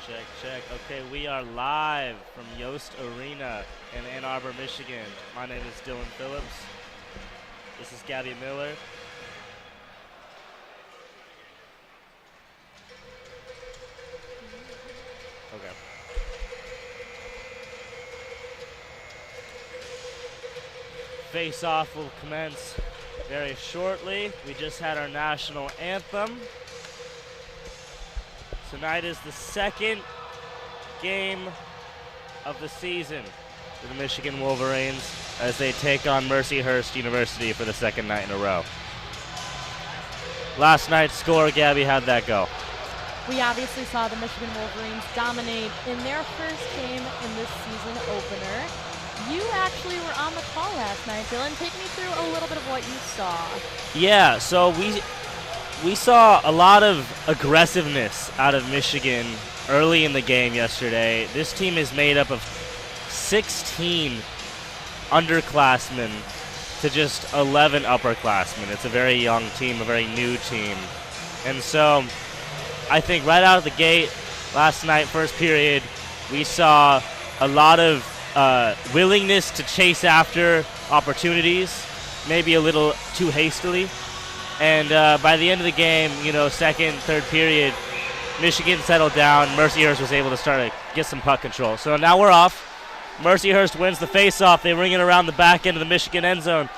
Check, check. Okay, we are live from Yost Arena in Ann Arbor, Michigan. My name is Dylan Phillips. This is Gabby Miller. Okay. Face-off will commence very shortly. We just had our national anthem. Tonight is the second game of the season for the Michigan Wolverines as they take on Mercyhurst University for the second night in a row. Last night's score, Gabby, how'd that go? We obviously saw the Michigan Wolverines dominate in their first game in this season opener. You actually were on the call last night, Dylan. Take me through a little bit of what you saw. Yeah, so we saw a lot of aggressiveness out of Michigan early in the game yesterday. This team is made up of 16 underclassmen to just 11 upperclassmen. It's a very young team, a very new team. And so I think right out of the gate last night, first period, we saw a lot of willingness to chase after opportunities, maybe a little too hastily. And by the end of the game, second, third period, Michigan settled down. Mercyhurst was able to start to get some puck control. So now we're off. Mercyhurst wins the face-off. They ring it around the back end of the Michigan end zone.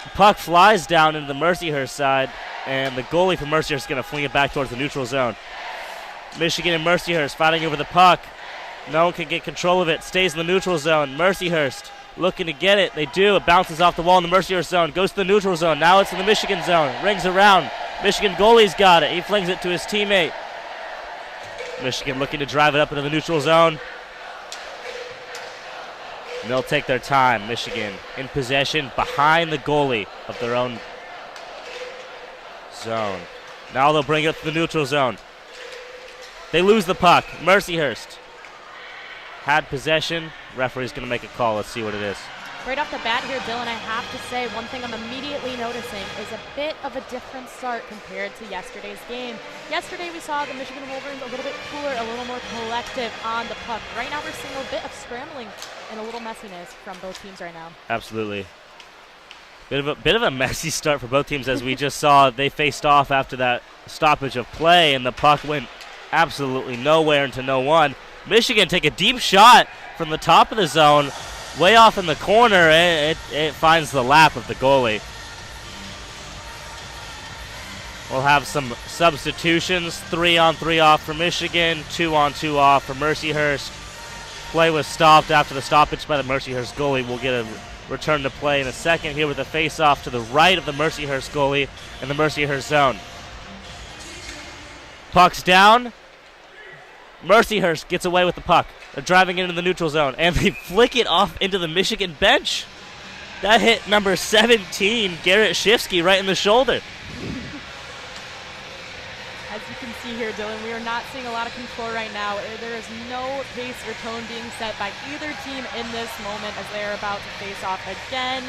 The puck flies down into the Mercyhurst side, and the goalie for Mercyhurst is going to fling it back towards the neutral zone. Michigan and Mercyhurst fighting over the puck. No one can get control of it. Stays in the neutral zone. Mercyhurst looking to get it. They do. It bounces off the wall in the Mercyhurst zone. Goes to the neutral zone. Now it's in the Michigan zone. Rings around. Michigan goalie's got it. He flings it to his teammate. Michigan looking to drive it up into the neutral zone. And they'll take their time. Michigan in possession behind the goalie of their own zone. Now they'll bring it up to the neutral zone. They lose the puck. Mercyhurst had possession. Referee's going to make a call. Let's see what it is. Right off the bat here, Dylan, I have to say one thing I'm immediately noticing is a bit of a different start compared to yesterday's game. Yesterday we saw the Michigan Wolverines a little bit cooler, a little more collective on the puck. Right now we're seeing a bit of scrambling and a little messiness from both teams right now. Absolutely. Bit of a messy start for both teams, as we just saw. They faced off after that stoppage of play, and the puck went absolutely nowhere into no one. Michigan take a deep shot from the top of the zone, way off in the corner. It finds the lap of the goalie. We'll have some substitutions. 3-on-3 off for Michigan, 2-on-2 off for Mercyhurst. Play was stopped after the stoppage by the Mercyhurst goalie. We'll get a return to play in a second here with a face-off to the right of the Mercyhurst goalie in the Mercyhurst zone. Puck's down. Mercyhurst gets away with the puck. They're driving into the neutral zone, and they flick it off into the Michigan bench. That hit number 17, Garrett Shifsky, right in the shoulder. As you can see here, Dylan, we are not seeing a lot of control right now. There is no pace or tone being set by either team in this moment as they are about to face off again.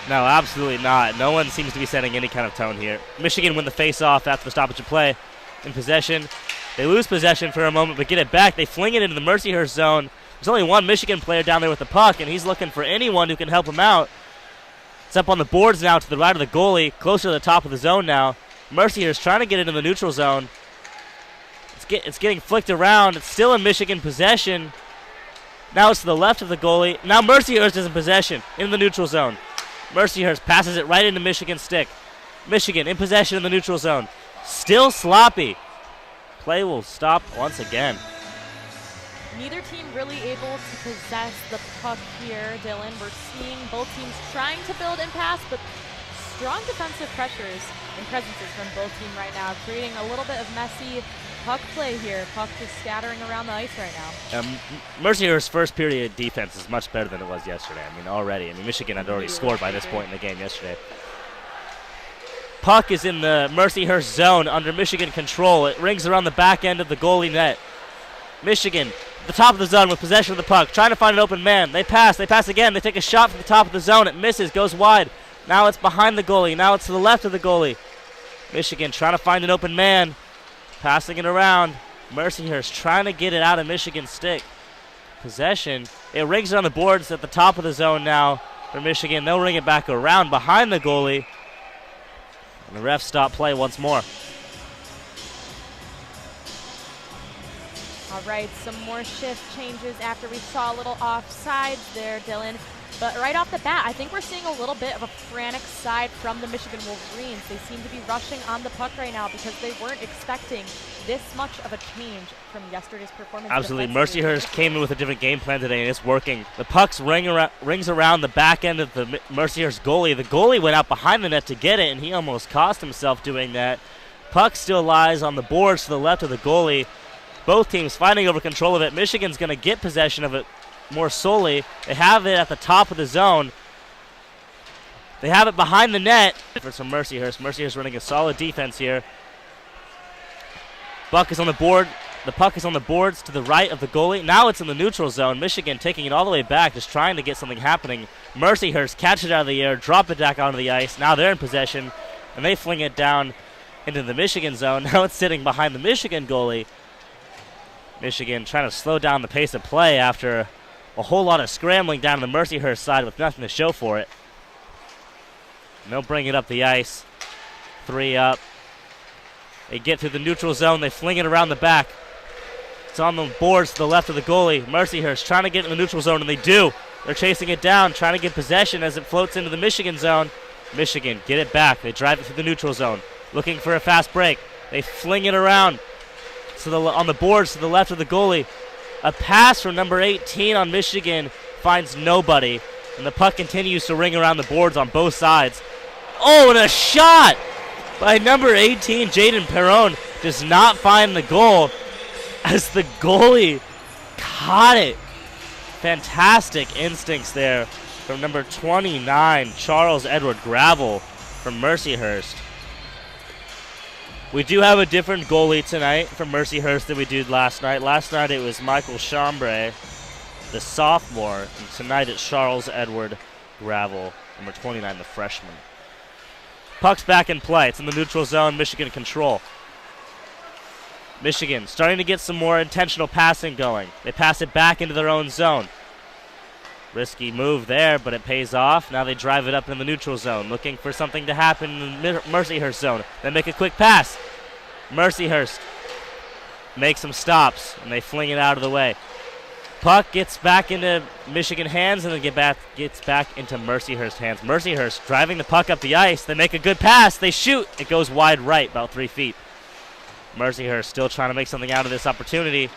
No, absolutely not. No one seems to be setting any kind of tone here. Michigan win the face-off after the stoppage of play in possession. They lose possession for a moment, but get it back. They fling it into the Mercyhurst zone. There's only one Michigan player down there with the puck, and he's looking for anyone who can help him out. It's up on the boards now to the right of the goalie, closer to the top of the zone now. Mercyhurst trying to get into the neutral zone. It's getting flicked around. It's still in Michigan possession. Now it's to the left of the goalie. Now Mercyhurst is in possession in the neutral zone. Mercyhurst passes it right into Michigan's stick. Michigan in possession in the neutral zone. Still sloppy. Play will stop once again. Neither team really able to possess the puck here, Dylan. We're seeing both teams trying to build and pass, but strong defensive pressures and presences from both teams right now, creating a little bit of messy puck play here. Puck just scattering around the ice right now. Mercyhurst's first period defense is much better than it was yesterday. Already. Michigan had already scored by this point in the game yesterday. Puck is in the Mercyhurst zone under Michigan control. It rings around the back end of the goalie net. Michigan, the top of the zone with possession of the puck, trying to find an open man. They pass again. They take a shot from the top of the zone. It misses, goes wide. Now it's behind the goalie. Now it's to the left of the goalie. Michigan trying to find an open man. Passing it around. Mercyhurst trying to get it out of Michigan's stick. Possession. It rings on the boards at the top of the zone now for Michigan. They'll ring it back around behind the goalie. And the refs stop play once more. All right, some more shift changes after we saw a little offsides there, Dylan. But right off the bat, I think we're seeing a little bit of a frantic side from the Michigan Wolverines. They seem to be rushing on the puck right now because they weren't expecting this much of a change from yesterday's performance. Absolutely. Mercyhurst came in with a different game plan today, and it's working. The puck's rings around the back end of the Mercyhurst goalie. The goalie went out behind the net to get it, and he almost cost himself doing that. Puck still lies on the boards to the left of the goalie. Both teams fighting over control of it. Michigan's going to get possession of it more solely. They have it at the top of the zone. They have it behind the net for some Mercyhurst. Mercyhurst running a solid defense here. Buck is on the board. The puck is on the boards to the right of the goalie. Now it's in the neutral zone. Michigan taking it all the way back, just trying to get something happening. Mercyhurst catch it out of the air, drop it back onto the ice. Now they're in possession, and they fling it down into the Michigan zone. Now it's sitting behind the Michigan goalie. Michigan trying to slow down the pace of play after a whole lot of scrambling down the Mercyhurst side with nothing to show for it. And they'll bring it up the ice. 3 up. They get through the neutral zone. They fling it around the back. It's on the boards to the left of the goalie. Mercyhurst trying to get in the neutral zone, and they do. They're chasing it down, trying to get possession as it floats into the Michigan zone. Michigan get it back. They drive it through the neutral zone, looking for a fast break. They fling it around on the boards to the left of the goalie. A pass from number 18 on Michigan finds nobody, and the puck continues to ring around the boards on both sides. Oh, and a shot by number 18, Jaden Perron, does not find the goal as the goalie caught it. Fantastic instincts there from number 29, Charles Edward Gravel from Mercyhurst. We do have a different goalie tonight from Mercyhurst than we did last night. Last night it was Michael Chambray, the sophomore, and tonight it's Charles Edward Gravel, number 29, the freshman. Puck's back in play. It's in the neutral zone. Michigan control. Michigan starting to get some more intentional passing going. They pass it back into their own zone. Risky move there, but it pays off. Now they drive it up in the neutral zone, looking for something to happen in the Mercyhurst zone. They make a quick pass. Mercyhurst makes some stops, and they fling it out of the way. Puck gets back into Michigan hands, and then gets back into Mercyhurst hands. Mercyhurst driving the puck up the ice. They make a good pass. They shoot. It goes wide right, about 3 feet. Mercyhurst still trying to make something out of this opportunity.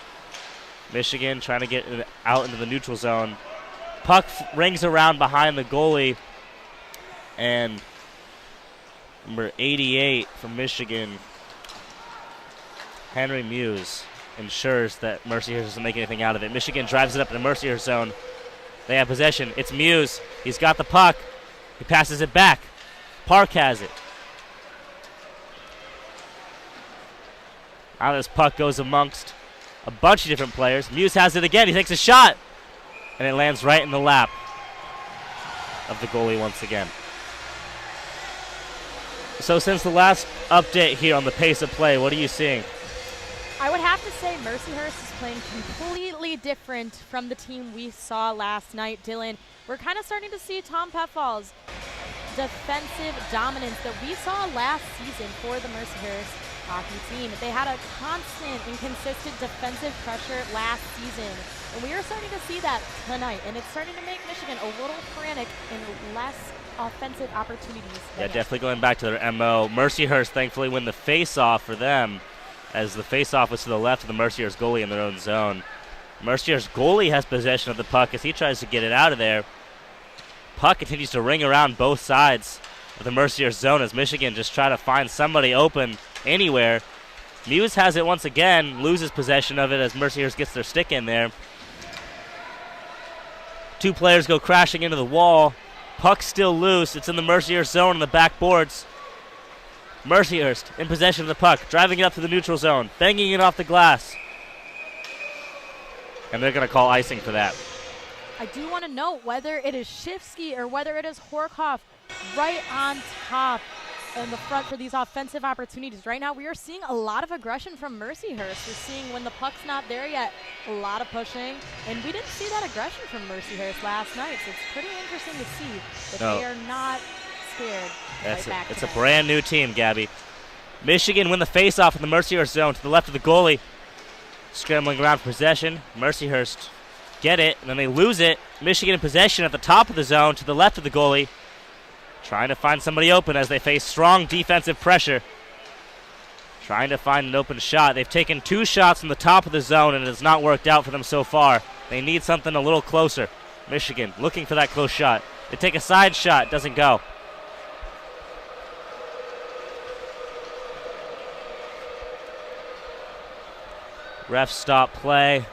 Michigan trying to get out into the neutral zone. Puck rings around behind the goalie, and number 88 from Michigan, Henry Muse, ensures that Mercyhurst doesn't make anything out of it. Michigan drives it up in the Mercyhurst zone. They have possession. It's Muse. He's got the puck. He passes it back. Park has it. Now this puck goes amongst a bunch of different players. Muse has it again. He takes a shot, and it lands right in the lap of the goalie once again. So since the last update here on the pace of play, what are you seeing? I would have to say Mercyhurst is playing completely different from the team we saw last night, Dylan. We're kind of starting to see Tom Petfall's defensive dominance that we saw last season for the Mercyhurst hockey team. They had a constant and consistent defensive pressure last season, and we are starting to see that tonight, and it's starting to make Michigan a little frantic and less offensive opportunities. Yeah, definitely going back to their MO. Mercyhurst thankfully win the face-off for them, as the face-off was to the left of the Mercyhurst goalie in their own zone. Mercyhurst goalie has possession of the puck as he tries to get it out of there. Puck continues to ring around both sides of the Mercyhurst zone as Michigan just try to find somebody open anywhere. Muse has it once again, loses possession of it as Mercyhurst gets their stick in there. 2 players go crashing into the wall. Puck's still loose. It's in the Mercyhurst zone on the backboards. Mercyhurst in possession of the puck, driving it up to the neutral zone, banging it off the glass. And they're going to call icing for that. I do want to note whether it is Shifsky or whether it is Horkoff right on top in the front for these offensive opportunities. Right now, we are seeing a lot of aggression from Mercyhurst. We're seeing when the puck's not there yet, a lot of pushing. And we didn't see that aggression from Mercyhurst last night, so it's pretty interesting to see that they are not scared. It's a brand new team, Gabby. Michigan win the faceoff in the Mercyhurst zone to the left of the goalie. Scrambling around for possession. Mercyhurst get it, and then they lose it. Michigan in possession at the top of the zone to the left of the goalie. Trying to find somebody open as they face strong defensive pressure. Trying to find an open shot. They've taken 2 shots from the top of the zone, and it has not worked out for them so far. They need something a little closer. Michigan looking for that close shot. They take a side shot. Doesn't go. Ref stop play.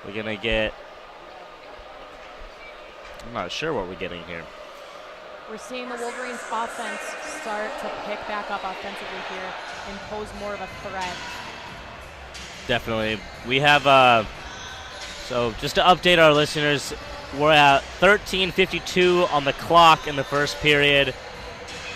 We're going to get... I'm not sure what we're getting here. We're seeing the Wolverines' offense start to pick back up offensively here and pose more of a threat. Definitely. We have, so just to update our listeners, we're at 13:52 on the clock in the first period.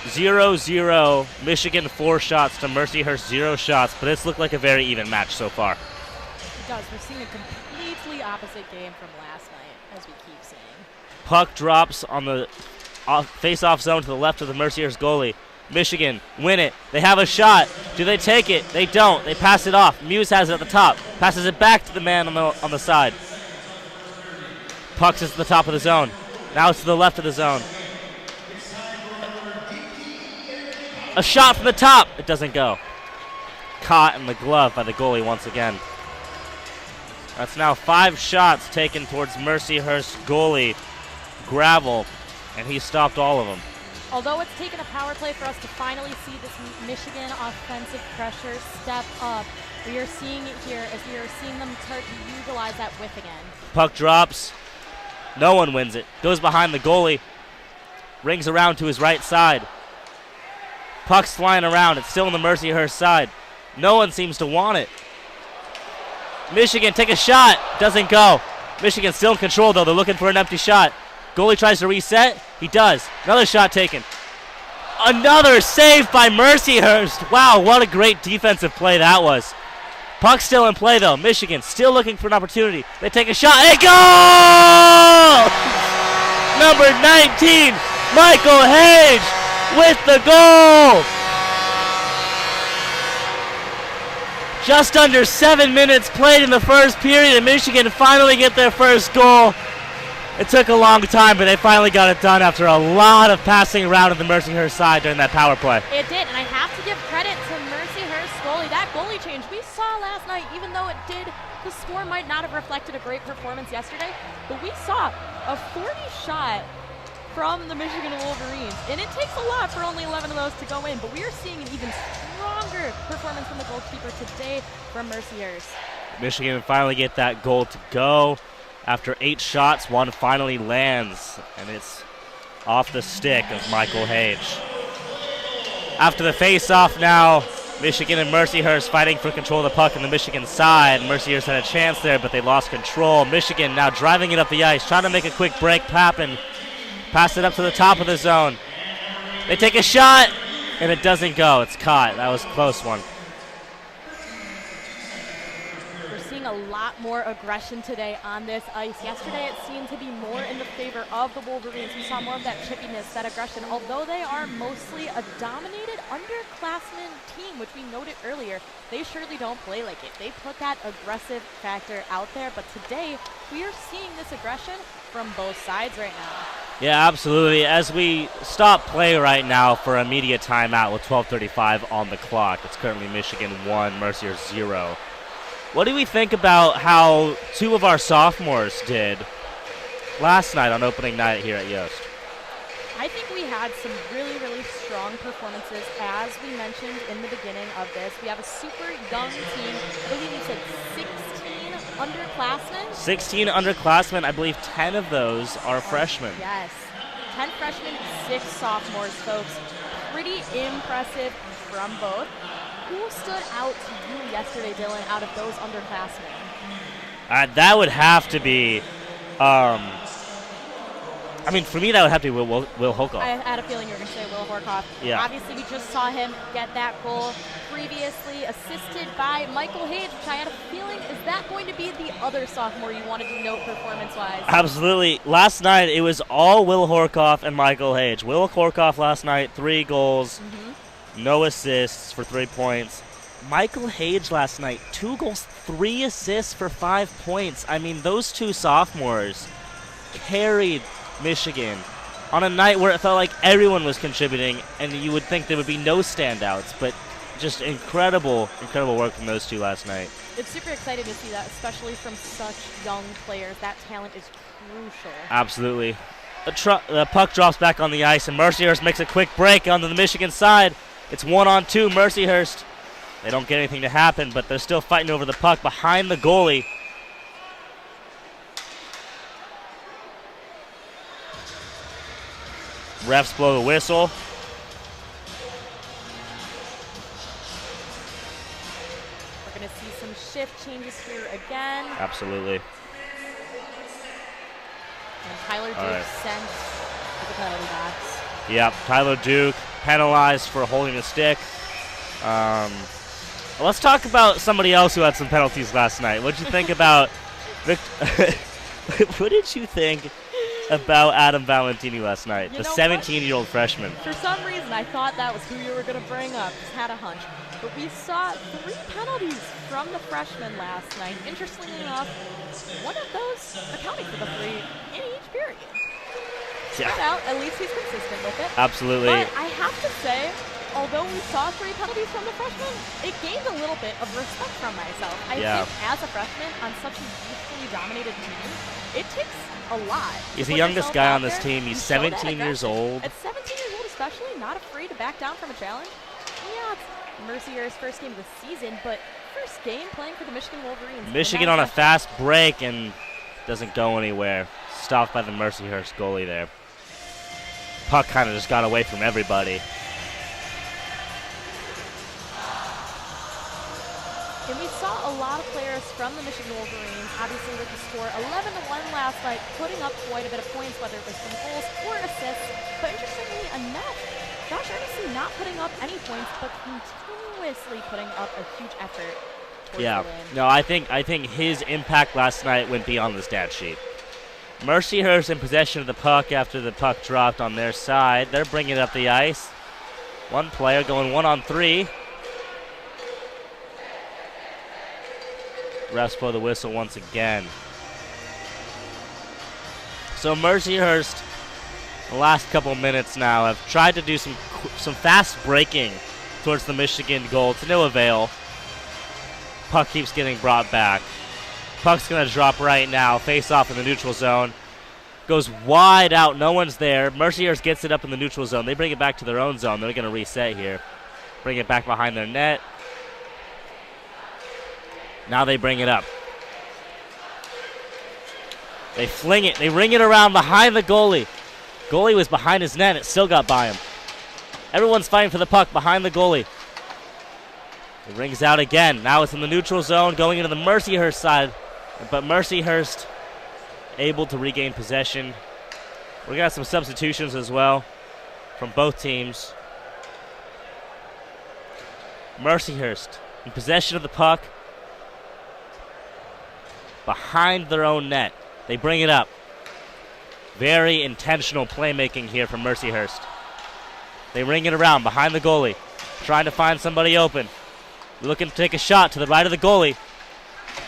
0-0, Michigan 4 shots to Mercyhurst 0 shots, but it's looked like a very even match so far. It does. We're seeing a completely opposite game from last night, as we keep saying. Puck drops on the face-off zone to the left of the Mercyhurst goalie. Michigan win it. They have a shot. Do they take it? They don't. They pass it off. Muse has it at the top. Passes it back to the man on the side. Puck's at the top of the zone. Now it's to the left of the zone. A shot from the top. It doesn't go. Caught in the glove by the goalie once again. That's now 5 shots taken towards Mercyhurst goalie, Gravel, and he stopped all of them. Although it's taken a power play for us to finally see this Michigan offensive pressure step up, we are seeing it here as we are seeing them start to utilize that whiff again. Puck drops. No one wins it. Goes behind the goalie. Rings around to his right side. Puck's flying around. It's still on the Mercyhurst side. No one seems to want it. Michigan take a shot. Doesn't go. Michigan still in control, though. They're looking for an empty shot. Goalie tries to reset. He does. Another shot taken. Another save by Mercyhurst. Wow, what a great defensive play that was. Puck still in play, though. Michigan still looking for an opportunity. They take a shot. Hey, goal! Number 19, Michael Hage with the goal. Just under 7 minutes played in the first period, and Michigan finally get their first goal. It took a long time, but they finally got it done after a lot of passing around on the Mercyhurst side during that power play. It did, and I have to give credit to Mercyhurst goalie. That goalie change we saw last night, even though the score might not have reflected a great performance yesterday, but we saw a 40 shot from the Michigan Wolverines, and it takes a lot for only 11 of those to go in, but we are seeing an even stronger performance from the goalkeeper today from Mercyhurst. Michigan finally get that goal to go. After 8 shots, one finally lands, and it's off the stick of Michael Hage. After the face-off now, Michigan and Mercyhurst fighting for control of the puck on the Michigan side. Mercyhurst had a chance there, but they lost control. Michigan now driving it up the ice, trying to make a quick break happen. Pass it up to the top of the zone. They take a shot, and it doesn't go. It's caught. That was a close one. A lot more aggression today on this ice. Yesterday it seemed to be more in the favor of the Wolverines. We saw more of that chippiness, that aggression, although they are mostly a dominated underclassmen team, which we noted earlier. They surely don't play like it. They put that aggressive factor out there, but today we are seeing this aggression from both sides right now. Yeah, absolutely. As we stop play right now for a media timeout with 12:35 on the clock, it's currently Michigan 1, Mercyhurst 0. What do we think about how 2 of our sophomores did last night on opening night here at Yost? I think we had some really, really strong performances, as we mentioned in the beginning of this. We have a super young team. I believe you said 16 underclassmen? 16 underclassmen. I believe 10 of those are freshmen. Yes. 10 freshmen, 6 sophomores, folks. Pretty impressive from both. Who stood out to you yesterday, Dylan, out of those underclassmen? That would have to be, I mean, for me, that would have to be Will Holkoff. I had a feeling you were going to say Will Horkoff. Yeah. Obviously, we just saw him get that goal previously, assisted by Michael Hage, which I had a feeling, is that going to be the other sophomore you wanted to note performance-wise? Absolutely. Last night, it was all Will Horkoff and Michael Hage. Will Horkoff last night, 3 goals, no assists for 3 points. Michael Hage last night, 2 goals, 3 assists for 5 points. I mean, those 2 sophomores carried Michigan on a night where it felt like everyone was contributing, and you would think there would be no standouts, but just incredible work from those 2 last night. It's super exciting to see that, especially from such young players. That talent is crucial. Absolutely. The puck drops back on the ice, and Mercyhurst makes a quick break onto the Michigan side. It's 1-on-2, Mercyhurst. They don't get anything to happen, but they're still fighting over the puck behind the goalie. Refs blow the whistle. We're going to see some shift changes here again. Absolutely. And Tyler Duke sent to the penalty box. Yep, Tyler Duke penalized for holding the stick. Let's talk about somebody else who had some penalties last night. What did you think about what did you think about Adam Valentini last night, the 17-year-old freshman? For some reason, I thought that was who you were going to bring up. Just had a hunch. But we saw 3 penalties from the freshman last night. Interestingly enough, one of those accounting for the 3 in each period. Yeah. Out, at least he's consistent with it. Absolutely. But I have to say, although we saw 3 penalties from the freshman, it gained a little bit of respect from myself. I think as a freshman on such a youthfully dominated team, it takes a lot. He's the youngest guy on this team. He's 17 years old. At 17 years old especially, not afraid to back down from a challenge. Yeah, it's Mercyhurst's first game of the season, but first game playing for the Michigan Wolverines. Michigan on a fast break and doesn't go anywhere. Stopped by the Mercyhurst goalie there. Puck kind of just got away from everybody. And we saw a lot of players from the Michigan Wolverines, obviously with the score 11-1 last night, putting up quite a bit of points, whether it was from goals or assists. But interestingly enough, Josh Emerson not putting up any points, but continuously putting up a huge effort towards the win. No, I think his impact last night went beyond the stat sheet. Mercyhurst in possession of the puck after the puck dropped on their side. They're bringing it up the ice. One player going 1-on-3. Refs blow the whistle once again. So Mercyhurst, the last couple minutes now, have tried to do some fast breaking towards the Michigan goal to no avail. Puck keeps getting brought back. Puck's going to drop right now. Face off in the neutral zone. Goes wide out. No one's there. Mercyhurst gets it up in the neutral zone. They bring it back to their own zone. They're going to reset here. Bring it back behind their net. Now they bring it up. They fling it. They ring it around behind the goalie. Goalie was behind his net. It still got by him. Everyone's fighting for the puck behind the goalie. It rings out again. Now it's in the neutral zone going into the Mercyhurst side. But Mercyhurst able to regain possession. We got some substitutions as well from both teams. Mercyhurst in possession of the puck behind their own net. They bring it up. Very intentional playmaking here from Mercyhurst. They ring it around behind the goalie, trying to find somebody open. Looking to take a shot to the right of the goalie.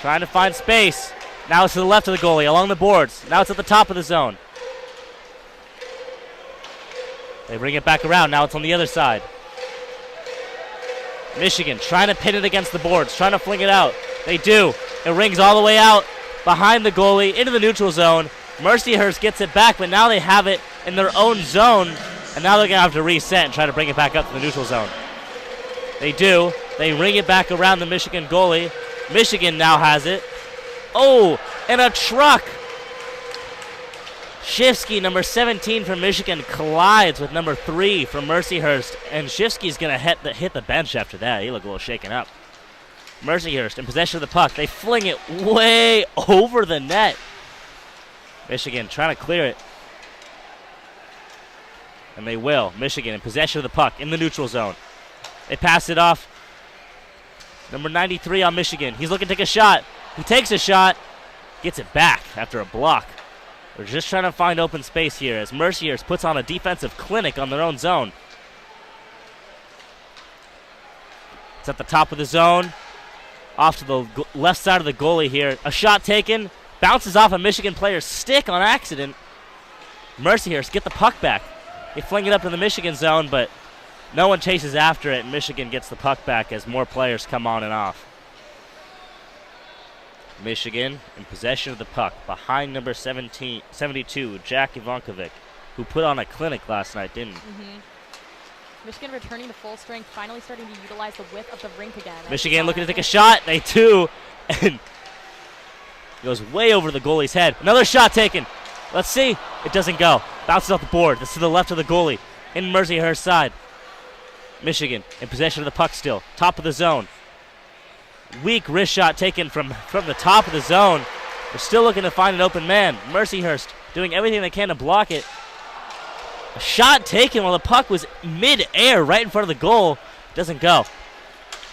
Trying to find space. Now it's to the left of the goalie, along the boards. Now it's at the top of the zone. They bring it back around. Now it's on the other side. Michigan trying to pin it against the boards, trying to fling it out. They do. It rings all the way out behind the goalie into the neutral zone. Mercyhurst gets it back, but now they have it in their own zone, and now they're going to have to reset and try to bring it back up to the neutral zone. They do. They ring it back around the Michigan goalie. Michigan now has it. Oh, and a truck. Shifsky, number 17 from Michigan, collides with number 3 from Mercyhurst, and Shifsky's going to hit the bench after that. He looked a little shaken up. Mercyhurst in possession of the puck. They fling it way over the net. Michigan trying to clear it. And they will. Michigan in possession of the puck in the neutral zone. They pass it off. Number 93 on Michigan. He's looking to take a shot. He takes a shot. Gets it back after a block. They're just trying to find open space here as Mercyhurst puts on a defensive clinic on their own zone. It's at the top of the zone. Off to the left side of the goalie here. A shot taken. Bounces off a Michigan player's stick on accident. Mercyhurst get the puck back. They fling it up to the Michigan zone, but no one chases after it. Michigan gets the puck back as more players come on and off. Michigan in possession of the puck behind number 72, Jack Ivankovic, who put on a clinic last night, didn't he? Michigan returning to full strength, finally starting to utilize the width of the rink again. Michigan looking to take a shot. They do. And goes way over the goalie's head. Another shot taken. Let's see. It doesn't go. Bounces off the board. This is to the left of the goalie. In Mercyhurst's side. Michigan in possession of the puck still. Top of the zone. Weak wrist shot taken from the top of the zone. They're still looking to find an open man. Mercyhurst doing everything they can to block it. A shot taken while the puck was mid-air right in front of the goal. Doesn't go.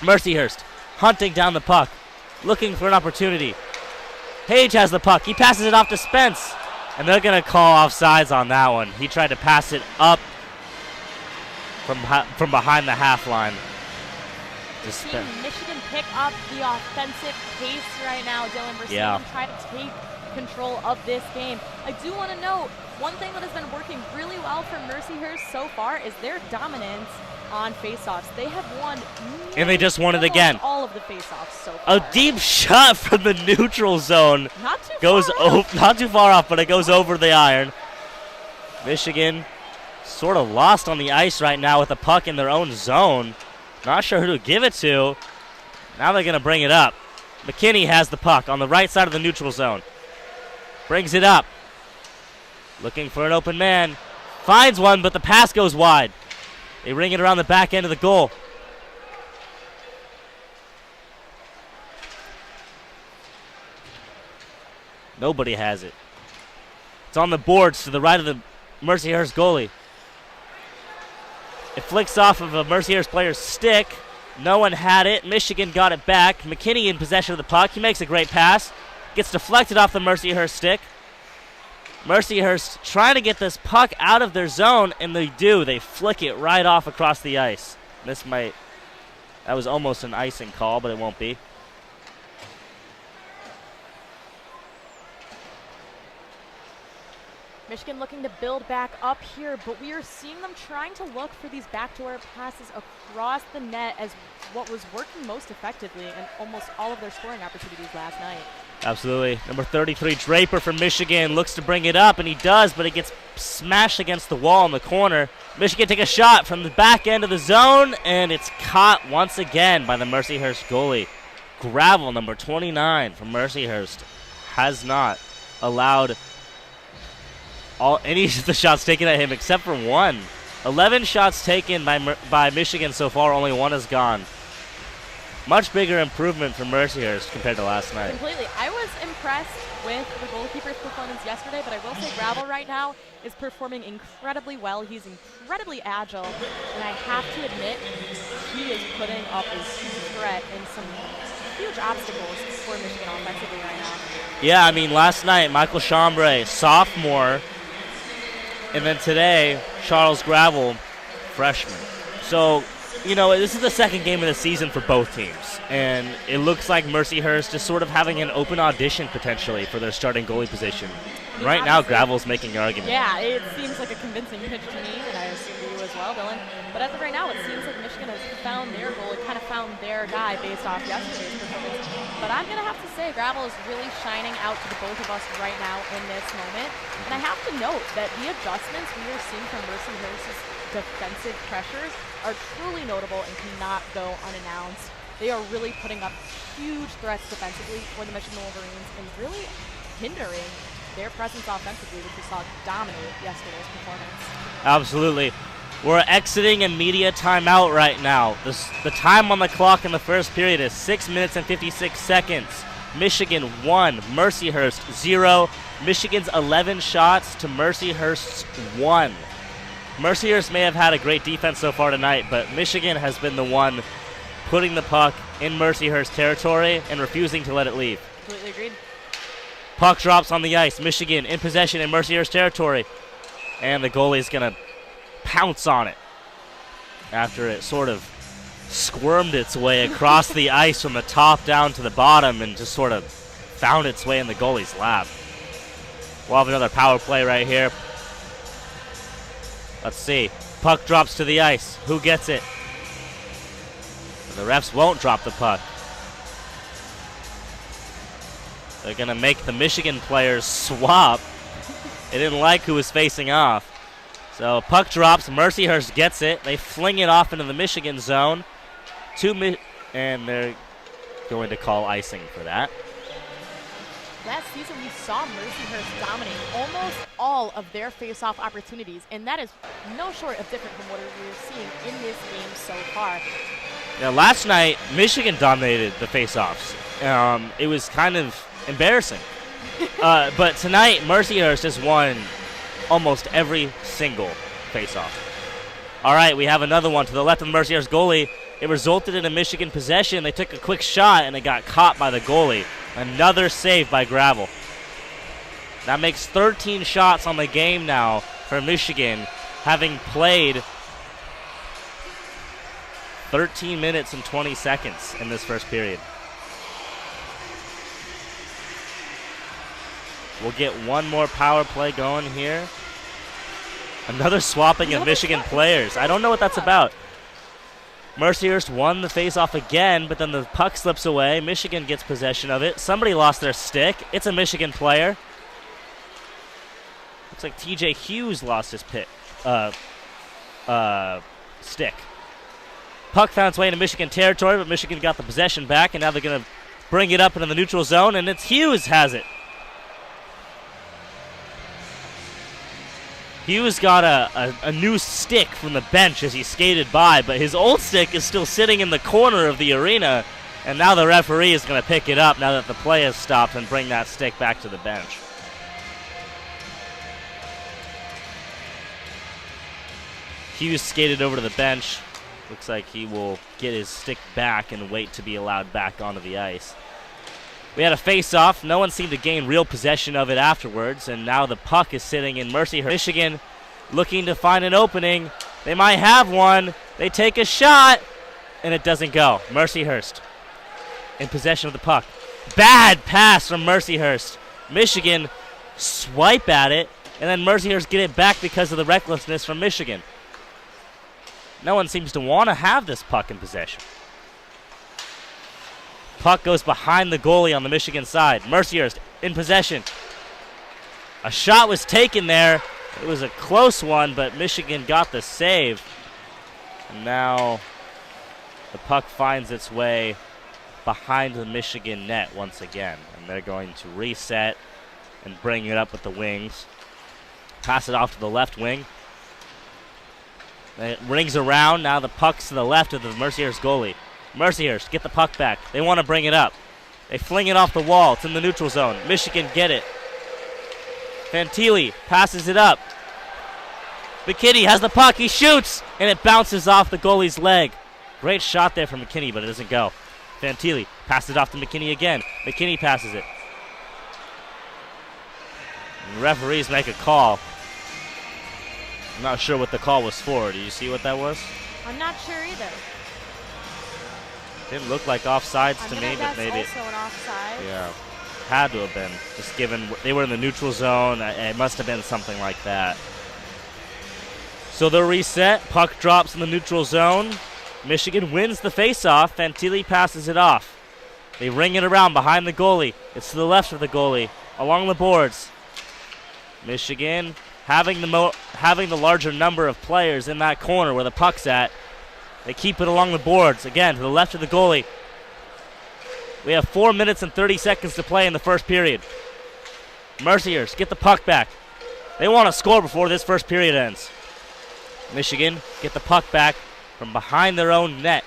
Mercyhurst hunting down the puck. Looking for an opportunity. Page has the puck. He passes it off to Spence. And they're going to call offsides on that one. He tried to pass it up from behind the half line. Seeing Michigan pick up the offensive pace right now, Dylan. We're seeing them try to take control of this game. I do want to note, one thing that has been working really well for Mercyhurst so far is their dominance on faceoffs. They have won, and they just won it again. All of the faceoffs so far. A deep shot from the neutral zone. Not too far off, but it goes over the iron. Michigan sort of lost on the ice right now with the puck in their own zone. Not sure who to give it to. Now they're going to bring it up. McKinney has the puck on the right side of the neutral zone. Brings it up. Looking for an open man. Finds one, but the pass goes wide. They ring it around the back end of the goal. Nobody has it. It's on the boards to the right of the Mercyhurst goalie. It flicks off of a Mercyhurst player's stick. No one had it. Michigan got it back. McKinney in possession of the puck. He makes a great pass. Gets deflected off the Mercyhurst stick. Mercyhurst trying to get this puck out of their zone, and they do. They flick it right off across the ice. That was almost an icing call, but it won't be. Michigan looking to build back up here, but we are seeing them trying to look for these backdoor passes across the net as what was working most effectively in almost all of their scoring opportunities last night. Absolutely. Number 33, Draper from Michigan, looks to bring it up, and he does, but it gets smashed against the wall in the corner. Michigan take a shot from the back end of the zone, and it's caught once again by the Mercyhurst goalie. Gravel, number 29 from Mercyhurst, has not allowed any of the shots taken at him except for one. 11 shots taken by Michigan so far, only one has gone. Much bigger improvement from Mercyhurst compared to last night. Completely. I was impressed with the goalkeeper's performance yesterday, but I will say Gravel right now is performing incredibly well. He's incredibly agile, and I have to admit, he is putting up a huge threat and some huge obstacles for Michigan offensively right now. Yeah, I mean, last night, Michael Chambray, sophomore, and then today, Charles Gravel, freshman. So, you know, this is the second game of the season for both teams, and it looks like Mercyhurst is sort of having an open audition potentially for their starting goalie position. Right now, Gravel's making the argument. Yeah, it seems like a convincing pitch to me, and I assume you as well, Dylan. But as of right now, it seems like Michigan has found their goal. It kind of found their guy based off yesterday's performance. But I'm going to have to say Gravel is really shining out to the both of us right now in this moment. And I have to note that the adjustments we are seeing from Mercyhurst's defensive pressures are truly notable and cannot go unannounced. They are really putting up huge threats defensively for the Michigan Wolverines and really hindering their presence offensively, which we saw dominate yesterday's performance. Absolutely. We're exiting a media timeout right now. The time on the clock in the first period is 6 minutes and 56 seconds. Michigan 1, Mercyhurst 0. Michigan's 11 shots to Mercyhurst's 1. Mercyhurst may have had a great defense so far tonight, but Michigan has been the one putting the puck in Mercyhurst territory and refusing to let it leave. Completely agreed. Puck drops on the ice. Michigan in possession in Mercyhurst territory. And the goalie's going to pounce on it after it sort of squirmed its way across the ice from the top down to the bottom and just sort of found its way in the goalie's lap. We'll have another power play right here. Let's see. Puck drops to the ice. Who gets it? The refs won't drop the puck. They're going to make the Michigan players swap. They didn't like who was facing off. So puck drops. Mercyhurst gets it. They fling it off into the Michigan zone. And they're going to call icing for that. Last season, we saw Mercyhurst dominate almost all of their face-off opportunities, and that is no short of different from what we're seeing in this game so far. Now, last night, Michigan dominated the face-offs. It was kind of embarrassing. But tonight, Mercyhurst has won almost every single face-off. All right, we have another one to the left of the Mercyhurst goalie. It resulted in a Michigan possession. They took a quick shot, and it got caught by the goalie. Another save by Gravel. That makes 13 shots on the game now for Michigan, having played 13 minutes and 20 seconds in this first period. We'll get one more power play going here. Another swapping of Michigan players. I don't know what that's about. Mercyhurst won the face-off again, but then the puck slips away. Michigan gets possession of it. Somebody lost their stick. It's a Michigan player. Looks like TJ Hughes lost his stick. Puck found its way into Michigan territory, but Michigan got the possession back, and now they're going to bring it up into the neutral zone, and it's Hughes has it. Hughes got a new stick from the bench as he skated by, but his old stick is still sitting in the corner of the arena, and now the referee is going to pick it up now that the play has stopped and bring that stick back to the bench. Hughes skated over to the bench. Looks like he will get his stick back and wait to be allowed back onto the ice. We had a face-off. No one seemed to gain real possession of it afterwards, and now the puck is sitting in Mercyhurst. Michigan looking to find an opening. They might have one. They take a shot, and it doesn't go. Mercyhurst in possession of the puck. Bad pass from Mercyhurst. Michigan swipe at it, and then Mercyhurst get it back because of the recklessness from Michigan. No one seems to want to have this puck in possession. Puck goes behind the goalie on the Michigan side. Mercyhurst in possession. A shot was taken there. It was a close one, but Michigan got the save. And now the puck finds its way behind the Michigan net once again. And they're going to reset and bring it up with the wings. Pass it off to the left wing. It rings around. Now the puck's to the left of the Mercyhurst goalie. Mercyhurst get the puck back. They want to bring it up. They fling it off the wall. It's in the neutral zone. Michigan get it. Fantilli passes it up. McKinney has the puck. He shoots, and it bounces off the goalie's leg. Great shot there from McKinney, but it doesn't go. Fantilli passes it off to McKinney again. McKinney passes it. And the referees make a call. I'm not sure what the call was for. Do you see what that was? I'm not sure either. Didn't look like offsides to me, but maybe also an offside. Yeah, had to have been. Just given they were in the neutral zone, it must have been something like that. So they'll reset. Puck drops in the neutral zone. Michigan wins the faceoff. Fantilli passes it off. They ring it around behind the goalie. It's to the left of the goalie, along the boards. Michigan having the larger number of players in that corner where the puck's at. They keep it along the boards. Again, to the left of the goalie. We have 4 minutes and 30 seconds to play in the first period. Mercyhurst get the puck back. They want to score before this first period ends. Michigan get the puck back from behind their own net.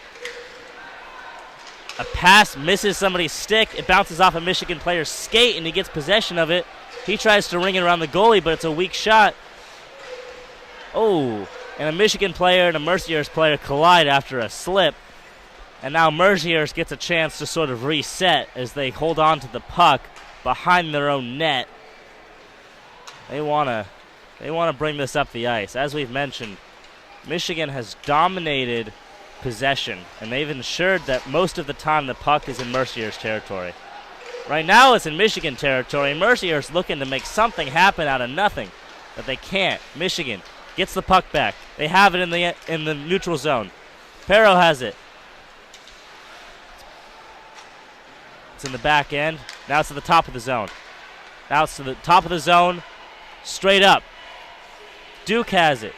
A pass misses somebody's stick. It bounces off a Michigan player's skate, and he gets possession of it. He tries to ring it around the goalie, but it's a weak shot. Oh, and a Michigan player and a Mercyhurst player collide after a slip. And now Mercyhurst gets a chance to sort of reset as they hold on to the puck behind their own net. They want to bring this up the ice. As we've mentioned, Michigan has dominated possession, and they've ensured that most of the time the puck is in Mercyhurst territory. Right now it's in Michigan territory. Mercyhurst looking to make something happen out of nothing, but they can't. Michigan gets the puck back. They have it in the neutral zone. Perro has it. It's in the back end. Now it's to the top of the zone. Now it's to the top of the zone. Straight up. Duke has it.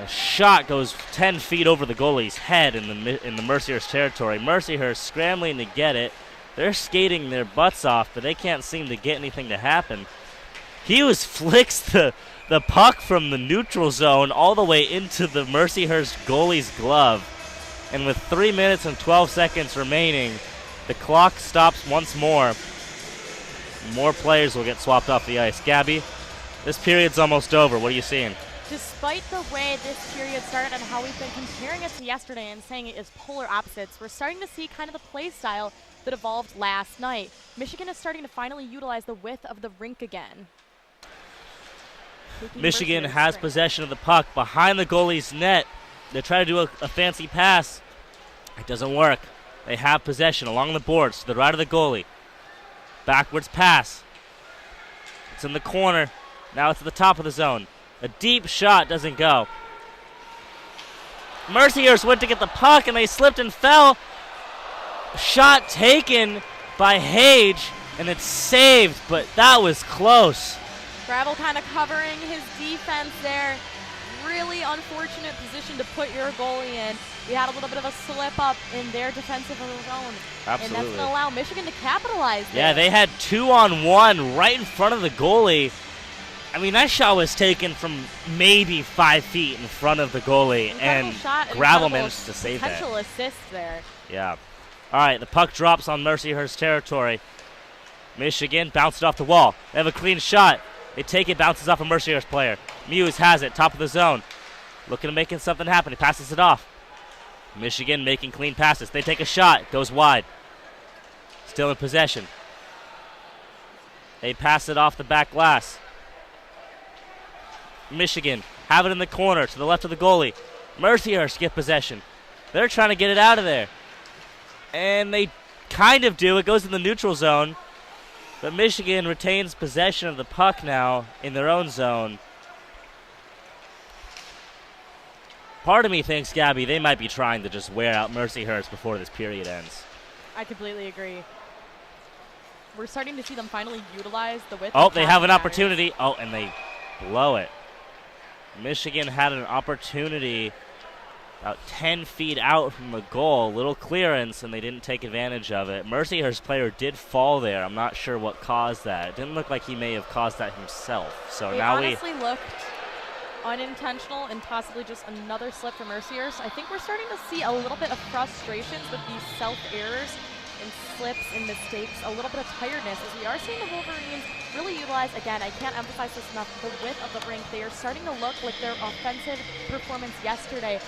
A shot goes 10 feet over the goalie's head in the Mercyhurst territory. Mercyhurst scrambling to get it. They're skating their butts off, but they can't seem to get anything to happen. Hughes flicks the puck from the neutral zone all the way into the Mercyhurst goalie's glove. And with 3 minutes and 12 seconds remaining, the clock stops once more. More players will get swapped off the ice. Gabby, this period's almost over. What are you seeing? Despite the way this period started and how we've been comparing it to yesterday and saying it is polar opposites, we're starting to see kind of the play style that evolved last night. Michigan is starting to finally utilize the width of the rink again. Michigan has possession of the puck behind the goalie's net. They try to do a fancy pass. It doesn't work. They have possession along the boards to the right of the goalie. Backwards pass. It's in the corner. Now it's at the top of the zone. A deep shot doesn't go. Mercyhurst went to get the puck and they slipped and fell. Shot taken by Hage and it's saved, but that was close. Gravel kind of covering his defense there. Really unfortunate position to put your goalie in. We had a little bit of a slip up in their defensive zone. Absolutely. And that's going to allow Michigan to capitalize there. Yeah, they had 2-on-1 right in front of the goalie. I mean, that shot was taken from maybe 5 feet in front of the goalie, and Gravel managed to save that. Potential assist there. Yeah. All right, the puck drops on Mercyhurst territory. Michigan bounced off the wall. They have a clean shot. They take it, bounces off a Mercyhurst player. Muse has it, top of the zone. Looking to making something happen. He passes it off. Michigan making clean passes. They take a shot, goes wide. Still in possession. They pass it off the back glass. Michigan have it in the corner to the left of the goalie. Mercyhurst get possession. They're trying to get it out of there. And they kind of do. It goes in the neutral zone. But Michigan retains possession of the puck now in their own zone. Part of me thinks, Gabby, they might be trying to just wear out Mercyhurst before this period ends. I completely agree. We're starting to see them finally utilize the width. Oh, they have an opportunity. Oh, and they blow it. Michigan had an opportunity about 10 feet out from the goal. Little clearance, and they didn't take advantage of it. Mercyhurst player did fall there. I'm not sure what caused that. It didn't look like he may have caused that himself. So it now honestly looked unintentional and possibly just another slip from Mercyhurst. I think we're starting to see a little bit of frustrations with these self-errors and slips and mistakes, a little bit of tiredness as we are seeing the Wolverines really utilize, again, I can't emphasize this enough, the width of the rink. They are starting to look like their offensive performance yesterday,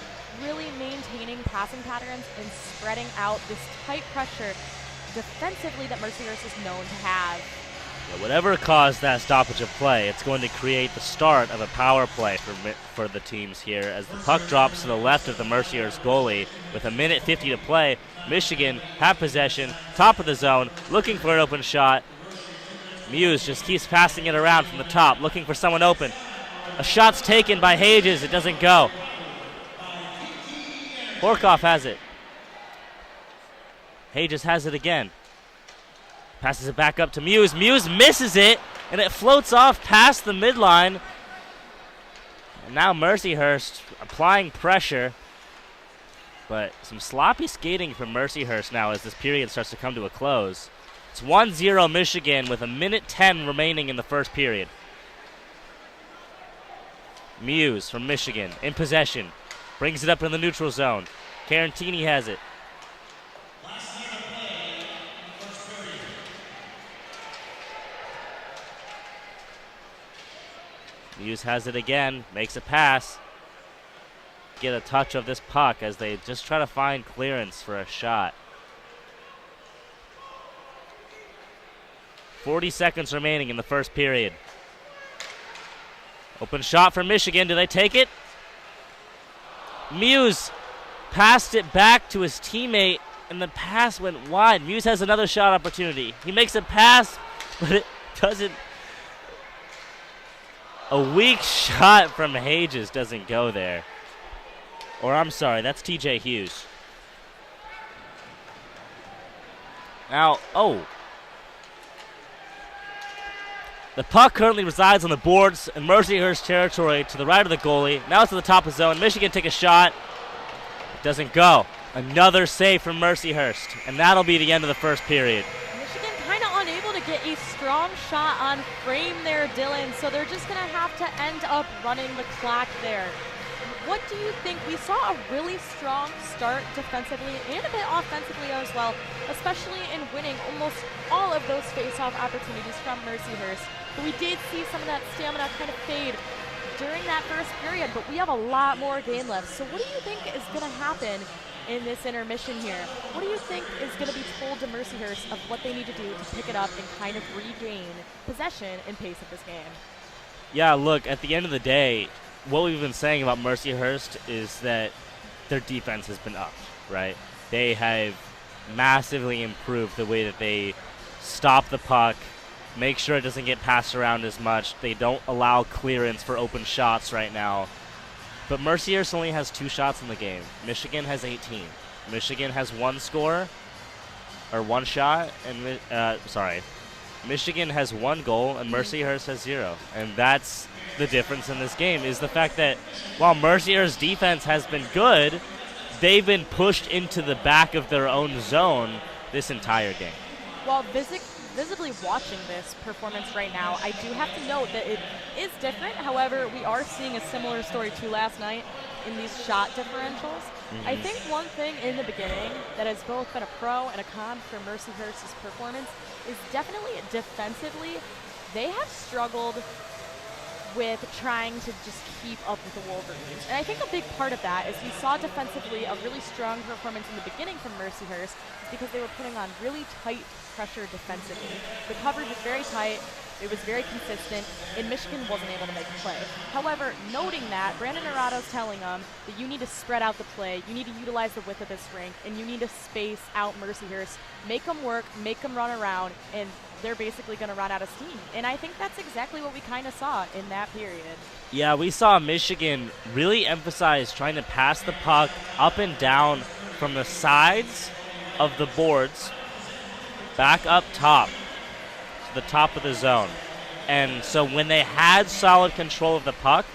really maintaining passing patterns and spreading out this tight pressure defensively that Mercyhurst is known to have. Yeah, whatever caused that stoppage of play, it's going to create the start of a power play for the teams here as the puck drops to the left of the Mercyhurst goalie with 1:50 to play. Michigan have possession, top of the zone, looking for an open shot. Muse just keeps passing it around from the top, looking for someone open. A shot's taken by Hages. It doesn't go. Horkoff has it. Hages has it again. Passes it back up to Muse. Muse misses it, and it floats off past the midline. And now Mercyhurst applying pressure. But some sloppy skating from Mercyhurst now as this period starts to come to a close. It's 1-0 Michigan with 1:10 remaining in the first period. Muse from Michigan in possession. Brings it up in the neutral zone. Carantini has it. Muse has it again, makes a pass. Get a touch of this puck as they just try to find clearance for a shot. 40 seconds remaining in the first period. Open shot for Michigan. Do they take it? Muse passed it back to his teammate, and the pass went wide. Muse has another shot opportunity. He makes a pass, but it doesn't. A weak shot from Hages doesn't go there. Or I'm sorry, that's TJ Hughes. Now, the puck currently resides on the boards in Mercyhurst territory to the right of the goalie. Now it's to the top of the zone. Michigan take a shot. It doesn't go. Another save from Mercyhurst, and that'll be the end of the first period. Michigan kind of unable to get a strong shot on frame there, Dylan, so they're just going to have to end up running the clock there. What do you think? We saw a really strong start defensively and a bit offensively as well, especially in winning almost all of those face-off opportunities from Mercyhurst. But we did see some of that stamina kind of fade during that first period, but we have a lot more game left. So what do you think is going to happen in this intermission here? What do you think is going to be told to Mercyhurst of what they need to do to pick it up and kind of regain possession and pace of this game? Yeah, look, at the end of the day, what we've been saying about Mercyhurst is that their defense has been upped, right? They have massively improved the way that they stop the puck, make sure it doesn't get passed around as much. They don't allow clearance for open shots right now. But Mercyhurst only has 2 shots in the game. Michigan has 18. Michigan has 1 score, or 1 shot, and Michigan has 1 goal, and Mercyhurst has 0. And that's the difference in this game, is the fact that while Mercyhurst's defense has been good, they've been pushed into the back of their own zone this entire game. While visibly watching this performance right now, I do have to note that it is different. However, we are seeing a similar story to last night in these shot differentials. I think one thing in the beginning that has both been a pro and a con for Mercyhurst's performance is definitely defensively. They have struggled with trying to just keep up with the Wolverines. And I think a big part of that is we saw defensively a really strong performance in the beginning from Mercyhurst because they were putting on really tight pressure defensively. The coverage was very tight, it was very consistent, and Michigan wasn't able to make a play. However, noting that, Brandon Arato's telling them that you need to spread out the play, you need to utilize the width of this rink, and you need to space out Mercyhurst, make them work, make them run around, and they're basically going to run out of steam. And I think that's exactly what we kind of saw in that period. Yeah, we saw Michigan really emphasize trying to pass the puck up and down from the sides of the boards back up top to the top of the zone. And so when they had solid control of the puck,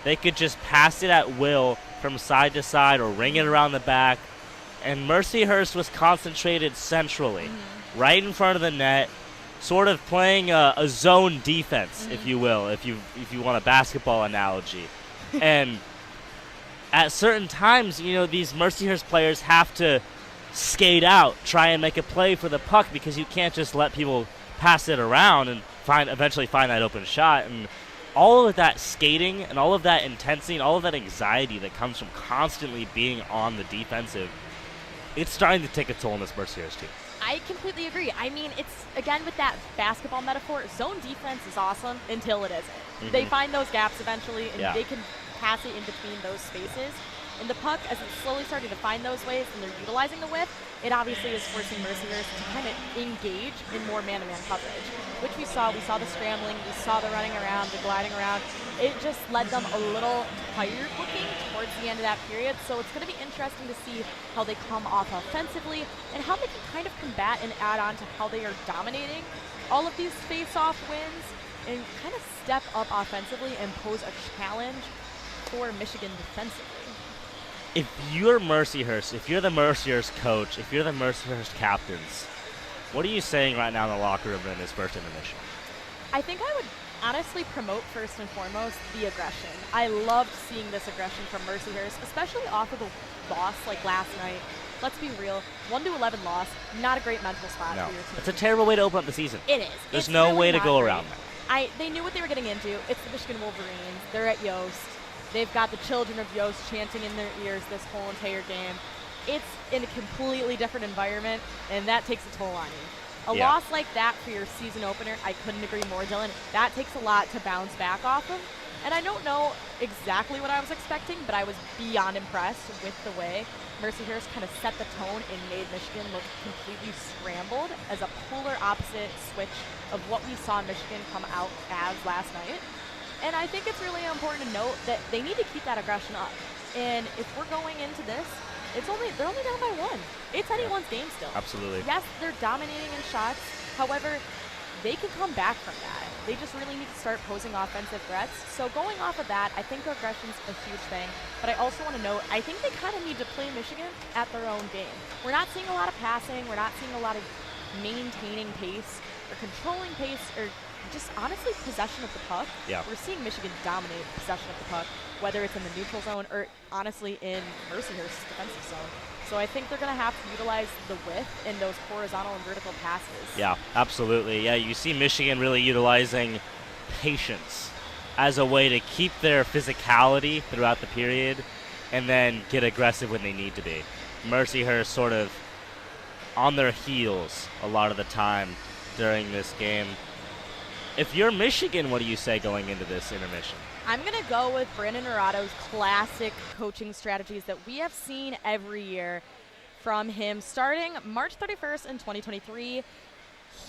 they could just pass it at will from side to side or ring it around the back. And Mercyhurst was concentrated centrally, right in front of the net, sort of playing a zone defense, if you will, if you want a basketball analogy. And at certain times, you know, these Mercyhurst players have to skate out, try and make a play for the puck, because you can't just let people pass it around and eventually find that open shot. And all of that skating and all of that intensity and all of that anxiety that comes from constantly being on the defensive, it's starting to take a toll on this Mercyhurst team. I completely agree. I mean, it's, again, with that basketball metaphor, zone defense is awesome until it isn't. They find those gaps eventually, and they can pass it in between those spaces. And the puck, as it's slowly starting to find those ways and they're utilizing the width, it obviously is forcing Mercyhurst to kind of engage in more man-to-man coverage, which we saw. We saw the scrambling, we saw the running around, the gliding around. It just led them a little tired looking towards the end of that period. So it's going to be interesting to see how they come off offensively and how they can kind of combat and add on to how they are dominating all of these face-off wins and kind of step up offensively and pose a challenge for Michigan defensively. If you're Mercyhurst, if you're the Mercyhurst coach, if you're the Mercyhurst captains, what are you saying right now in the locker room in this first intermission? I think I would honestly promote first and foremost the aggression. I loved seeing this aggression from Mercyhurst, especially off of the loss like last night. Let's be real, 1-11 loss, not a great mental spot for your team. It's a terrible way to open up the season. It is. There's no way to go around that. They knew what they were getting into. It's the Michigan Wolverines. They're at Yost. They've got the children of Yost chanting in their ears this whole entire game. It's in a completely different environment, and that takes a toll on you. A loss like that for your season opener, I couldn't agree more, Dylan. That takes a lot to bounce back off of. And I don't know exactly what I was expecting, but I was beyond impressed with the way Mercyhurst kind of set the tone and made Michigan look completely scrambled as a polar opposite switch of what we saw Michigan come out as last night. And I think it's really important to note that they need to keep that aggression up. And if we're going into this, they're only down by 1. It's anyone's game still. Absolutely. Yes, they're dominating in shots. However, they can come back from that. They just really need to start posing offensive threats. So going off of that, I think aggression's a huge thing. But I also want to note, I think they kind of need to play Michigan at their own game. We're not seeing a lot of passing. We're not seeing a lot of maintaining pace or controlling pace or just honestly possession of the puck. Yeah. We're seeing Michigan dominate possession of the puck, whether it's in the neutral zone or honestly in Mercyhurst's defensive zone. So I think they're going to have to utilize the width in those horizontal and vertical passes. Yeah, absolutely. Yeah, you see Michigan really utilizing patience as a way to keep their physicality throughout the period and then get aggressive when they need to be. Mercyhurst sort of on their heels a lot of the time during this game. If you're Michigan, what do you say going into this intermission? I'm going to go with Brandon Arato's classic coaching strategies that we have seen every year from him starting March 31st in 2023.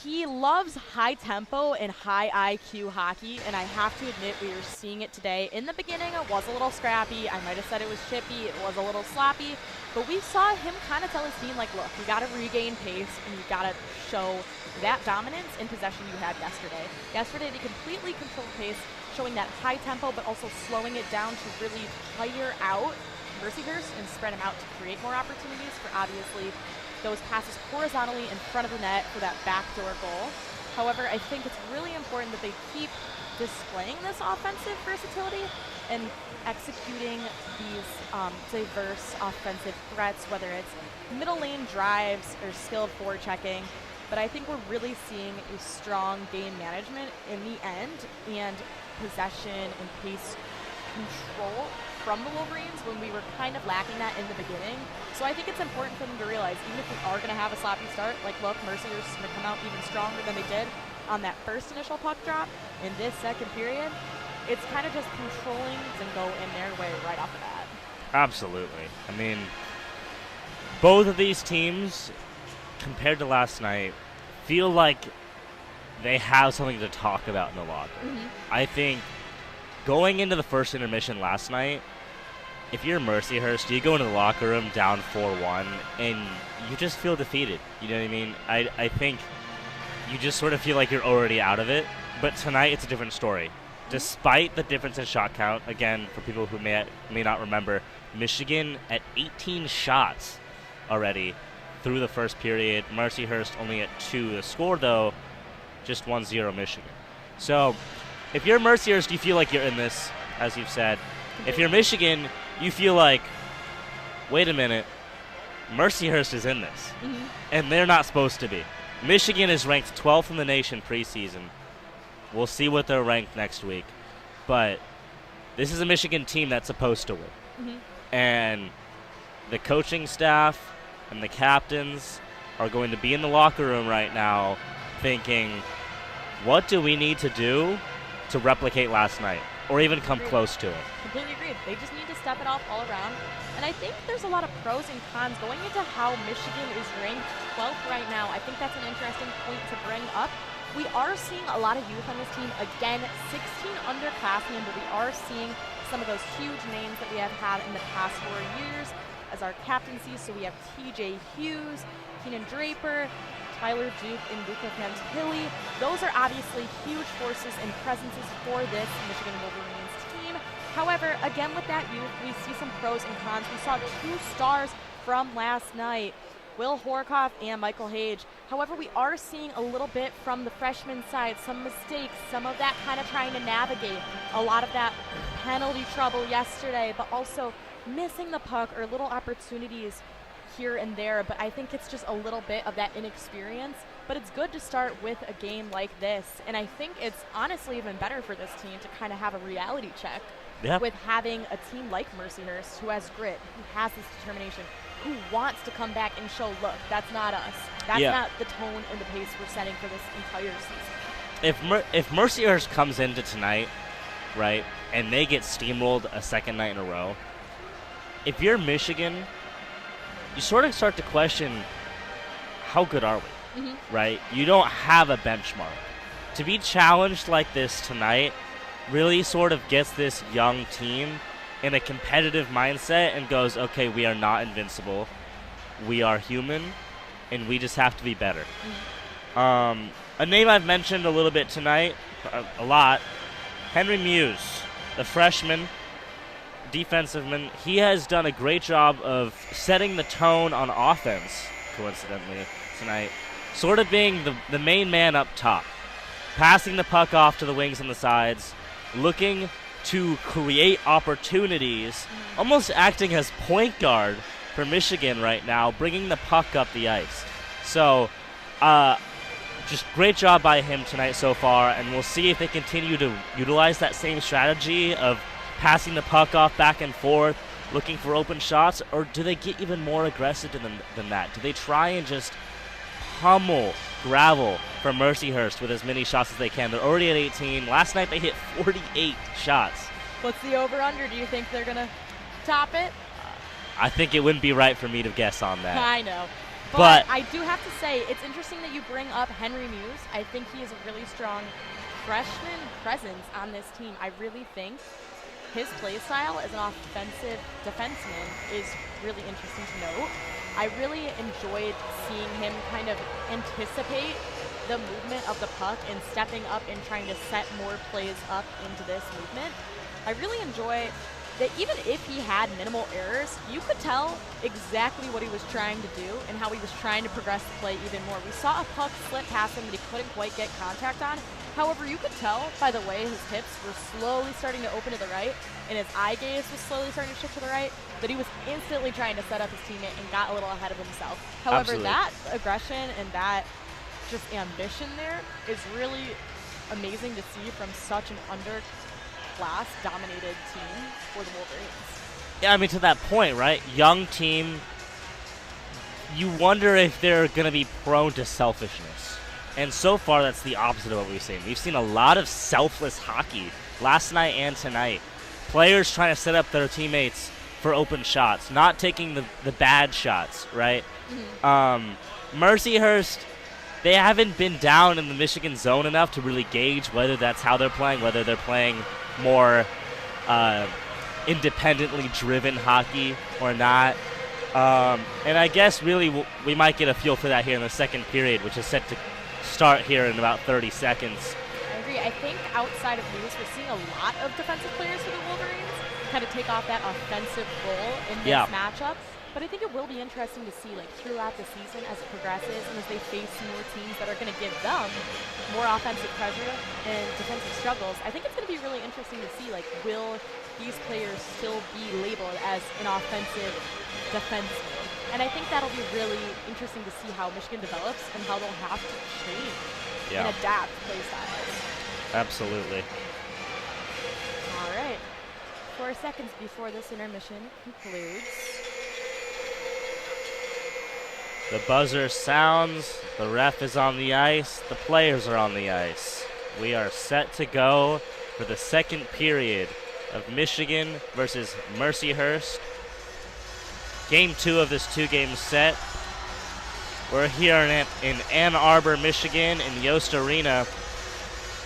He loves high tempo and high IQ hockey, and I have to admit we are seeing it today. In the beginning, it was a little scrappy. I might have said it was chippy. It was a little sloppy. But we saw him kind of tell his team, like, look, you got to regain pace, and you got to show that dominance in possession you had yesterday. Yesterday, they completely controlled pace, showing that high tempo, but also slowing it down to really tire out Mercyhurst and spread him out to create more opportunities for, obviously, those passes horizontally in front of the net for that backdoor goal. However, I think it's really important that they keep displaying this offensive versatility and executing these diverse offensive threats, whether it's middle lane drives or skilled forechecking. But I think we're really seeing a strong game management in the end and possession and pace control from the Wolverines when we were kind of lacking that in the beginning. So I think it's important for them to realize, even if we are going to have a sloppy start, like, look, Mercyhurst is going to come out even stronger than they did on that first initial puck drop in this second period. It's kind of just controlling and go in their way right off the bat. Absolutely. I mean, both of these teams, compared to last night, feel like they have something to talk about in the locker room. I think going into the first intermission last night, if you're Mercyhurst, you go into the locker room down 4-1, and you just feel defeated. You know what I mean? I think you just sort of feel like you're already out of it. But tonight, it's a different story. Despite the difference in shot count, again, for people who may not remember, Michigan at 18 shots already through the first period. Mercyhurst only at 2. The score, though, just 1-0 Michigan. So if you're Mercyhurst, you feel like you're in this, as you've said. If you're Michigan, you feel like, wait a minute, Mercyhurst is in this. And they're not supposed to be. Michigan is ranked 12th in the nation preseason. We'll see what they're ranked next week. But this is a Michigan team that's supposed to win. And the coaching staff and the captains are going to be in the locker room right now thinking, what do we need to do to replicate last night or even come close to it? Completely agreed. They just need to step it off all around. And I think there's a lot of pros and cons going into how Michigan is ranked 12th right now. I think that's an interesting point to bring up. We are seeing a lot of youth on this team. Again, 16 underclassmen, but we are seeing some of those huge names that we have had in the past 4 years as our captaincy. So we have TJ Hughes, Keenan Draper, Tyler Duke, and Luca Fantilli. Those are obviously huge forces and presences for this Michigan Wolverines team. However, again, with that youth, we see some pros and cons. We saw 2 stars from last night, Will Horkoff and Michael Hage. However, we are seeing a little bit from the freshman side, some mistakes, some of that kind of trying to navigate a lot of that penalty trouble yesterday, but also missing the puck or little opportunities here and there. But I think it's just a little bit of that inexperience. but it's good to start with a game like this. And I think it's honestly even better for this team to kind of have a reality check with having a team like Mercyhurst, who has grit, who has this determination, who wants to come back and show, look, that's not us. That's not the tone and the pace we're setting for this entire season. If Mercyhurst comes into tonight, right, and they get steamrolled a second night in a row, if you're Michigan, you sort of start to question, how good are we, right? You don't have a benchmark. To be challenged like this tonight really sort of gets this young team in a competitive mindset and goes, okay, we are not invincible. We are human, and we just have to be better. A name I've mentioned a little bit tonight, a lot, Henry Muse, the freshman, defensiveman. He has done a great job of setting the tone on offense, coincidentally, tonight. Sort of being the main man up top, passing the puck off to the wings and the sides, looking to create opportunities, almost acting as point guard for Michigan right now, bringing the puck up the ice. So, just great job by him tonight so far, and we'll see if they continue to utilize that same strategy of passing the puck off back and forth, looking for open shots, or do they get even more aggressive than that? Do they try and just pummel gravel for Mercyhurst with as many shots as they can? They're already at 18. Last night they hit 48 shots. What's the over-under? Do you think they're going to top it? I think it wouldn't be right for me to guess on that. I know. But I do have to say, it's interesting that you bring up Henry Muse. I think he is a really strong freshman presence on this team. I really think his play style as an offensive defenseman is really interesting to note. I really enjoyed seeing him kind of anticipate the movement of the puck and stepping up and trying to set more plays up into this movement. I really enjoy that even if he had minimal errors, you could tell exactly what he was trying to do and how he was trying to progress the play even more. We saw a puck slip past him that he couldn't quite get contact on. However, you could tell by the way his hips were slowly starting to open to the right and his eye gaze was slowly starting to shift to the right, that he was instantly trying to set up his teammate and got a little ahead of himself. However, that aggression and that just ambition there is really amazing to see from such an underclass dominated team for the Wolverines. Yeah, I mean, to that point, right? Young team, you wonder if they're going to be prone to selfishness. And so far, that's the opposite of what we've seen. We've seen a lot of selfless hockey last night and tonight. Players trying to set up their teammates for open shots, not taking the bad shots, right? Mercyhurst, they haven't been down in the Michigan zone enough to really gauge whether that's how they're playing, whether they're playing more independently driven hockey or not. And I guess really we might get a feel for that here in the second period, which is set to start here in about 30 seconds. I agree. I think outside of Muse, we're seeing a lot of defensive players for the Wolverines kind of take off that offensive role in this matchup. But I think it will be interesting to see, like, throughout the season as it progresses and as they face more teams that are going to give them more offensive pressure and defensive struggles. I think it's going to be really interesting to see, like, will these players still be labeled as an offensive defenseman? And I think that'll be really interesting to see how Michigan develops and how they'll have to change and adapt play styles. Absolutely. All right. 4 seconds before this intermission concludes. The buzzer sounds, the ref is on the ice, the players are on the ice. We are set to go for the second period of Michigan versus Mercyhurst. Game 2 of this 2-game set. We're here in Ann Arbor, Michigan, in Yost Arena.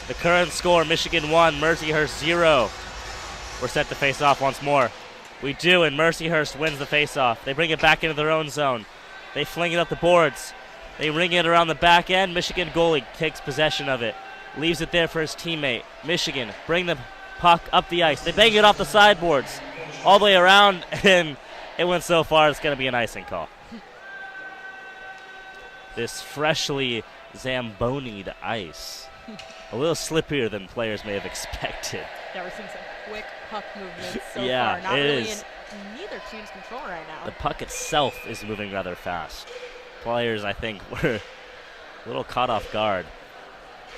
The current score, Michigan 1, Mercyhurst 0. We're set to face off once more. We do, and Mercyhurst wins the face-off. They bring it back into their own zone. They fling it up the boards. They ring it around the back end. Michigan goalie takes possession of it. Leaves it there for his teammate. Michigan bring the puck up the ice. They bang it off the sideboards all the way around, and it went so far it's going to be an icing call. This freshly Zamboni'd ice. A little slippier than players may have expected. Yeah, we're seeing some quick puck movements so far. Not it really is. in neither team's control right now. The puck itself is moving rather fast. Players, I think, were A little caught off guard.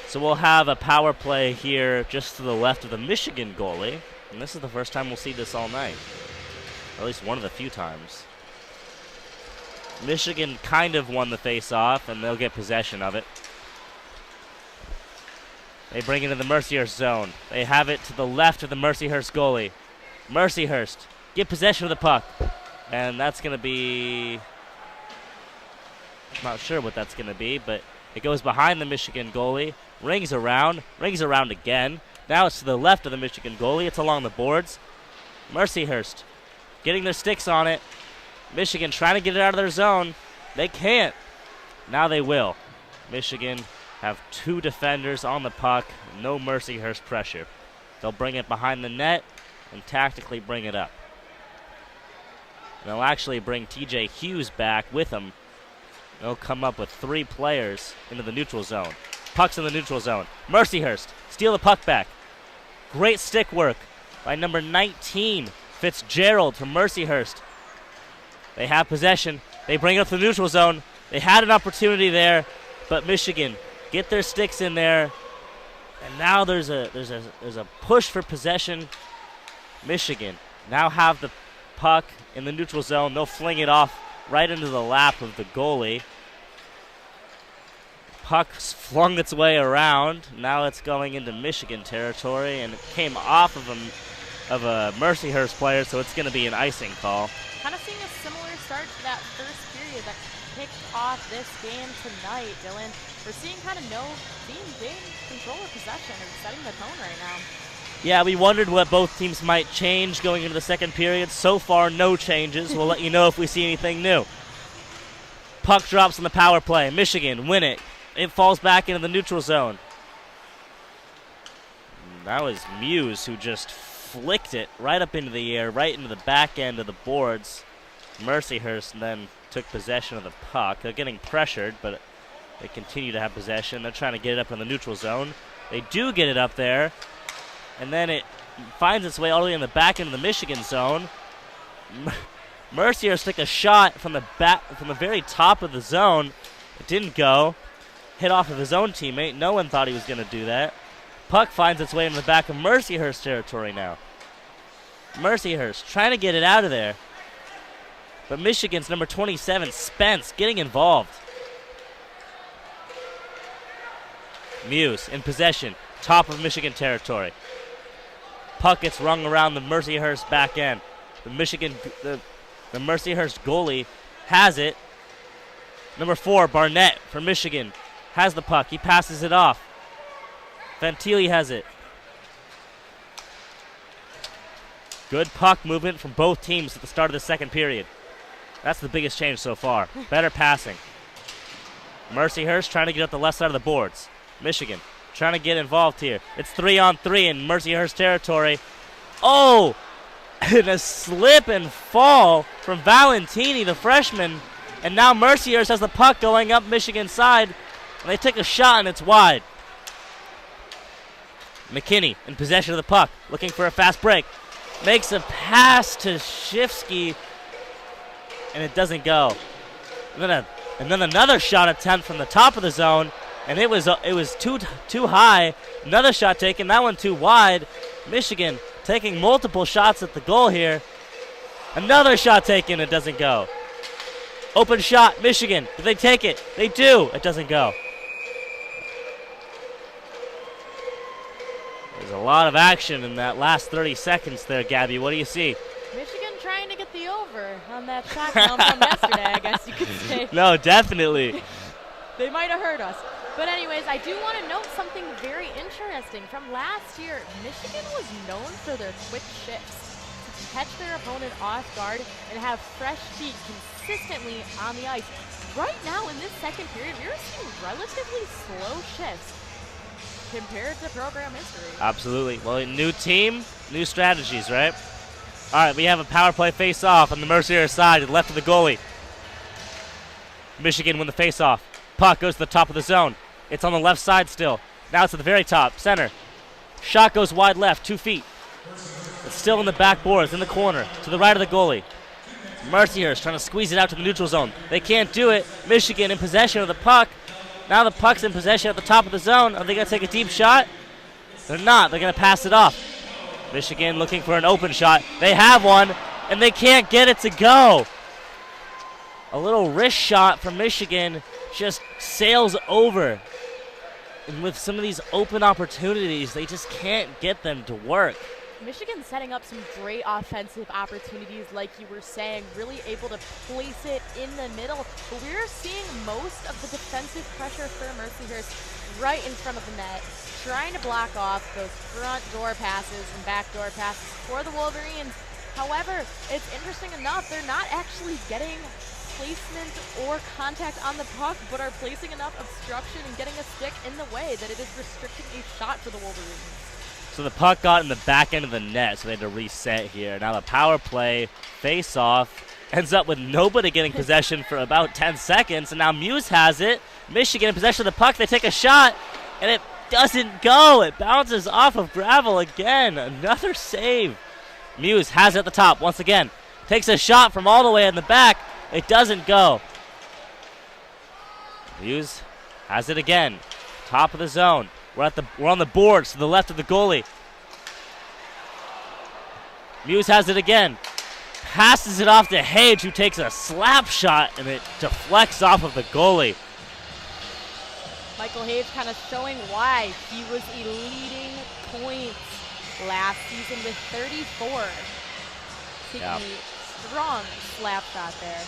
So we'll have a power play here just to the left of the Michigan goalie. And this is the first time we'll see this all night. Or at least one of the few times. Michigan kind of won the face-off, and they'll get possession of it. They bring it in the Mercyhurst zone. They have it to the left of the Mercyhurst goalie. Mercyhurst get possession of the puck. And that's going to be... I'm not sure what that's going to be, but it goes behind the Michigan goalie. Rings around again. Now it's to the left of the Michigan goalie. It's along the boards. Mercyhurst getting their sticks on it. Michigan trying to get it out of their zone. They can't. Now they will. Michigan have 2 defenders on the puck. No Mercyhurst pressure. They'll bring it behind the net and tactically bring it up. And they'll actually bring TJ Hughes back with them. They'll come up with 3 players into the neutral zone. Puck's in the neutral zone. Mercyhurst steal the puck back. Great stick work by number 19, Fitzgerald from Mercyhurst. They have possession. They bring it up to the neutral zone. They had an opportunity there, but Michigan get their sticks in there. And now there's a push for possession. Michigan now have the puck in the neutral zone. They'll fling it off right into the lap of the goalie. Puck's flung its way around. Now it's going into Michigan territory, and it came off of a Mercyhurst player, so it's going to be an icing call. Kind of seeing a similar start to that first period that kicked off this game tonight, Dylan. We're seeing kind of no team gain control of possession and setting the tone right now. Yeah, we wondered what both teams might change going into the second period. So far, no changes. We'll let you know if we see anything new. Puck drops on the power play. Michigan win it. It falls back into the neutral zone. That was Muse who just flicked it right up into the air, right into the back end of the boards. Mercyhurst then took possession of the puck. They're getting pressured, but they continue to have possession. They're trying to get it up in the neutral zone. They do get it up there, and then it finds its way all the way in the back end of the Michigan zone. Mercyhurst took a shot from the very top of the zone. It didn't go. Hit off of his own teammate. No one thought he was going to do that. Puck finds its way in the back of Mercyhurst territory now. Mercyhurst trying to get it out of there. But Michigan's number 27, Spence, getting involved. Muse in possession, top of Michigan territory. Puck gets rung around the Mercyhurst back end. The Mercyhurst goalie has it. Number 4, Barnett from Michigan has the puck. He passes it off. Fantilli has it. Good puck movement from both teams at the start of the second period. That's the biggest change so far. Better passing. Mercyhurst trying to get up the left side of the boards. Michigan trying to get involved here. It's 3-on-3 in Mercyhurst territory. Oh! And a slip and fall from Valentini, the freshman. And now Mercyhurst has the puck going up Michigan's side. And they take a shot, and it's wide. McKinney in possession of the puck, looking for a fast break. Makes a pass to Shifsky, and it doesn't go. And then another shot attempt from the top of the zone, and it was too high. Another shot taken, that one too wide. Michigan taking multiple shots at the goal here. Another shot taken, it doesn't go. Open shot, Michigan. Do they take it? They do. It doesn't go. There's a lot of action in that last 30 seconds there, Gabby. What do you see? Michigan trying to get the over on that shot count from yesterday, I guess you could say. No, definitely. They might have hurt us. But anyways, I do want to note something very interesting. From last year, Michigan was known for their quick shifts to catch their opponent off guard and have fresh feet consistently on the ice. Right now, in this second period, we are seeing relatively slow shifts compared to program history. Absolutely. Well, new team, new strategies, right? All right, we have a power play face-off on the Mercyhurst side to the left of the goalie. Michigan win the face-off. Puck goes to the top of the zone. It's on the left side still. Now it's at the very top, center. Shot goes wide left, 2 feet. It's still in the back boards, in the corner, to the right of the goalie. Mercyhurst trying to squeeze it out to the neutral zone. They can't do it. Michigan in possession of the puck. Now the puck's in possession at the top of the zone. Are they going to take a deep shot? They're not. They're going to pass it off. Michigan looking for an open shot. They have one, and they can't get it to go. A little wrist shot from Michigan just sails over. And with some of these open opportunities, they just can't get them to work. Michigan setting up some great offensive opportunities, like you were saying, really able to place it in the middle. But we're seeing most of the defensive pressure for Mercyhurst right in front of the net, trying to block off those front door passes and back door passes for the Wolverines. However, it's interesting enough, they're not actually getting placement or contact on the puck, but are placing enough obstruction and getting a stick in the way that it is restricting a shot for the Wolverines. So the puck got in the back end of the net, so they had to reset here. Now the power play face-off ends up with nobody getting possession for about 10 seconds, and now Muse has it. Michigan in possession of the puck. They take a shot, and it doesn't go. It bounces off of gravel again. Another save. Muse has it at the top once again. Takes a shot from all the way in the back. It doesn't go. Muse has it again. Top of the zone. We're on the boards to the left of the goalie. Muse has it again. Passes it off to Hage, who takes a slap shot, and it deflects off of the goalie. Michael Hage kind of showing why he was a leading points last season with 34. Taking a strong slap shot there.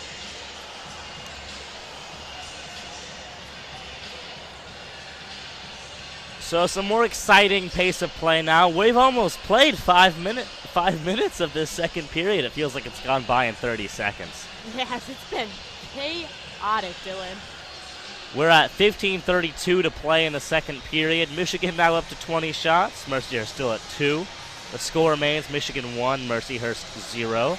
So some more exciting pace of play now. We've almost played 5 minutes of this second period. It feels like it's gone by in 30 seconds. Yes, it's been chaotic, Dylan. We're at 15:32 to play in the second period. Michigan now up to 20 shots. Mercyhurst still at 2. The score remains Michigan 1, Mercyhurst 0.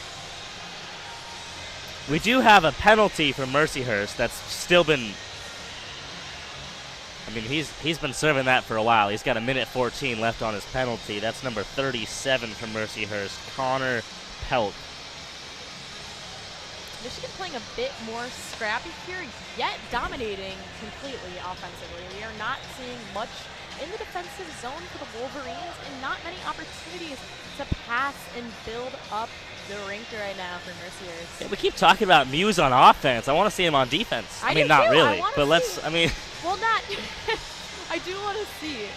We do have a penalty for Mercyhurst that's still been... I mean, he's been serving that for a while. He's got a minute 14 left on his penalty. That's number 37 from Mercyhurst, Connor Pelt. Michigan playing a bit more scrappy here, yet dominating completely offensively. We are not seeing much in the defensive zone for the Wolverines and not many opportunities to pass and build up the rink right now for Mercyhurst. Yeah, we keep talking about Muse on offense. I want to see him on defense. I mean, not too. really, but let's, I mean... Well, not... I do want to see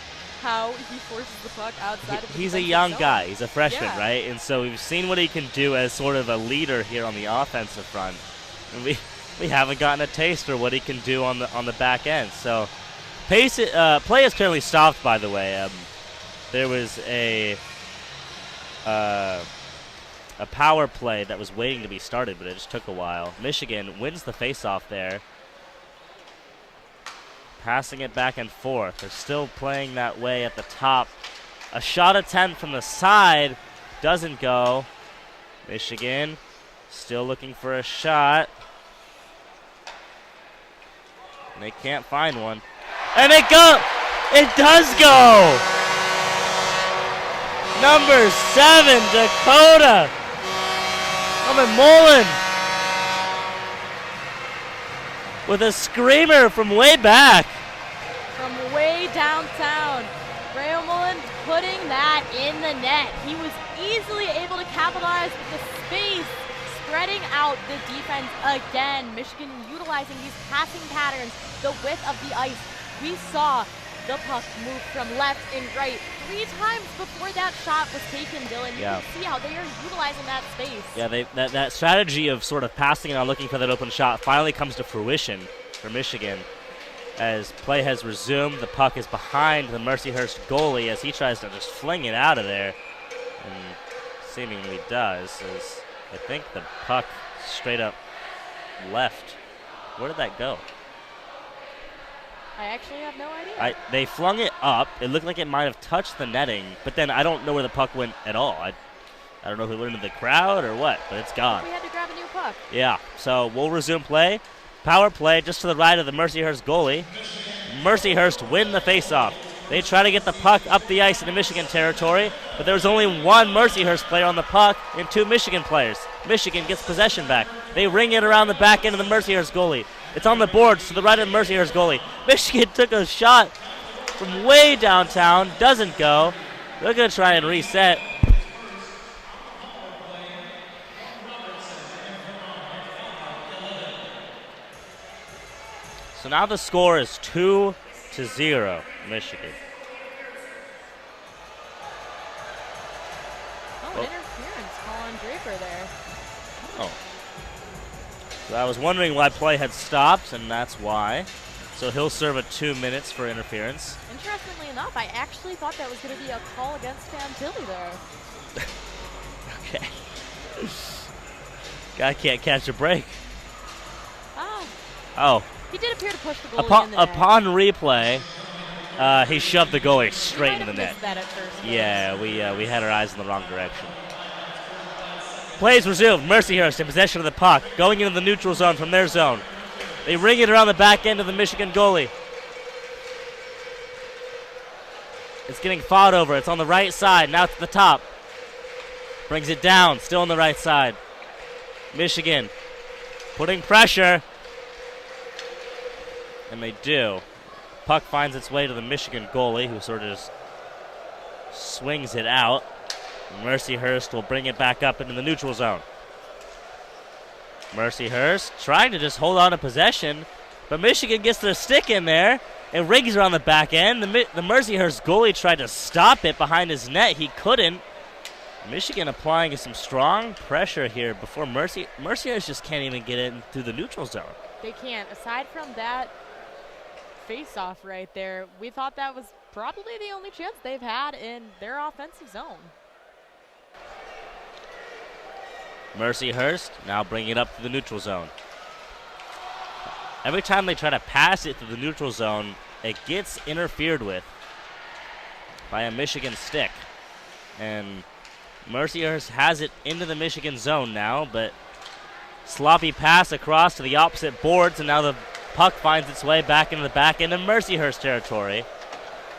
how he forces the puck outside of the He's a young zone. guy. He's a freshman, Yeah. right? And so we've seen what he can do as sort of a leader here on the offensive front. And we haven't gotten a taste for what he can do on the back end. So play is currently stopped, by the way. There was a power play that was waiting to be started, but it just took a while. Michigan wins the faceoff there. Passing it back and forth. They're still playing that way at the top. A shot attempt from the side doesn't go. Michigan still looking for a shot. And they can't find one. And it does go! Number 7, Dakota. Mullen with a screamer from way back. From way downtown, Rayo Mullen putting that in the net. He was easily able to capitalize with the space, spreading out the defense again. Michigan utilizing these passing patterns, the width of the ice. We saw the puck move from left and right 3 times before that shot was taken, Dylan. You can see how they are utilizing that space. Yeah, that strategy of sort of passing and looking for that open shot finally comes to fruition for Michigan. As play has resumed, the puck is behind the Mercyhurst goalie as he tries to just fling it out of there. And seemingly does, as I think the puck straight up left. Where did that go? I actually have no idea. They flung it up. It looked like it might have touched the netting, but then I don't know where the puck went at all. I don't know if it went into the crowd or what, but it's gone. We had to grab a new puck. Yeah, so we'll resume play. Power play just to the right of the Mercyhurst goalie. Mercyhurst win the faceoff. They try to get the puck up the ice into Michigan territory, but there's only one Mercyhurst player on the puck and 2 Michigan players. Michigan gets possession back. They ring it around the back end of the Mercyhurst goalie. It's on the boards to the right of Mercyhurst goalie. Michigan took a shot from way downtown. Doesn't go. They're going to try and reset. So now the score is 2-0, Michigan. Oh, interference call on Draper there. Oh. So I was wondering why play had stopped, and that's why. So he'll serve a 2 minutes for interference. Interestingly enough, I actually thought that was going to be a call against Fantilli there. Okay. Guy can't catch a break. Oh. He did appear to push the goalie in the net. Upon replay, he shoved the goalie straight in the net. That at first. Yeah, we had our eyes in the wrong direction. Plays resumed. Mercyhurst in possession of the puck, going into the neutral zone from their zone. They ring it around the back end of the Michigan goalie. It's getting fought over. It's on the right side. Now to the top. Brings it down. Still on the right side. Michigan putting pressure. And they do. Puck finds its way to the Michigan goalie, who sort of just swings it out. Mercyhurst will bring it back up into the neutral zone. Mercyhurst trying to just hold on to possession, but Michigan gets their stick in there and rings around the back end. The Mercyhurst goalie tried to stop it behind his net. He couldn't. Michigan applying some strong pressure here before Mercyhurst just can't even get in through the neutral zone. They can't. Aside from that face-off right there, we thought that was probably the only chance they've had in their offensive zone. Mercyhurst now bringing it up to the neutral zone. Every time they try to pass it to the neutral zone, it gets interfered with by a Michigan stick. And Mercyhurst has it into the Michigan zone now, but sloppy pass across to the opposite boards, and now the puck finds its way back into the back end of Mercyhurst territory.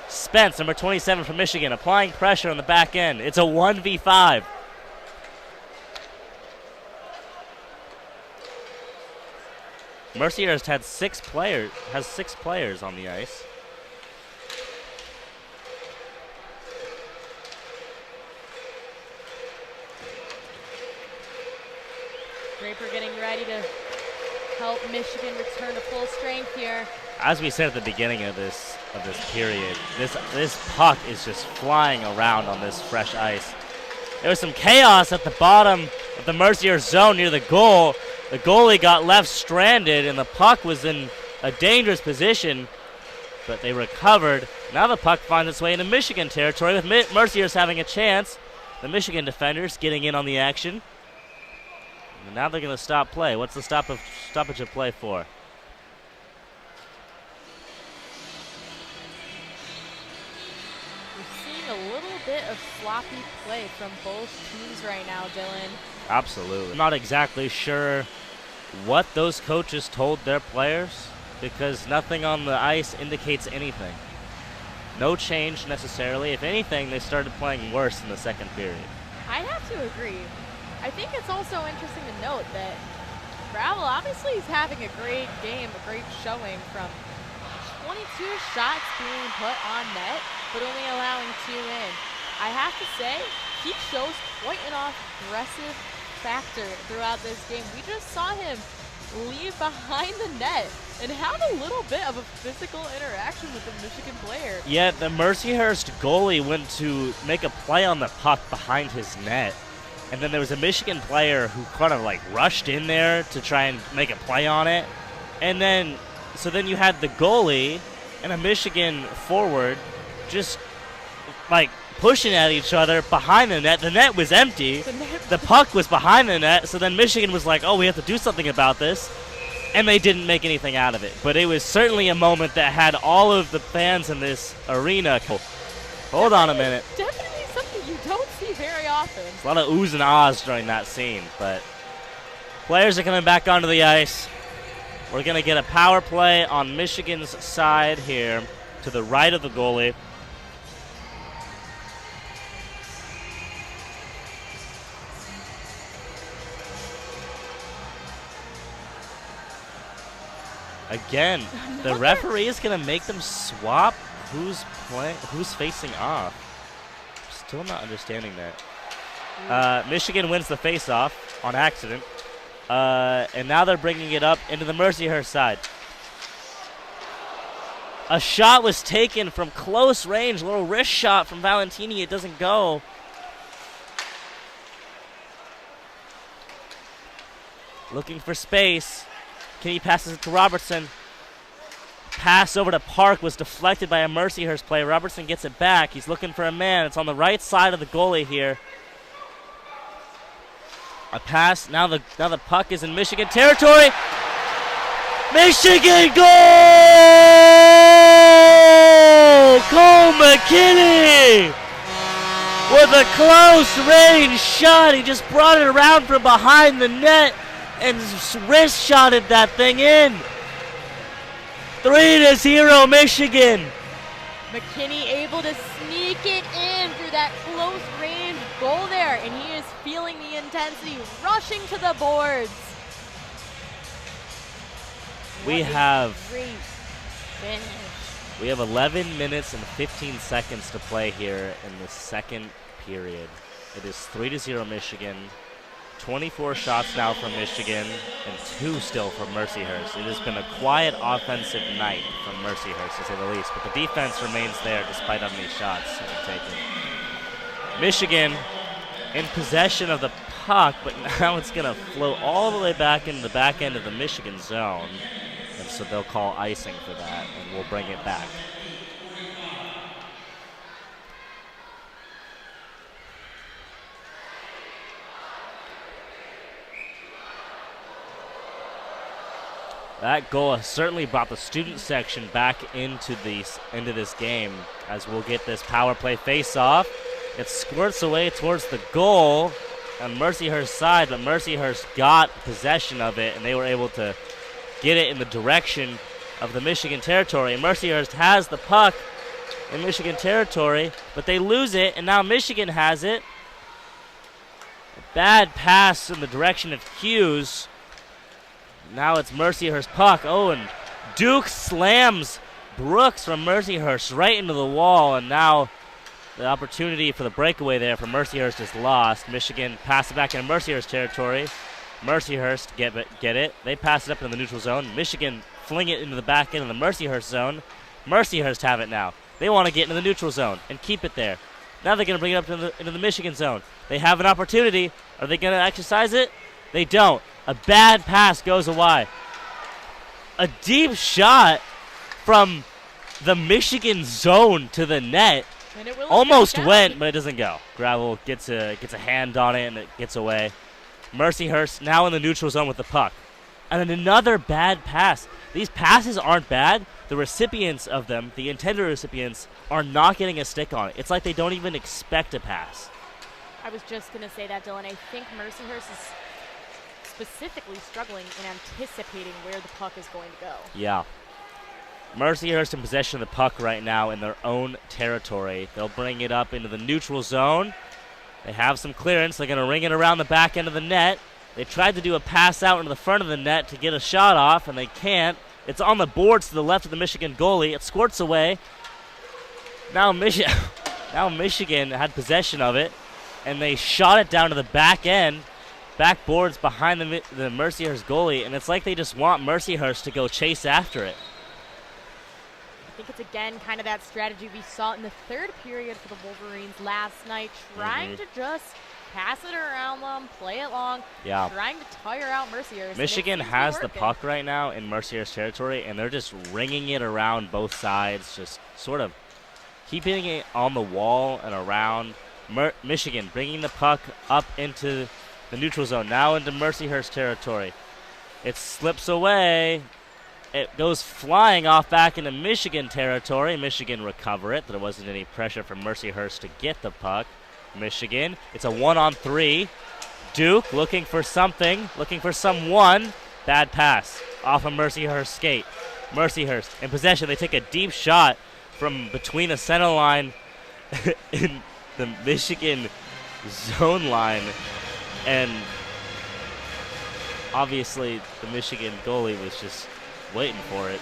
Spence, number 27 from Michigan, applying pressure on the back end. It's a 1v5. Mercyhurst has six players on the ice. Draper getting ready to help Michigan return to full strength here. As we said at the beginning of this period, this puck is just flying around on this fresh ice. There was some chaos at the bottom of the Mercyhurst zone near the goal. The goalie got left stranded, and the puck was in a dangerous position, but they recovered. Now the puck finds its way into Michigan territory with Mercyhurst having a chance. The Michigan defenders getting in on the action. And now they're going to stop play. What's the stoppage of play for? We're seeing a little bit of sloppy play from both teams right now, Dylan. Absolutely. I'm not exactly sure what those coaches told their players, because nothing on the ice indicates anything. No change necessarily. If anything, they started playing worse in the second period. I have to agree. I think it's also interesting to note that Gravel obviously is having a great game, a great showing from 22 shots being put on net, but only allowing 2 in. I have to say, he shows quite an aggressive factor throughout this game. We just saw him leave behind the net and have a little bit of a physical interaction with the Michigan player. Yeah, the Mercyhurst goalie went to make a play on the puck behind his net, and then there was a Michigan player who kind of like rushed in there to try and make a play on it. And then, so then you had the goalie and a Michigan forward just like pushing at each other behind the net. The net was empty. The puck was behind the net. So then Michigan was like, oh, we have to do something about this. And they didn't make anything out of it. But it was certainly a moment that had all of the fans in this arena. Hold on a minute. Definitely something you don't see very often. A lot of oohs and ahs during that scene. But players are coming back onto the ice. We're going to get a power play on Michigan's side here to the right of the goalie. Again, the referee is going to make them swap who's facing off. Still not understanding that. Michigan wins the face-off on accident. And now they're bringing it up into the Mercyhurst side. A shot was taken from close range, a little wrist shot from Valentini. It doesn't go. Looking for space. Kenny passes it to Robertson. Pass over to Park was deflected by a Mercyhurst player. Robertson gets it back. He's looking for a man. It's on the right side of the goalie here. A pass. Now the puck is in Michigan territory. Michigan goal! Cole McKinney with a close range shot. He just brought it around from behind the net and wrist shotted that thing in. 3-0 Michigan. McKinney able to sneak it in through that close range goal there, and he is feeling the intensity, rushing to the boards. We have great finish. We have 11 minutes and 15 seconds to play here in the second period. It is 3-0 Michigan. 24 shots now from Michigan and 2 still from Mercyhurst. It has been a quiet offensive night from Mercyhurst, to say the least, but the defense remains there despite how many shots have been taken. Michigan in possession of the puck, but now it's going to flow all the way back into the back end of the Michigan zone, and so they'll call icing for that, and we'll bring it back. That goal has certainly brought the student section back into this game, as we'll get this power play face-off. It squirts away towards the goal on Mercyhurst's side, but Mercyhurst got possession of it, and they were able to get it in the direction of the Michigan territory. And Mercyhurst has the puck in Michigan territory, but they lose it, and now Michigan has it. A bad pass in the direction of Hughes. Now it's Mercyhurst puck. Oh, and Duke slams Brooks from Mercyhurst right into the wall, and now the opportunity for the breakaway there for Mercyhurst is lost. Michigan pass it back into Mercyhurst territory. Mercyhurst get it. They pass it up in the neutral zone. Michigan fling it into the back end of the Mercyhurst zone. Mercyhurst have it now. They want to get into the neutral zone and keep it there. Now they're going to bring it up into the Michigan zone. They have an opportunity. Are they going to exercise it? They don't. A bad pass goes away. A deep shot from the Michigan zone to the net. And it will almost went, but it doesn't go. Gravel gets a hand on it, and it gets away. Mercyhurst now in the neutral zone with the puck. And then another bad pass. These passes aren't bad. The recipients of them, the intended recipients, are not getting a stick on it. It's like they don't even expect a pass. I was just going to say that, Dylan. I think Mercyhurst is specifically struggling in anticipating where the puck is going to go. Yeah. Mercyhurst in possession of the puck right now in their own territory. They'll bring it up into the neutral zone. They have some clearance. They're going to ring it around the back end of the net. They tried to do a pass out into the front of the net to get a shot off, and they can't. It's on the boards to the left of the Michigan goalie. It squirts away. Now Michigan had possession of it, and they shot it down to the back end. Backboards behind the Mercyhurst goalie, and it's like they just want Mercyhurst to go chase after it. I think it's again kind of that strategy we saw in the third period for the Wolverines last night, trying to just pass it around them, play it long, trying to tire out Mercyhurst. Michigan has the puck right now in Mercyhurst territory, and they're just ringing it around both sides, just sort of keeping it on the wall and around. Michigan bringing the puck up into the neutral zone, now into Mercyhurst territory. It slips away. It goes flying off back into Michigan territory. Michigan recover it. There wasn't any pressure from Mercyhurst to get the puck. Michigan, it's a 1-on-3. Duke looking for something, looking for someone. Bad pass off a Mercyhurst skate. Mercyhurst in possession. They take a deep shot from between the center line in the Michigan zone line. And obviously the Michigan goalie was just waiting for it.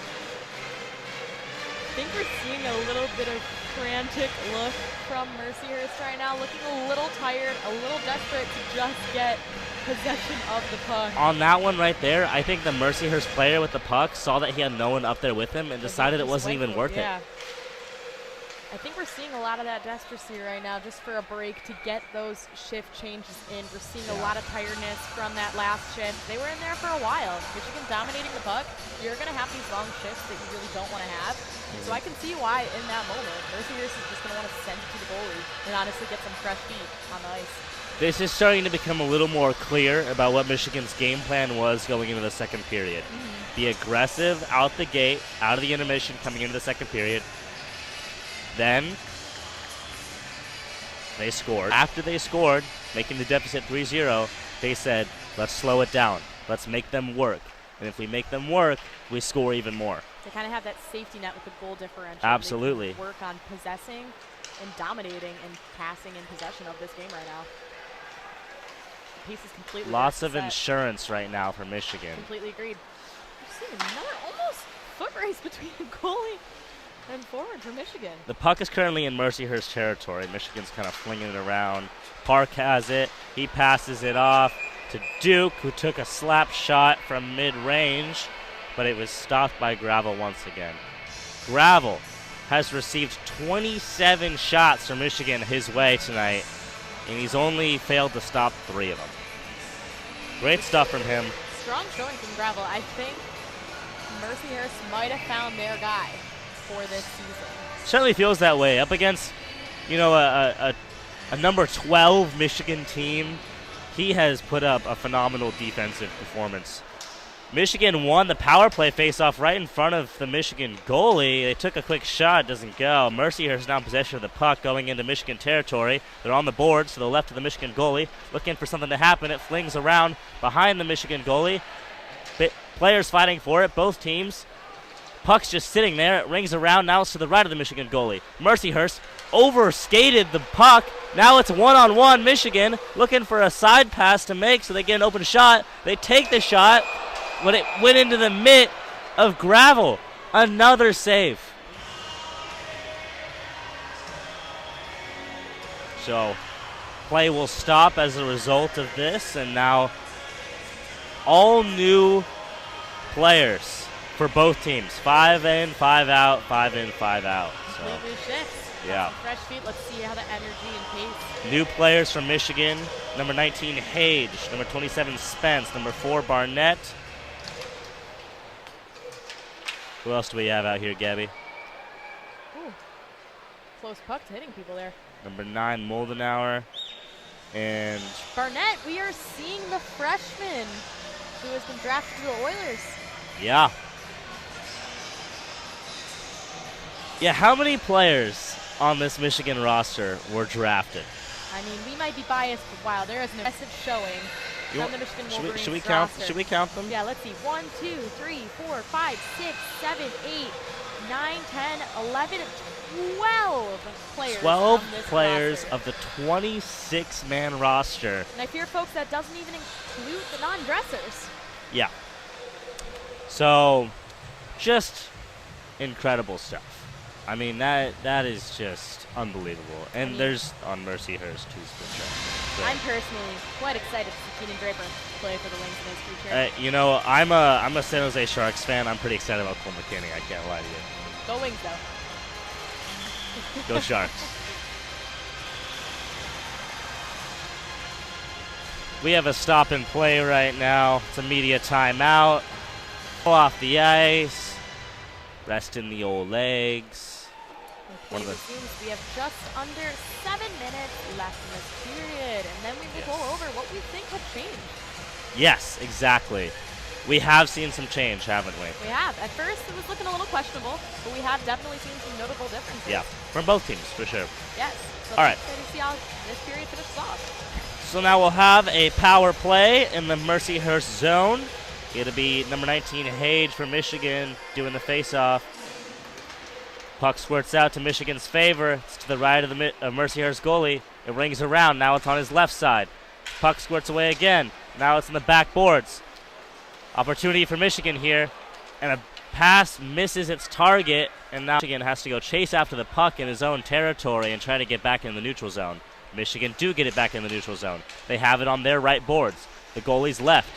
I think we're seeing a little bit of frantic look from Mercyhurst right now, looking a little tired, a little desperate to just get possession of the puck. On that one right there, I think the Mercyhurst player with the puck saw that he had no one up there with him and decided it wasn't even worth it. I think we're seeing a lot of that desperacy right now just for a break to get those shift changes in. We're seeing a lot of tiredness from that last shift. They were in there for a while. Michigan dominating the puck. You're going to have these long shifts that you really don't want to have. So I can see why in that moment, Mercyhurst is just going to want to send it to the goalie and honestly get some fresh feet on the ice. This is starting to become a little more clear about what Michigan's game plan was going into the second period. Be aggressive out the gate, out of the intermission coming into the second period. Then they scored. After they scored, making the deficit 3-0, they said, let's slow it down. Let's make them work. And if we make them work, we score even more. To kind of have that safety net with the goal differential. Absolutely. They can work on possessing and dominating and passing in possession of this game right now. The piece is completely Lots of insurance right now for Michigan. Completely agreed. We're seeing another almost foot race between goalie and forward for Michigan. The puck is currently in Mercyhurst territory. Michigan's kind of flinging it around. Park has it. He passes it off to Duke, who took a slap shot from mid-range, but it was stopped by Gravel once again. Gravel has received 27 shots from Michigan his way tonight, and he's only failed to stop 3 of them. Great stuff from him. Strong showing from Gravel. I think Mercyhurst might have found their guy for this season. Certainly feels that way. Up against, a number 12 Michigan team, he has put up a phenomenal defensive performance. Michigan won the power play faceoff right in front of the Michigan goalie. They took a quick shot, doesn't go. Mercyhurst now in possession of the puck going into Michigan territory. They're on the boards to the left of the Michigan goalie, looking for something to happen. It flings around behind the Michigan goalie. Players fighting for it, both teams. Puck's just sitting there. It rings around. Now it's to the right of the Michigan goalie. Mercyhurst overskated the puck. Now it's one-on-one Michigan looking for a side pass to make so they get an open shot. They take the shot when it went into the mitt of Gravel. Another save. So play will stop as a result of this, and now all new players for both teams. 5 in, 5 out, 5 in, 5 out. Completely shifts. Yeah. Fresh feet. Let's see how the energy and pace. New players from Michigan. Number 19, Hage. Number 27, Spence. Number 4, Barnett. Who else do we have out here, Gabby? Ooh. Close puck to hitting people there. Number 9, Moldenauer. And Barnett, we are seeing the freshman who has been drafted to the Oilers. yeah. Yeah, how many players on this Michigan roster were drafted? I mean, we might be biased, but wow, there is an impressive showing from the Michigan Wolverines should we roster. count them? Yeah, let's see. 1, 2, 3, 4, 5, 6, 7, 8, 9, 10, 11, 12 players. 12 on this players roster. of the 26-man roster. And I fear, folks, that doesn't even include the non-dressers. Yeah. So, just incredible stuff. I mean, that is just unbelievable. And there's on Mercyhurst, who's been drafted. So. I'm personally quite excited to see Keenan Draper play for the Wings in his future. I'm a San Jose Sharks fan. I'm pretty excited about Cole McKinney. I can't lie to you. Go Wings, though. Go Sharks. We have a stop and play right now. It's a media timeout. Off the ice. Resting the old legs. We have just under 7 minutes left in this period, and then we will go over what we think have changed. Yes, exactly. We have seen some change, haven't we? We have. At first, it was looking a little questionable, but we have definitely seen some notable differences. Yeah, from both teams, for sure. Yes. So all right. Let's see how this period finishes off. So now we'll have a power play in the Mercyhurst zone. It'll be number 19, Hage from Michigan, doing the face-off. Puck squirts out to Michigan's favor. It's to the right of the Mercyhurst goalie. It rings around. Now it's on his left side. Puck squirts away again. Now it's in the backboards. Opportunity for Michigan here. And a pass misses its target, and now Michigan has to go chase after the puck in his own territory and try to get back in the neutral zone. Michigan do get it back in the neutral zone. They have it on their right boards. The goalie's left.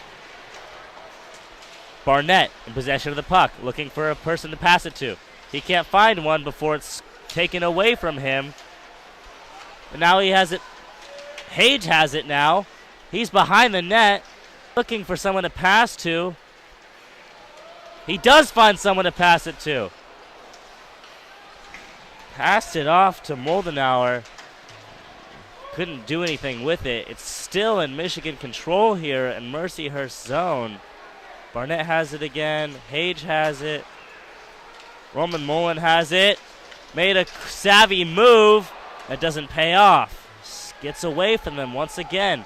Barnett in possession of the puck, looking for a person to pass it to. He can't find one before it's taken away from him. And now he has it. Hage has it now. He's behind the net, looking for someone to pass to. He does find someone to pass it to. Passed it off to Moldenauer. Couldn't do anything with it. It's still in Michigan control here in Mercyhurst zone. Barnett has it again. Hage has it. Roman Mullen has it. Made a savvy move. That doesn't pay off. Gets away from them once again.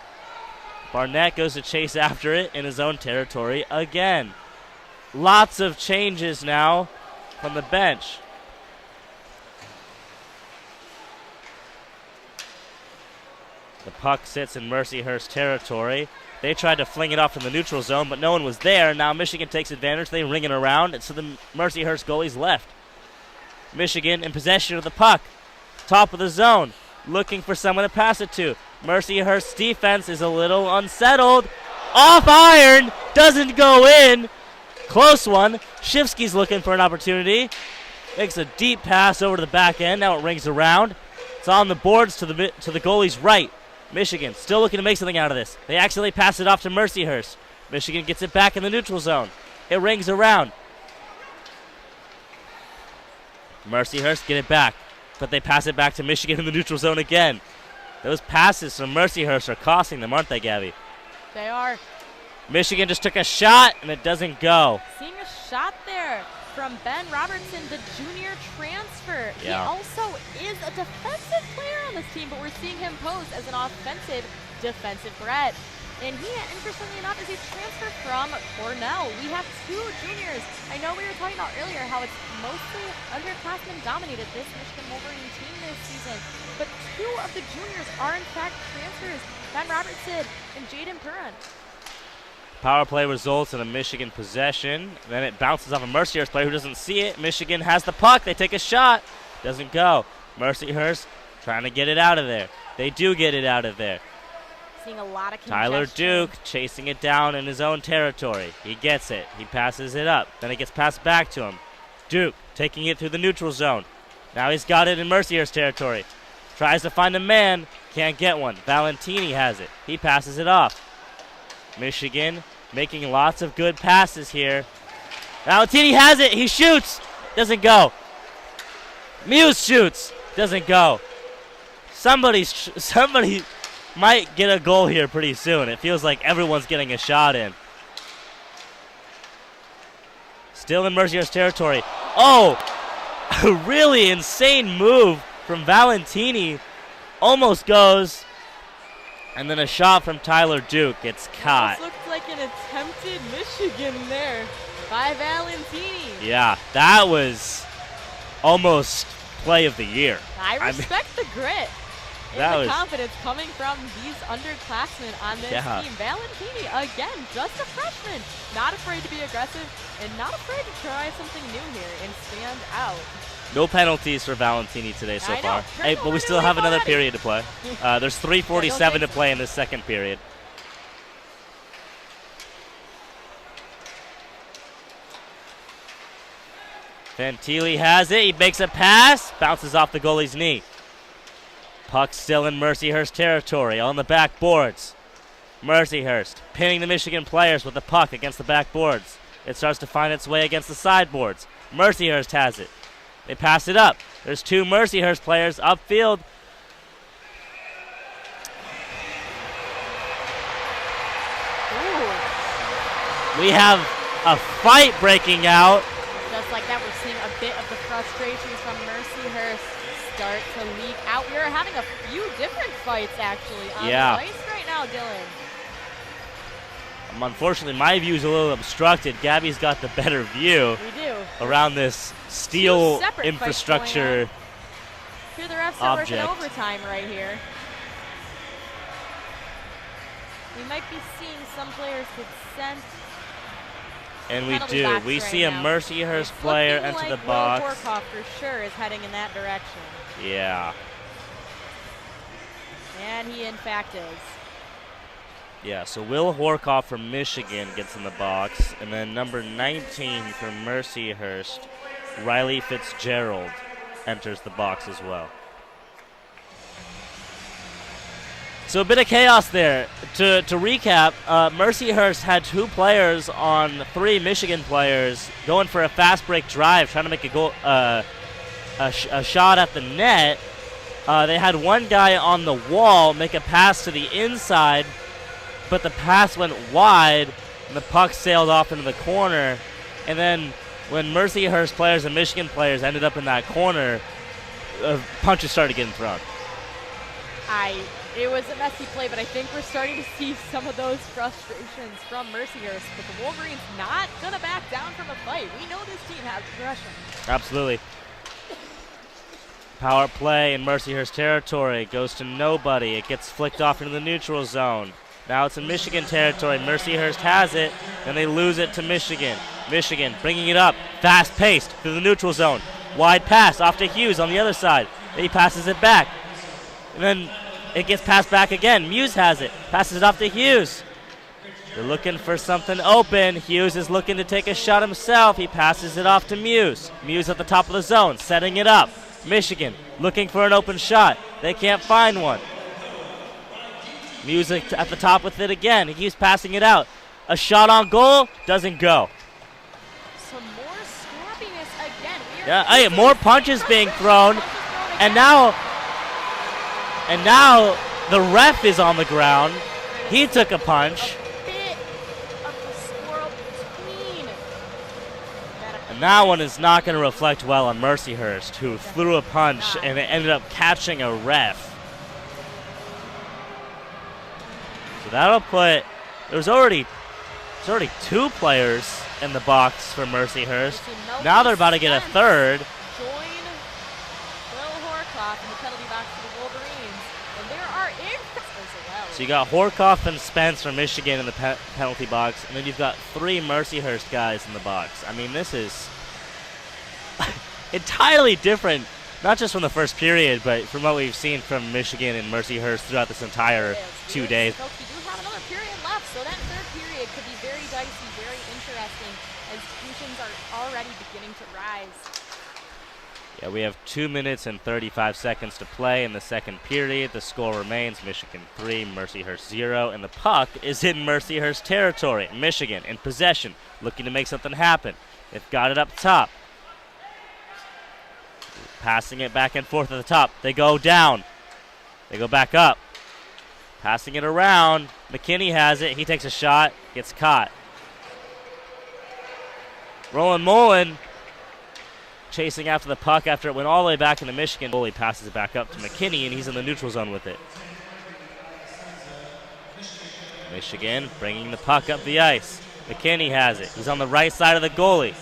Barnett goes to chase after it in his own territory again. Lots of changes now from the bench. The puck sits in Mercyhurst territory. They tried to fling it off in the neutral zone, but no one was there. Now Michigan takes advantage. They ring it around. It's to the Mercyhurst goalie's left. Michigan in possession of the puck. Top of the zone. Looking for someone to pass it to. Mercyhurst's defense is a little unsettled. Off iron. Doesn't go in. Close one. Shifsky's looking for an opportunity. Makes a deep pass over to the back end. Now it rings around. It's on the boards to the goalie's right. Michigan still looking to make something out of this. They accidentally pass it off to Mercyhurst. Michigan gets it back in the neutral zone. It rings around. Mercyhurst get it back, but they pass it back to Michigan in the neutral zone again. Those passes from Mercyhurst are costing them, aren't they, Gabby? They are. Michigan just took a shot, and it doesn't go. Seeing a shot there from Ben Robertson, the junior transfer. Yeah. He also is a defensive player on this team, but we're seeing him pose as an offensive defensive threat. And he, interestingly enough, is a transfer from Cornell. We have two juniors. I know we were talking about earlier how it's mostly underclassmen dominated this Michigan Wolverine team this season, but two of the juniors are in fact transfers, Ben Robertson and Jaden Perrin. Power play results in a Michigan possession. Then it bounces off a Mercyhurst player who doesn't see it. Michigan has the puck. They take a shot. Doesn't go. Mercyhurst trying to get it out of there. They do get it out of there. Seeing a lot of congestion. Tyler Duke chasing it down in his own territory. He gets it. He passes it up. Then it gets passed back to him. Duke taking it through the neutral zone. Now he's got it in Mercyhurst territory. Tries to find a man. Can't get one. Valentini has it. He passes it off. Michigan making lots of good passes here. Valentini has it. He shoots. Doesn't go. Muse shoots. Doesn't go. Somebody might get a goal here pretty soon. It feels like everyone's getting a shot in. Still in Mercyhurst territory. Oh, a really insane move from Valentini. Almost goes. And then a shot from Tyler Duke gets caught. This looked like an attempted Michigan there by Valentini. Yeah, that was almost play of the year. I respect the grit and the confidence coming from these underclassmen on this team. Valentini, again, just a freshman. Not afraid to be aggressive and not afraid to try something new here and stand out. No penalties for Valentini today so far. Hey, but we still have another period to play. There's 3:47 to play in this second period. Fantilli has it. He makes a pass. Bounces off the goalie's knee. Puck still in Mercyhurst territory on the back boards. Mercyhurst pinning the Michigan players with the puck against the back boards. It starts to find its way against the sideboards. Mercyhurst has it. They pass it up. There's two Mercyhurst players upfield. Ooh. We have a fight breaking out. Just like that, we're seeing a bit of the frustrations from Mercyhurst start to leak out. We are having a few different fights actually on the ice right now, Dylan. Unfortunately, my view is a little obstructed. Gabby's got the better view. We do. Around this steel infrastructure here the refs are working overtime right here. We might be seeing some players get sent. And we penalty do. box We right see a now. Mercyhurst It's player looking enter like the box. Will Horkoff for sure is heading in that direction. Yeah. And he in fact is. Yeah, so Will Horkoff from Michigan gets in the box, and then number 19 from Mercyhurst, Riley Fitzgerald, enters the box as well. So a bit of chaos there. To recap, Mercyhurst had 2 players on 3 Michigan players going for a fast break drive, trying to make a goal, a shot at the net. They had one guy on the wall make a pass to the inside, but the pass went wide, and the puck sailed off into the corner. And then when Mercyhurst players and Michigan players ended up in that corner, punches started getting thrown. It was a messy play, but I think we're starting to see some of those frustrations from Mercyhurst. But the Wolverines not going to back down from a fight. We know this team has aggression. Absolutely. Power play in Mercyhurst territory goes to nobody. It gets flicked off into the neutral zone. Now it's in Michigan territory. Mercyhurst has it, and they lose it to Michigan. Michigan bringing it up, fast-paced through the neutral zone. Wide pass off to Hughes on the other side. He passes it back. And then it gets passed back again. Muse has it. Passes it off to Hughes. They're looking for something open. Hughes is looking to take a shot himself. He passes it off to Muse. Muse at the top of the zone, setting it up. Michigan looking for an open shot. They can't find one. Muse at the top with it again. He keeps passing it out. A shot on goal doesn't go. Some more scrappiness again. Yeah, hey, more punches being thrown, and now the ref is on the ground. He took a punch. Bit of the squirrel between. And that one is not going to reflect well on Mercyhurst, who threw a punch and it ended up catching a ref. So that'll put. There's already 2 players in the box for Mercyhurst. Now they're about to get a third. Join Will Horkoff in the penalty box for the Wolverines. And there are as well. So you got Horkoff and Spence from Michigan in the penalty box, and then you've got 3 Mercyhurst guys in the box. I mean, this is entirely different, not just from the first period, but from what we've seen from Michigan and Mercyhurst throughout this entire 2 days. Folks, we do have another period left, so that third period could be very dicey, very interesting, as tensions are already beginning to rise. Yeah, we have 2 minutes and 35 seconds to play in the second period. The score remains Michigan 3, Mercyhurst 0, and the puck is in Mercyhurst territory. Michigan in possession, looking to make something happen. They've got it up top. Passing it back and forth at the top. They go down. They go back up. Passing it around. McKinney has it. He takes a shot. Gets caught. Roland Mullen chasing after the puck after it went all the way back into Michigan. Goalie passes it back up to McKinney, and he's in the neutral zone with it. Michigan bringing the puck up the ice. McKinney has it. He's on the right side of the goalie.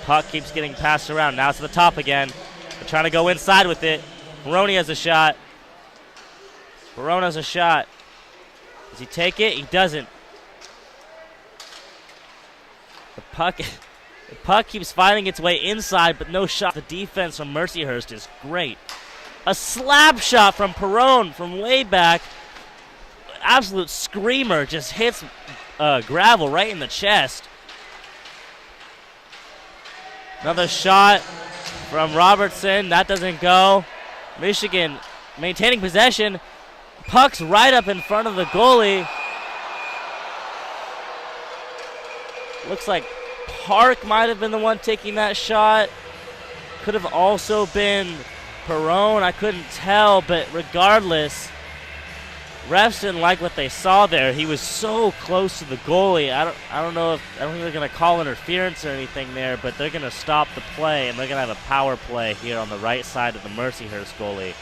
Puck keeps getting passed around. Now it's to the top again. They're trying to go inside with it. Baroni has a shot. Barone has a shot. Does he take it? He doesn't. The puck keeps finding its way inside, but no shot. The defense from Mercyhurst is great. A slap shot from Perrone from way back. Absolute screamer. Just hits gravel right in the chest. Another shot from Robertson. That doesn't go. Michigan maintaining possession. Puck's right up in front of the goalie. Looks like Park might have been the one taking that shot. Could have also been Perrone. I couldn't tell, but regardless, refs didn't like what they saw there. He was so close to the goalie. I don't think they're going to call interference or anything there, but they're going to stop the play, and they're going to have a power play here on the right side of the Mercyhurst goalie.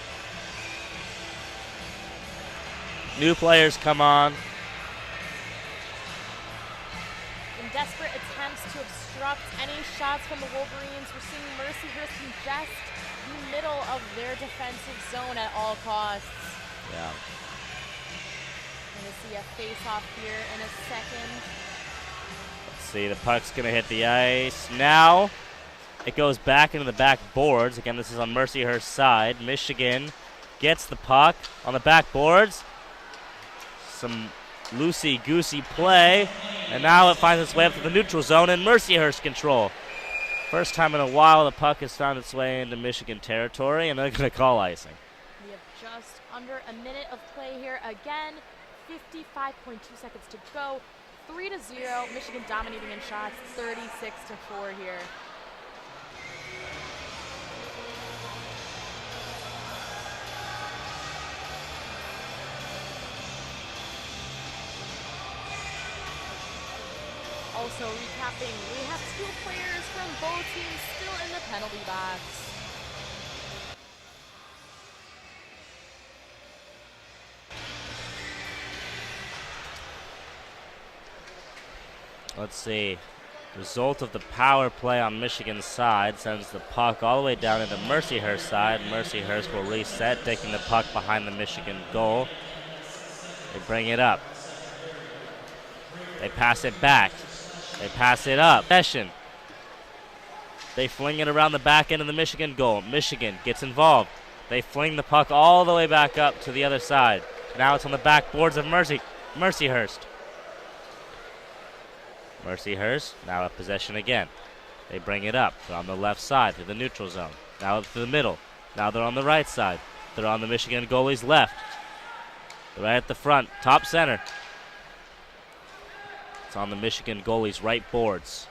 New players come on. In desperate attempts to obstruct any shots from the Wolverines, we're seeing Mercyhurst contest the middle of their defensive zone at all costs. Yeah. Going to see a face-off here in a second. Let's see, the puck's going to hit the ice. Now it goes back into the back boards. Again, this is on Mercyhurst's side. Michigan gets the puck on the back boards. Some loosey-goosey play. And now it finds its way up to the neutral zone in Mercyhurst control. First time in a while the puck has found its way into Michigan territory, and they're going to call icing. We have just under a minute of play here. Again, 55.2 seconds to go. 3-0. Michigan dominating in shots. 36-4 here. Also recapping, we have 2 players from both teams still in the penalty box. Let's see. Result of the power play on Michigan's side sends the puck all the way down into Mercyhurst's side. Mercyhurst will reset, taking the puck behind the Michigan goal. They bring it up. They pass it back. They pass it up. Possession. They fling it around the back end of the Michigan goal. Michigan gets involved. They fling the puck all the way back up to the other side. Now it's on the back boards of Mercyhurst. Mercyhurst now at possession again. They bring it up. They're on the left side through the neutral zone. Now to the middle. Now they're on the right side. They're on the Michigan goalie's left. They're right at the front, top center. It's on the Michigan goalie's right boards.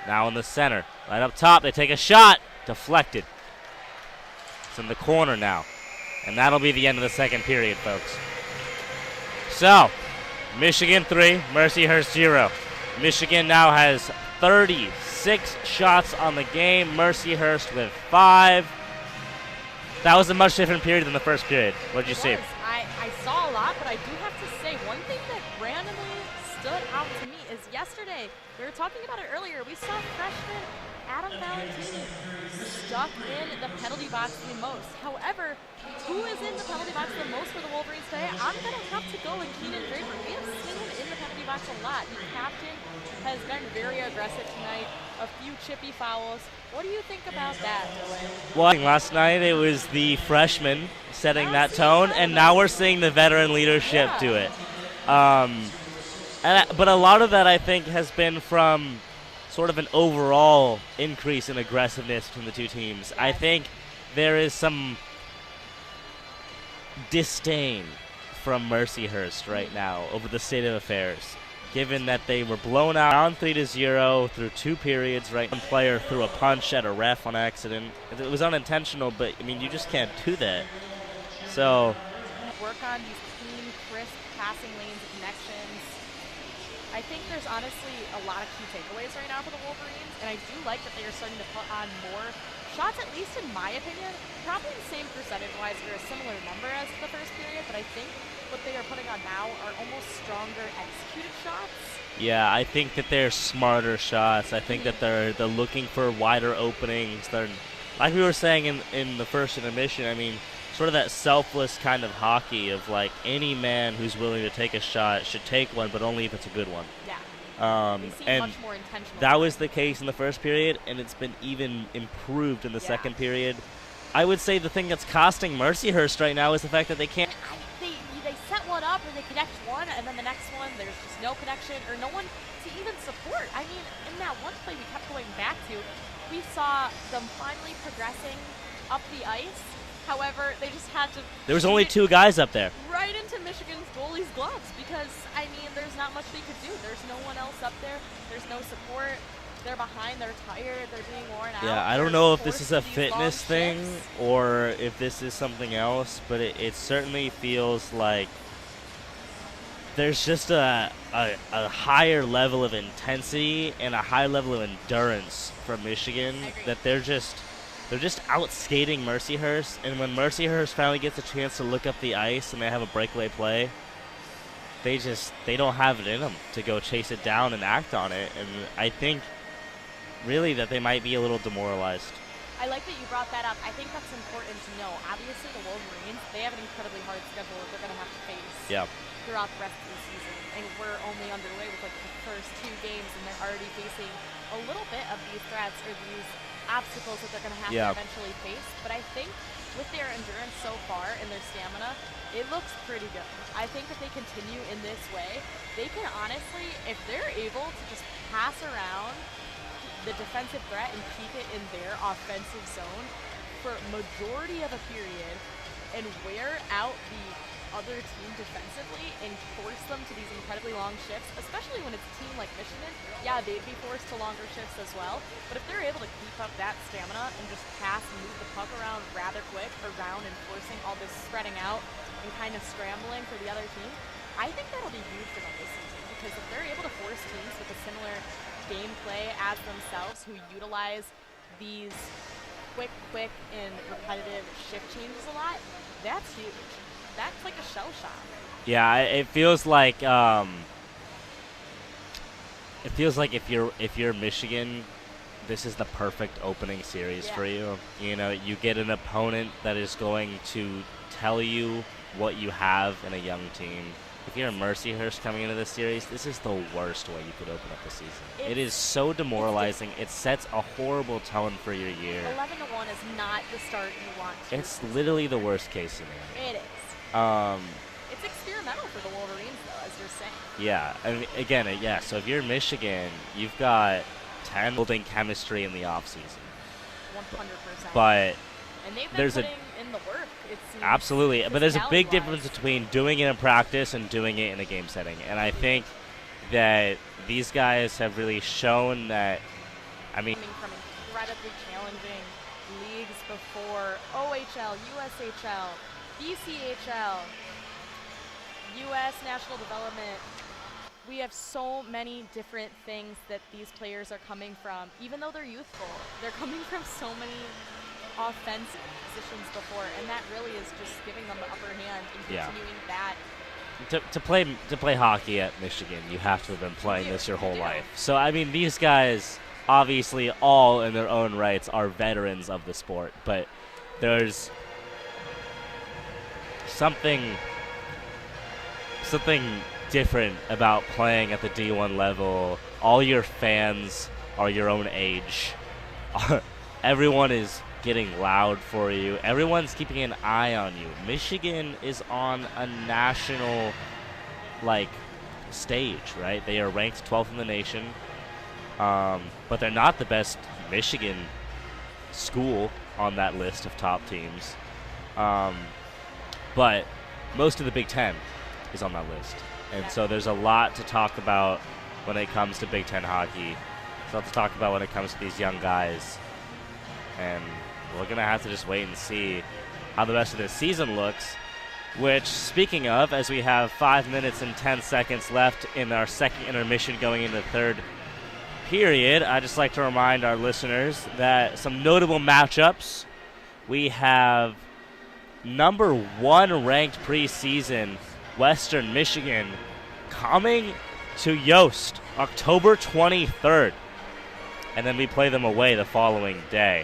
Now in the center, right up top, they take a shot. Deflected. It's in the corner now. And that'll be the end of the second period, folks. So, Michigan 3, Mercyhurst 0. Michigan now has 36 shots on the game. Mercyhurst with 5. That was a much different period than the first period. What did you see? I saw a lot, but I do have to say one thing that randomly stood out to me is yesterday, we were talking about it earlier, we saw freshman Adam Valentini stuck in the penalty box the most. However, who is in the penalty box the most for the Wolverines today? I'm going to have to go with Keenan Draper. We have seen him in the penalty box a lot. The captain has been very aggressive tonight. A few chippy fouls. What do you think about that, Dylan? Well, last night it was the freshman setting that tone, and now we're seeing the veteran leadership do it. But a lot of that, I think, has been from sort of an overall increase in aggressiveness between the two teams. I think there is some disdain from Mercyhurst right now over the state of affairs, given that they were blown out down 3-0 through 2 periods. Right, one player threw a punch at a ref on accident. It was unintentional, but I mean, you just can't do that. So work on these clean, crisp passing lanes and connections. I think there's honestly a lot of key takeaways right now for the Wolverines, and I do like that they are starting to put on more shots, at least in my opinion. Probably the same percentage-wise or a similar number as the first period, but I think what they are putting on now are almost stronger executed shots. Yeah, I think that they're smarter shots. I think that they're looking for wider openings. They're, like we were saying in the first intermission, I mean, sort of that selfless kind of hockey of like any man who's willing to take a shot should take one, but only if it's a good one. Yeah. They seem and much more intentional. that was the case in the first period, and it's been even improved in the second period. I would say the thing that's costing Mercyhurst right now is the fact that they can't. They set one up and they connect one, and then the next one there's just no connection or no one to even support. I mean, in that one play we kept going back to, we saw them finally progressing up the ice. However, they just had to. There was only 2 guys up there. Right into Michigan's goalie's gloves because, I mean, there's not much they could do. There's no one else up there. There's no support. They're behind. They're tired. They're being worn out. Yeah, I don't know if this is a fitness thing or if this is something else, but it certainly feels like there's just a higher level of intensity and a high level of endurance from Michigan that they're just out skating Mercyhurst, and when Mercyhurst finally gets a chance to look up the ice and they have a breakaway play, they don't have it in them to go chase it down and act on it, and I think really that they might be a little demoralized. I like that you brought that up. I think that's important to know. Obviously, the Wolverines, they have an incredibly hard schedule that they're going to have to face. Yeah. throughout the rest of the season. And we're only underway with like the first 2 games, and they're already facing a little bit of these threats or these obstacles that they're going to have to eventually face. But I think with their endurance so far and their stamina, it looks pretty good. I think if they continue in this way, they can honestly, if they're able to just pass around the defensive threat and keep it in their offensive zone for majority of a period and wear out the other team defensively and force them to these incredibly long shifts, especially when it's a team like Michigan. Yeah, they'd be forced to longer shifts as well, but if they're able to keep up that stamina and just pass and move the puck around rather quick, around and forcing all this spreading out and kind of scrambling for the other team, I think that'll be huge for them this season, because if they're able to force teams with a similar gameplay as themselves who utilize these quick and repetitive shift changes a lot, that's huge. That's like a shell shock. Yeah, it feels like if you're Michigan, this is the perfect opening series for you. You know, you get an opponent that is going to tell you what you have in a young team. If you're Mercyhurst coming into this series, this is the worst way you could open up the season. It is so demoralizing. It sets a horrible tone for your year. 11-1 is not the start you want to. It's literally the worst case scenario. It is. It's experimental for the Wolverines, though, as you're saying. Yeah, I mean, again, so if you're Michigan, you've got 10 building chemistry in the offseason. 100%. But and they've been putting in the work. Absolutely, but there's a big difference between doing it in practice and doing it in a game setting. And I think that these guys have really shown that, I mean, coming from incredibly challenging leagues before, OHL, USHL, BCHL, U.S. National Development. We have so many different things that these players are coming from. Even though they're youthful, they're coming from so many offensive positions before, and that really is just giving them the upper hand and continuing that. To play hockey at Michigan, you have to have been playing this your whole life. So, I mean, these guys, obviously, all in their own rights, are veterans of the sport, but there's something different about playing at the D1 level. All your fans are your own age. Everyone is getting loud for you. Everyone's keeping an eye on you. Michigan is on a national, stage, right? They are ranked 12th in the nation, but they're not the best Michigan school on that list of top teams. But most of the Big Ten is on that list. And so there's a lot to talk about when it comes to Big Ten hockey. There's a lot to talk about when it comes to these young guys. And we're going to have to just wait and see how the rest of this season looks. Which, speaking of, as we have 5 minutes and 10 seconds left in our second intermission going into the third period, I'd just like to remind our listeners that some notable matchups. We have number 1 ranked preseason Western Michigan coming to Yost October 23rd. And then we play them away the following day.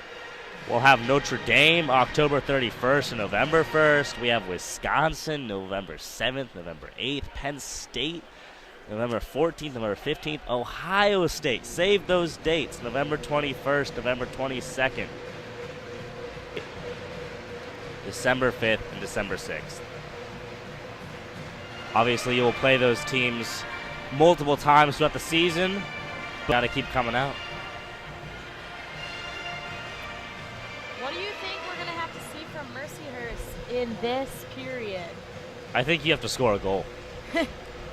We'll have Notre Dame October 31st and November 1st. We have Wisconsin November 7th, November 8th. Penn State November 14th, November 15th. Ohio State, save those dates, November 21st, November 22nd. December 5th and December 6th. Obviously, you will play those teams multiple times throughout the season, but got to keep coming out. What do you think we're going to have to see from Mercyhurst in this period? I think you have to score a goal.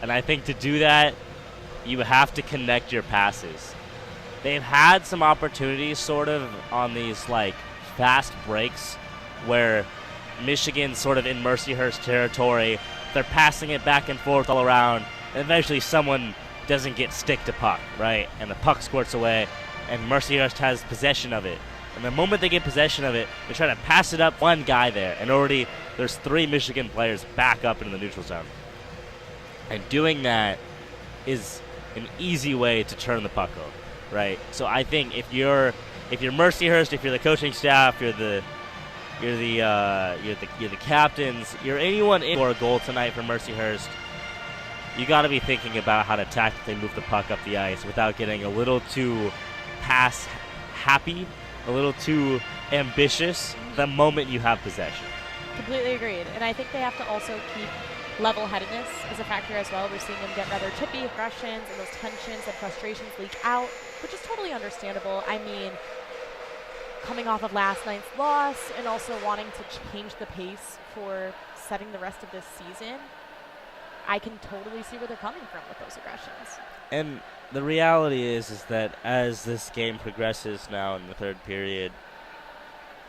And I think to do that, you have to connect your passes. They've had some opportunities sort of on these fast breaks where Michigan's sort of in Mercyhurst territory. They're passing it back and forth all around, and eventually someone doesn't get stick to puck, right? And the puck squirts away, and Mercyhurst has possession of it. And the moment they get possession of it, they try to pass it up one guy there, and already there's 3 Michigan players back up into the neutral zone. And doing that is an easy way to turn the puck over, right? So I think if you're Mercyhurst, if you're the coaching staff, you're the captains, you're anyone in for a goal tonight for Mercyhurst, you got to be thinking about how to tactically move the puck up the ice without getting a little too pass happy, a little too ambitious the moment you have possession. Completely agreed. And I think they have to also keep level-headedness as a factor as well. We're seeing them get rather tippy aggressions, and those tensions and frustrations leak out, which is totally understandable. I mean, coming off of last night's loss and also wanting to change the pace for setting the rest of this season, I can totally see where they're coming from with those aggressions. And the reality is that as this game progresses now in the third period,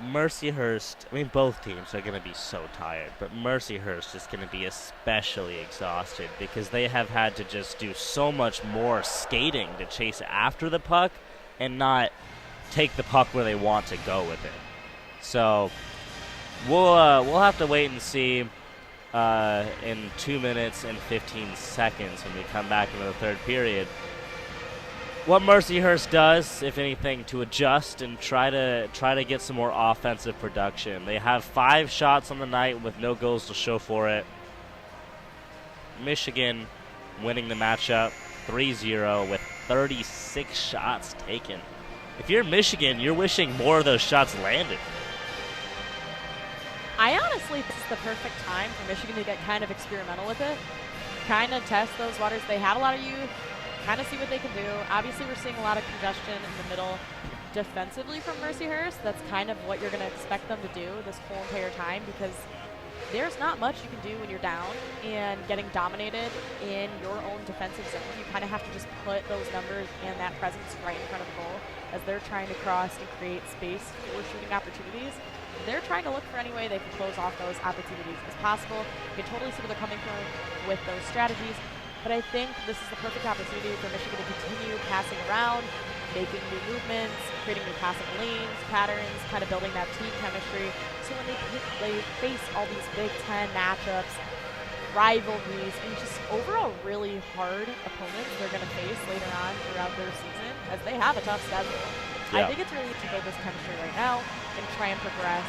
Mercyhurst, I mean, both teams are going to be so tired, but Mercyhurst is going to be especially exhausted because they have had to just do so much more skating to chase after the puck and not take the puck where they want to go with it. So we'll have to wait and see in 2 minutes and 15 seconds when we come back into the third period what Mercyhurst does, if anything, to adjust and try to get some more offensive production. They have 5 shots on the night with no goals to show for it. Michigan winning the matchup 3-0 with 36 shots taken. If you're Michigan, you're wishing more of those shots landed. I honestly think this is the perfect time for Michigan to get kind of experimental with it, kind of test those waters. They have a lot of youth, kind of see what they can do. Obviously, we're seeing a lot of congestion in the middle defensively from Mercyhurst. That's kind of what you're going to expect them to do this whole entire time because there's not much you can do when you're down and getting dominated in your own defensive zone. You kind of have to just put those numbers and that presence right in front of the goal as they're trying to cross and create space for shooting opportunities. They're trying to look for any way they can close off those opportunities as possible. You can totally see where they're coming from with those strategies. But I think this is the perfect opportunity for Michigan to continue passing around, making new movements, creating new passing lanes, patterns, kind of building that team chemistry. So when they face all these Big Ten matchups, rivalries, and just overall really hard opponents they're going to face later on throughout their season, as they have a tough schedule. Yeah. I think it's really to build this chemistry right now and try and progress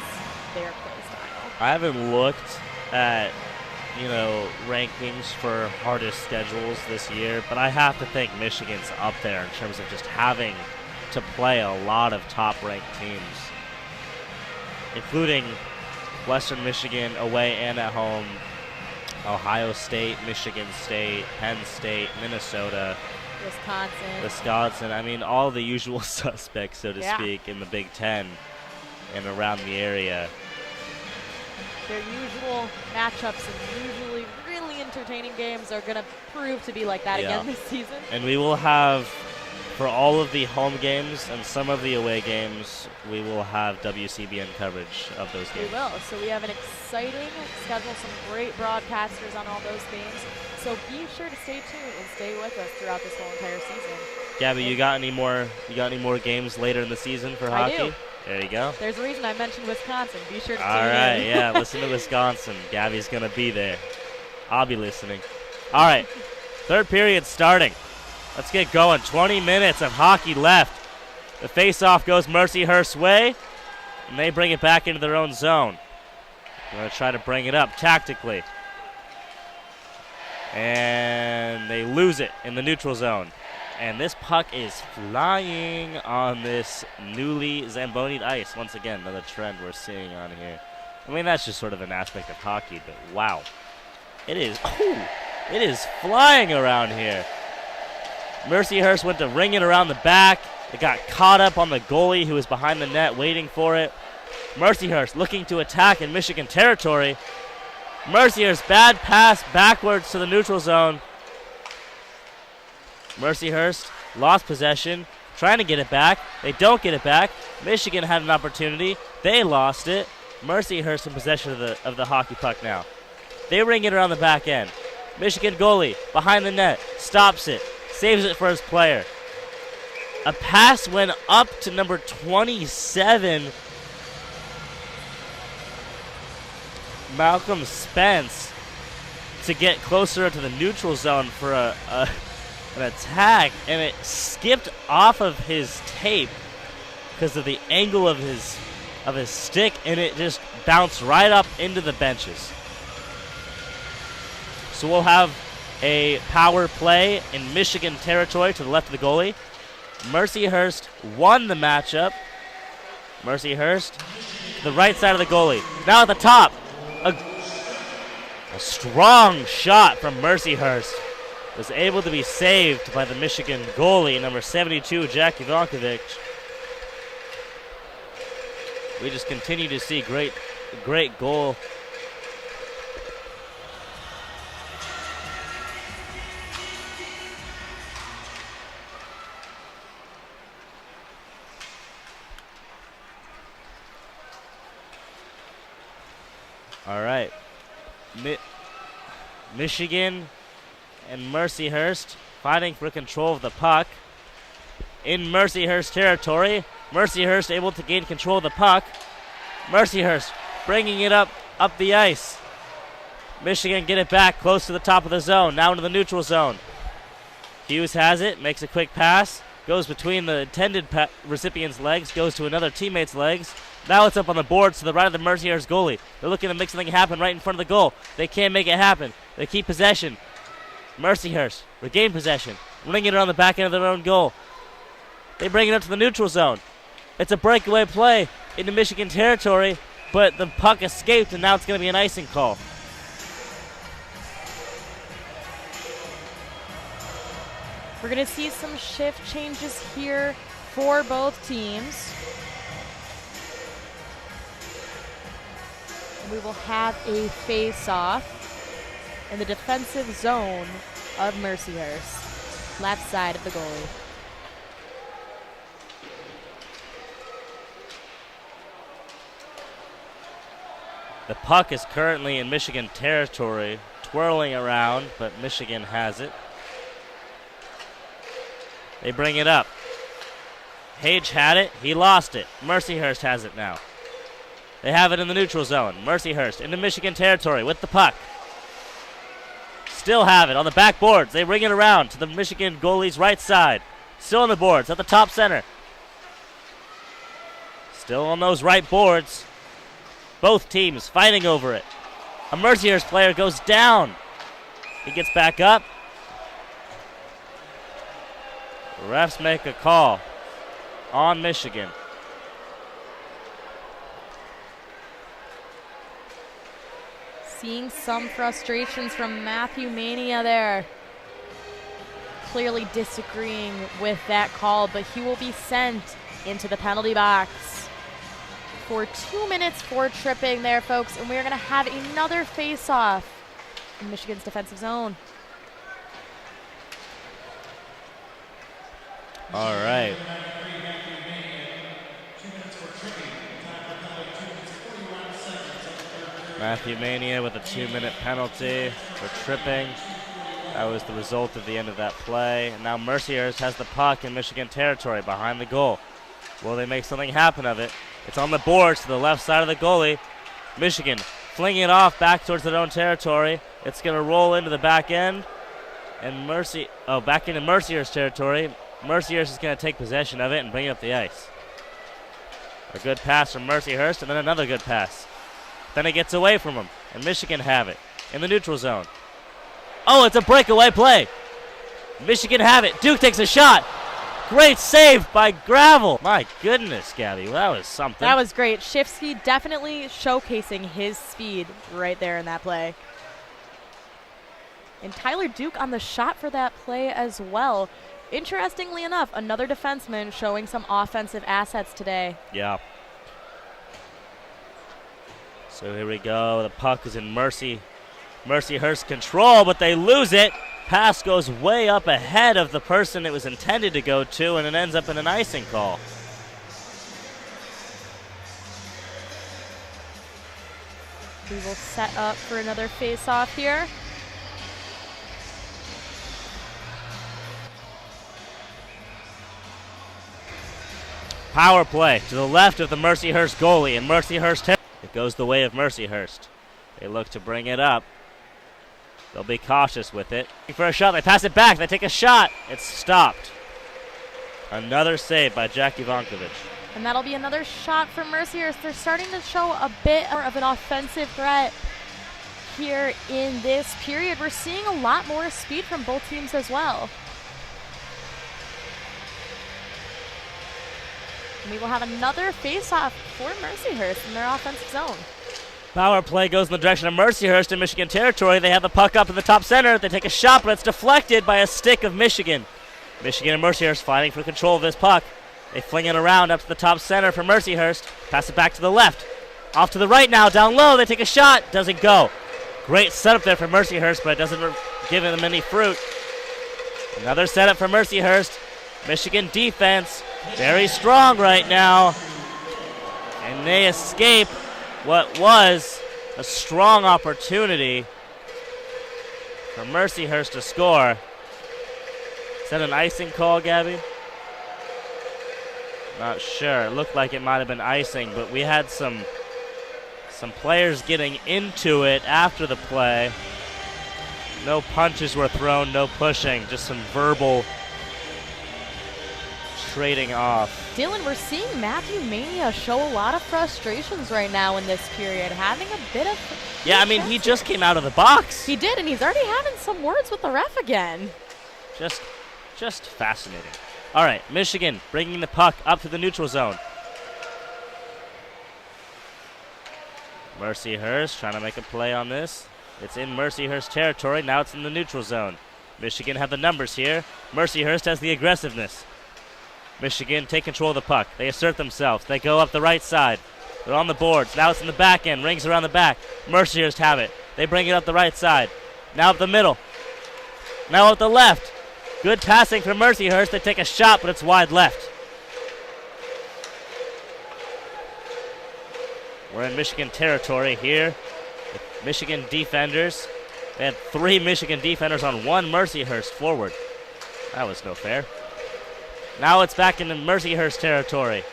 their play style. I haven't looked at rankings for hardest schedules this year, but I have to think Michigan's up there in terms of just having to play a lot of top-ranked teams, including Western Michigan away and at home, Ohio State, Michigan State, Penn State, Minnesota, Wisconsin. I mean, all the usual suspects, so to speak, in the Big Ten and around the area. Their usual matchups and usually really entertaining games are going to prove to be like that again this season. And we will have, for all of the home games and some of the away games, we will have WCBN coverage of those games. We will. So we have an exciting schedule, some great broadcasters on all those games. So be sure to stay tuned and stay with us throughout this whole entire season. Gabby, you got any more games later in the season for hockey? I do. There you go. There's a reason I mentioned Wisconsin. Be sure to tune in. All right, yeah, listen to Wisconsin. Gabby's going to be there. I'll be listening. All right, third period starting. Let's get going. 20 minutes of hockey left. The face-off goes Mercyhurst's way, and they bring it back into their own zone. They're going to try to bring it up tactically. And they lose it in the neutral zone. And this puck is flying on this newly Zamboni'd ice. Once again, another trend we're seeing on here. I mean, that's just sort of an aspect of hockey, but wow. It is flying around here. Mercyhurst went to ring it around the back. It got caught up on the goalie who was behind the net waiting for it. Mercyhurst looking to attack in Michigan territory. Mercyhurst, bad pass backwards to the neutral zone. Mercyhurst lost possession, trying to get it back. They don't get it back. Michigan had an opportunity. They lost it. Mercyhurst in possession of the hockey puck now. They ring it around the back end. Michigan goalie behind the net, stops it, saves it for his player. A pass went up to number 27, Malcolm Spence, to get closer to the neutral zone for an attack, and it skipped off of his tape because of the angle of his stick, and it just bounced right up into the benches. So we'll have a power play in Michigan territory to the left of the goalie. Mercyhurst won the matchup. Mercyhurst to the right side of the goalie. Now at the top, a strong shot from Mercyhurst was able to be saved by the Michigan goalie, number 72, Jack Ivankovic. We just continue to see great goal. All right. Michigan and Mercyhurst fighting for control of the puck. In Mercyhurst territory, Mercyhurst able to gain control of the puck. Mercyhurst bringing it up the ice. Michigan get it back close to the top of the zone, now into the neutral zone. Hughes has it, makes a quick pass, goes between the intended recipient's legs, goes to another teammate's legs. Now it's up on the boards to the right of the Mercyhurst goalie. They're looking to make something happen right in front of the goal. They can't make it happen. They keep possession. Mercyhurst regain possession, ringing it on the back end of their own goal. They bring it up to the neutral zone. It's a breakaway play into Michigan territory, but the puck escaped, and now it's going to be an icing call. We're going to see some shift changes here for both teams. We will have a face-off in the defensive zone of Mercyhurst, left side of the goalie. The puck is currently in Michigan territory, twirling around, but Michigan has it. They bring it up. Hage had it, he lost it. Mercyhurst has it now. They have it in the neutral zone. Mercyhurst into Michigan territory with the puck. Still have it on the back boards. They ring it around to the Michigan goalie's right side. Still on the boards at the top center. Still on those right boards. Both teams fighting over it. A Mercyhurst player goes down. He gets back up. Refs make a call on Michigan. Seeing some frustrations from Matthew Mania there. Clearly disagreeing with that call, but he will be sent into the penalty box for 2 minutes for tripping there, folks. And we're going to have another face-off in Michigan's defensive zone. All right. Matthew Mania with a 2-minute penalty for tripping. That was the result of the end of that play. And now Mercyhurst has the puck in Michigan territory behind the goal. Will they make something happen of it? It's on the boards to the left side of the goalie. Michigan flinging it off back towards their own territory. It's going to roll into the back end. And back into Mercyhurst territory. Mercyhurst is going to take possession of it and bring it up the ice. A good pass from Mercyhurst, and then another good pass. Then it gets away from him, and Michigan have it in the neutral zone. Oh, it's a breakaway play. Michigan have it. Duke takes a shot. Great save by Gravel. My goodness, Gabby, that was something. That was great. Shift speed definitely showcasing his speed right there in that play. And Tyler Duke on the shot for that play as well. Interestingly enough, another defenseman showing some offensive assets today. Yeah. So here we go. The puck is in Mercyhurst control, but they lose it. Pass goes way up ahead of the person it was intended to go to, and it ends up in an icing call. We will set up for another face-off here. Power play to the left of the Mercyhurst goalie, and Mercyhurst it goes the way of Mercyhurst. They look to bring it up. They'll be cautious with it. For a shot, they pass it back. They take a shot. It's stopped. Another save by Jack Ivankovic. And that'll be another shot from Mercyhurst. They're starting to show a bit more of an offensive threat here in this period. We're seeing a lot more speed from both teams as well. We will have another face-off for Mercyhurst in their offensive zone. Power play goes in the direction of Mercyhurst in Michigan territory. They have the puck up in the top center. They take a shot, but it's deflected by a stick of Michigan. Michigan and Mercyhurst fighting for control of this puck. They fling it around up to the top center for Mercyhurst. Pass it back to the left. Off to the right now, down low. They take a shot. Doesn't go. Great setup there for Mercyhurst, but it doesn't give them any fruit. Another setup for Mercyhurst. Michigan defense, very strong right now. And they escape what was a strong opportunity for Mercyhurst to score. Is that an icing call, Gabby? Not sure. It looked like it might have been icing, but we had some players getting into it after the play. No punches were thrown, no pushing, just some verbal trading off. Dylan, we're seeing Matthew Mania show a lot of frustrations right now in this period, having a bit of... Yeah, I mean, he just came out of the box. He did, and he's already having some words with the ref again. Just fascinating. All right, Michigan bringing the puck up to the neutral zone. Mercyhurst trying to make a play on this. It's in Mercyhurst territory. Now it's in the neutral zone. Michigan have the numbers here. Mercyhurst has the aggressiveness. Michigan take control of the puck. They assert themselves. They go up the right side. They're on the boards. Now it's in the back end. Rings around the back. Mercyhurst have it. They bring it up the right side. Now up the middle. Now up the left. Good passing from Mercyhurst. They take a shot, but it's wide left. We're in Michigan territory here. Michigan defenders. They had 3 Michigan defenders on 1 Mercyhurst forward. That was no fair. Now it's back into Mercyhurst territory.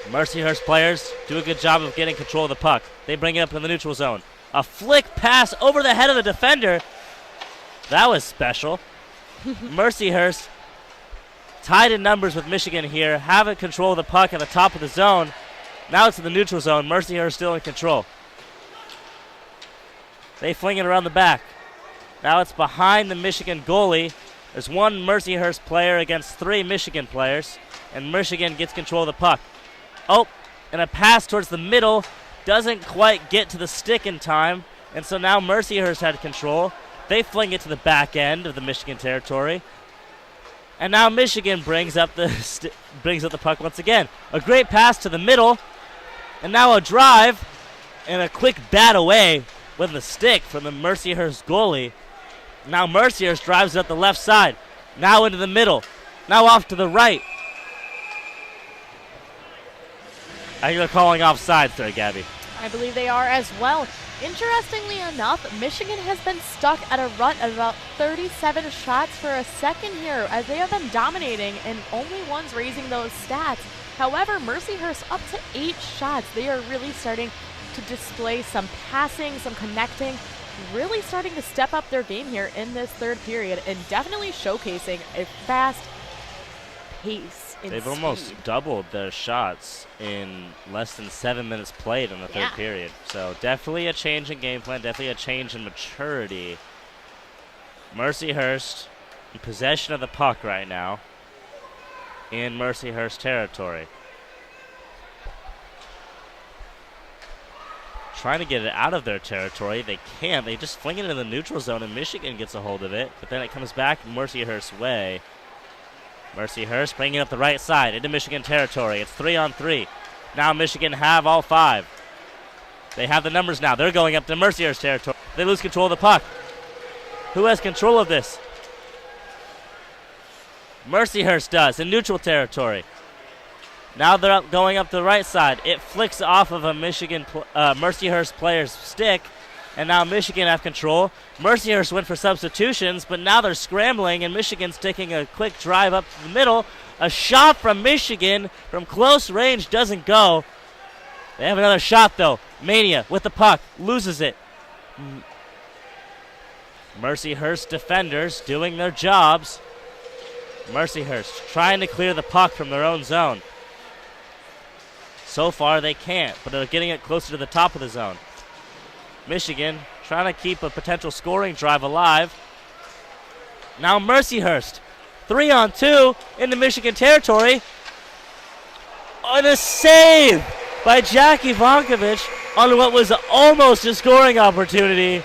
Mercyhurst players do a good job of getting control of the puck. They bring it up in the neutral zone. A flick pass over the head of the defender. That was special. Mercyhurst tied in numbers with Michigan here, having control of the puck at the top of the zone. Now it's in the neutral zone. Mercyhurst still in control. They fling it around the back. Now it's behind the Michigan goalie. There's 1 Mercyhurst player against 3 Michigan players, and Michigan gets control of the puck. Oh, and a pass towards the middle doesn't quite get to the stick in time, and so now Mercyhurst had control. They fling it to the back end of the Michigan territory, and now Michigan brings up the puck once again. A great pass to the middle, and now a drive and a quick bat away with the stick from the Mercyhurst goalie. Now Mercyhurst drives it up the left side. Now into the middle. Now off to the right. I think they're calling offsides there, Gabby. I believe they are as well. Interestingly enough, Michigan has been stuck at a rut of about 37 shots for a second here, as they have been dominating and only ones raising those stats. However, Mercyhurst up to 8 shots. They are really starting to display some passing, some connecting, really starting to step up their game here in this third period and definitely showcasing a fast pace. They've almost doubled their shots in less than 7 minutes played in the third period. So definitely a change in game plan, definitely a change in maturity. Mercyhurst in possession of the puck right now in Mercyhurst territory. Trying to get it out of their territory. They can't. They just fling it into the neutral zone, and Michigan gets a hold of it. But then it comes back Mercyhurst's way. Mercyhurst bringing it up the right side into Michigan territory. It's 3-on-3. Now Michigan have all 5. They have the numbers now. They're going up to Mercyhurst territory. They lose control of the puck. Who has control of this? Mercyhurst does in neutral territory. Now they're going up the right side. It flicks off of a Mercyhurst player's stick, and now Michigan have control. Mercyhurst went for substitutions, but now they're scrambling, and Michigan's taking a quick drive up to the middle. A shot from Michigan from close range doesn't go. They have another shot, though. Mania with the puck, loses it. Mercyhurst defenders doing their jobs. Mercyhurst trying to clear the puck from their own zone. So far they can't, but they're getting it closer to the top of the zone. Michigan trying to keep a potential scoring drive alive. Now Mercyhurst, 3-on-2 into Michigan territory. On a save by Jack Ivankovic on what was almost a scoring opportunity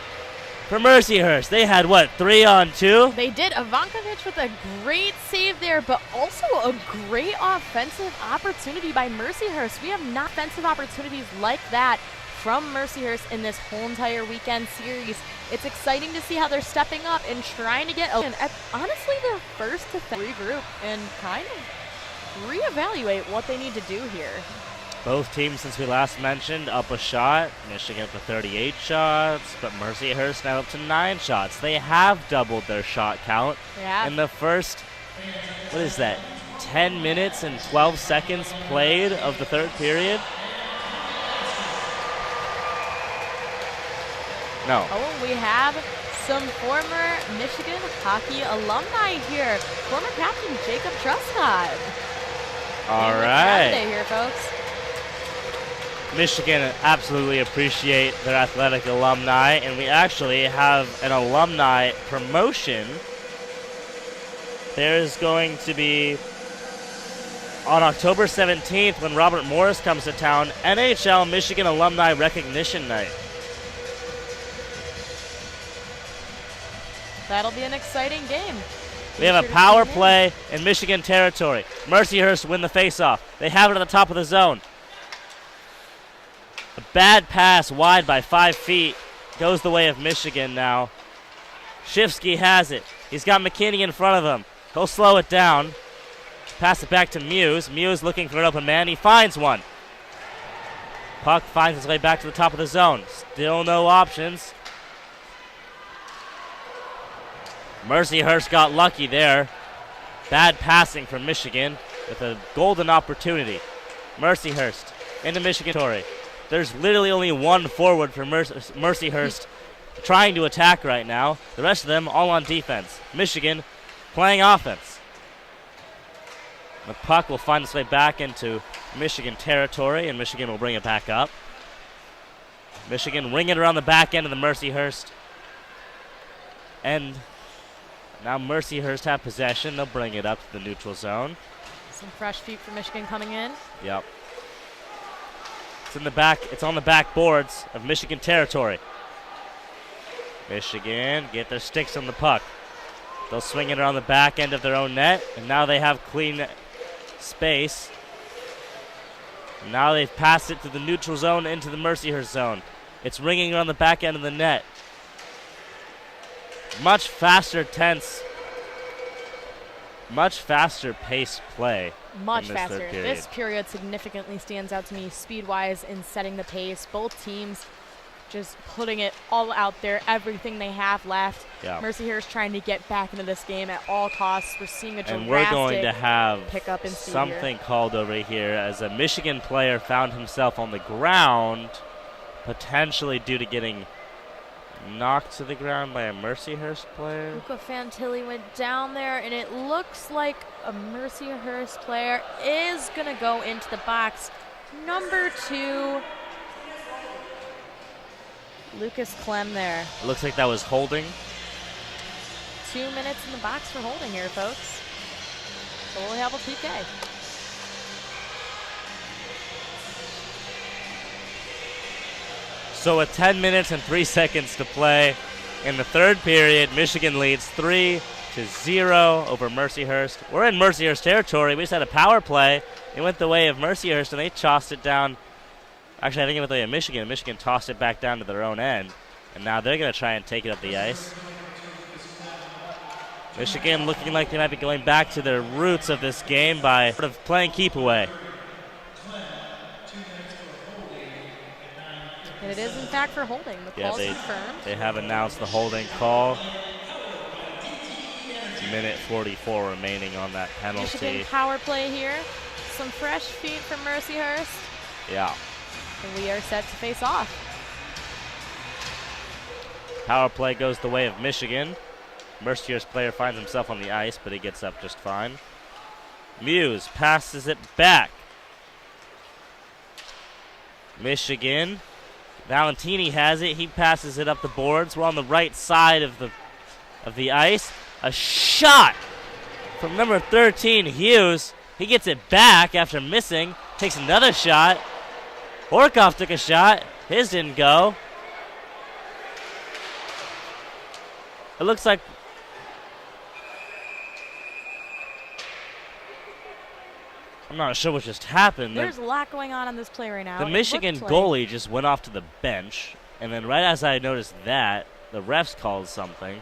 for Mercyhurst. They had, what, 3-on-2? They did. Ivankovic with a great save there, but also a great offensive opportunity by Mercyhurst. We have not offensive opportunities like that from Mercyhurst in this whole entire weekend series. It's exciting to see how they're stepping up and trying to get honestly their first to regroup and kind of reevaluate what they need to do here. Both teams, since we last mentioned, up a shot. Michigan up to 38 shots, but Mercyhurst now up to 9 shots. They have doubled their shot count in the first, 10 minutes and 12 seconds played of the third period? No. Oh, we have some former Michigan hockey alumni here. Former captain Jacob Truscott. All right. Today here, folks. Michigan absolutely appreciate their athletic alumni, and we actually have an alumni promotion. There's going to be, on October 17th, when Robert Morris comes to town, NHL Michigan Alumni Recognition Night. That'll be an exciting game. We have a power play in Michigan territory. Mercyhurst win the faceoff. They have it at the top of the zone. A bad pass wide by 5 feet goes the way of Michigan now. Shifsky has it. He's got McKinney in front of him. He'll slow it down. Pass it back to Muse. Muse looking for an open man. He finds one. Puck finds its way back to the top of the zone. Still no options. Mercyhurst got lucky there. Bad passing from Michigan with a golden opportunity. Mercyhurst into Michigan territory. There's literally only one forward for Mercyhurst trying to attack right now. The rest of them all on defense. Michigan playing offense. The puck will find its way back into Michigan territory, and Michigan will bring it back up. Michigan ring it around the back end of the Mercyhurst. And now Mercyhurst have possession. They'll bring it up to the neutral zone. Some fresh feet for Michigan coming in. Yep. It's in the back. It's on the back boards of Michigan territory. Michigan get their sticks on the puck. They'll swing it around the back end of their own net, and now they have clean space. And now they've passed it to the neutral zone into the Mercyhurst zone. It's ringing around the back end of the net. Much faster paced play. Much faster. This period significantly stands out to me speed-wise in setting the pace. Both teams just putting it all out there, everything they have left. Yeah. Mercyhurst trying to get back into this game at all costs. We're seeing a drastic and we're going to have pickup in speed something here. Called over here as a Michigan player found himself on the ground, potentially due to getting knocked to the ground by a Mercyhurst player. Luca Fantilli went down there, and it looks like a Mercyhurst player is going to go into the box. Number 2, Lucas Clem there. It looks like that was holding. 2 minutes in the box for holding here, folks. So we'll have a PK. So with 10 minutes and 3 seconds to play in the third period, Michigan leads 3-0 over Mercyhurst. We're in Mercyhurst territory. We just had a power play. It went the way of Mercyhurst, and they tossed it down. Actually, I think it went the way of Michigan. Michigan tossed it back down to their own end, and now they're going to try and take it up the ice. Michigan looking like they might be going back to their roots of this game by sort of playing keep away. And it is, in fact, for holding. The call's confirmed. They have announced the holding call. Minute 44 remaining on that penalty. Michigan power play here. Some fresh feet from Mercyhurst. Yeah. And we are set to face off. Power play goes the way of Michigan. Mercyhurst player finds himself on the ice, but he gets up just fine. Muse passes it back. Michigan Valentini has it. He passes it up the boards. We're on the right side of the ice. A shot from number 13, Hughes. He gets it back after missing. Takes another shot. Horkoff took a shot. His didn't go. It looks like I'm not sure what just happened. There's a lot going on this play right now. The Michigan goalie just went off to the bench, and then right as I noticed that, the refs called something.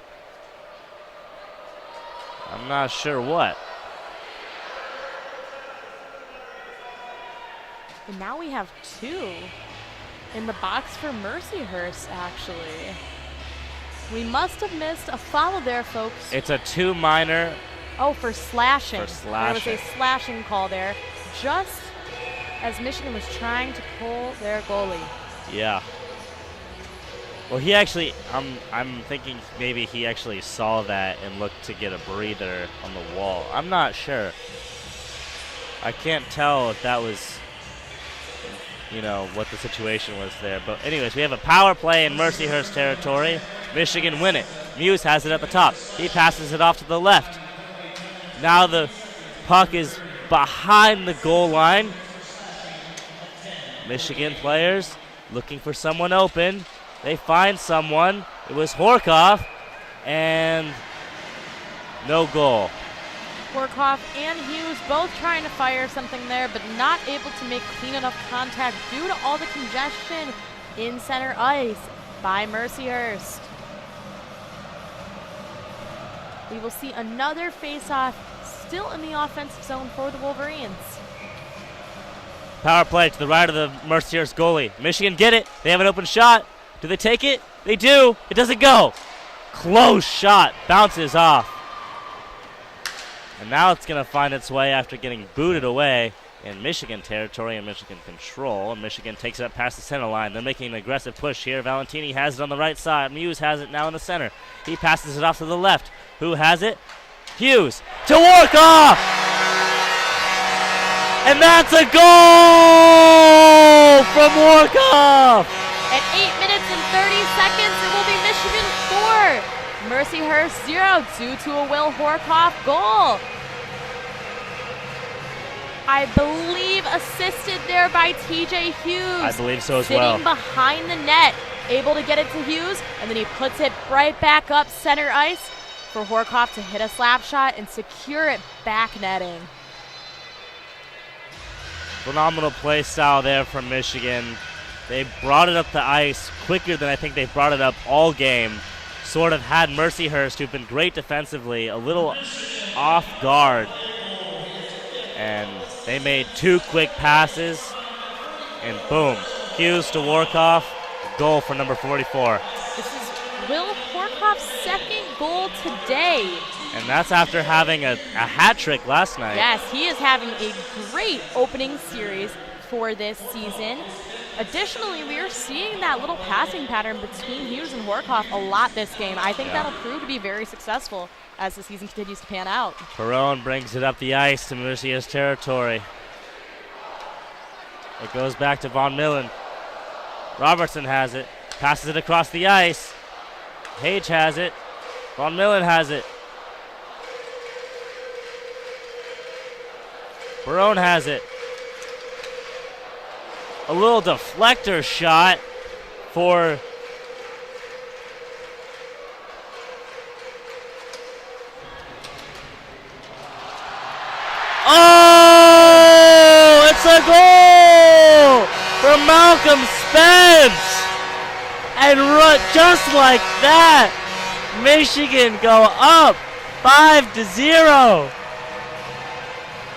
I'm not sure what. And now we have 2 in the box for Mercyhurst, actually. We must have missed a foul there, folks. It's a 2 minor. Oh, for slashing. For slashing. There was a slashing call there, just as Michigan was trying to pull their goalie. Yeah. Well, he actually, I'm thinking maybe he actually saw that and looked to get a breather on the wall. I'm not sure. I can't tell if that was, what the situation was there. But anyways, we have a power play in Mercyhurst territory. Michigan win it. Muse has it at the top. He passes it off to the left. Now the puck is behind the goal line. Michigan players looking for someone open. They find someone. It was Horkoff, and no goal. Horkoff and Hughes both trying to fire something there, but not able to make clean enough contact due to all the congestion in center ice by Mercyhurst. We will see another face-off still in the offensive zone for the Wolverines. Power play to the right of the Mercyhurst goalie. Michigan get it. They have an open shot. Do they take it? They do. It doesn't go. Close shot. Bounces off. And now it's going to find its way after getting booted away in Michigan territory and Michigan control. And Michigan takes it up past the center line. They're making an aggressive push here. Valentini has it on the right side. Muse has it now in the center. He passes it off to the left. Who has it? Hughes to Horkoff! And that's a goal from Horkoff! At 8 minutes and 30 seconds, it will be Michigan 4. Mercyhurst 0 due to a Will Horkoff goal. I believe assisted there by TJ Hughes. I believe so as well. Sitting behind the net, able to get it to Hughes, and then he puts it right back up center ice for Horkoff to hit a slap shot and secure it back netting. Phenomenal play style there from Michigan. They brought it up the ice quicker than I think they brought it up all game. Sort of had Mercyhurst, who've been great defensively, a little off guard. And they made 2 quick passes, and boom, Hughes to Horkoff, goal for number 44. This is Will Horkoff's second goal today. And that's after having a hat trick last night. Yes, he is having a great opening series for this season. Additionally, we are seeing that little passing pattern between Hughes and Horkoff a lot this game. I think that'll prove to be very successful as the season continues to pan out. Perron brings it up the ice to Mercyhurst territory. It goes back to Von Millen. Robertson has it, passes it across the ice. Hage has it. Von Millen has it. Perron has it. A little deflector shot for oh, it's a goal from Malcolm Spence. And just like that, Michigan go up 5-0.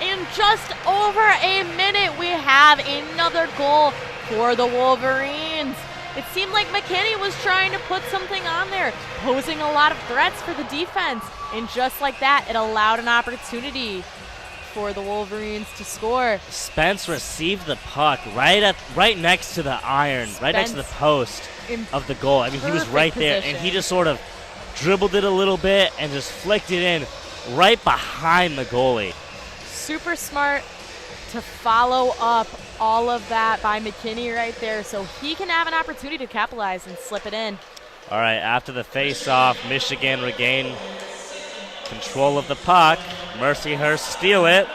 In just over a minute, we have another goal for the Wolverines. It seemed like McKinney was trying to put something on there, posing a lot of threats for the defense. And just like that, it allowed an opportunity for the Wolverines to score. Spence received the puck right next to the iron, right next to the post of the goal. I mean, he was right there, and he just sort of dribbled it a little bit and just flicked it in right behind the goalie. Super smart to follow up all of that by McKinney right there, so he can have an opportunity to capitalize and slip it in. All right, after the face-off, Michigan regain control of the puck. Mercyhurst steal it.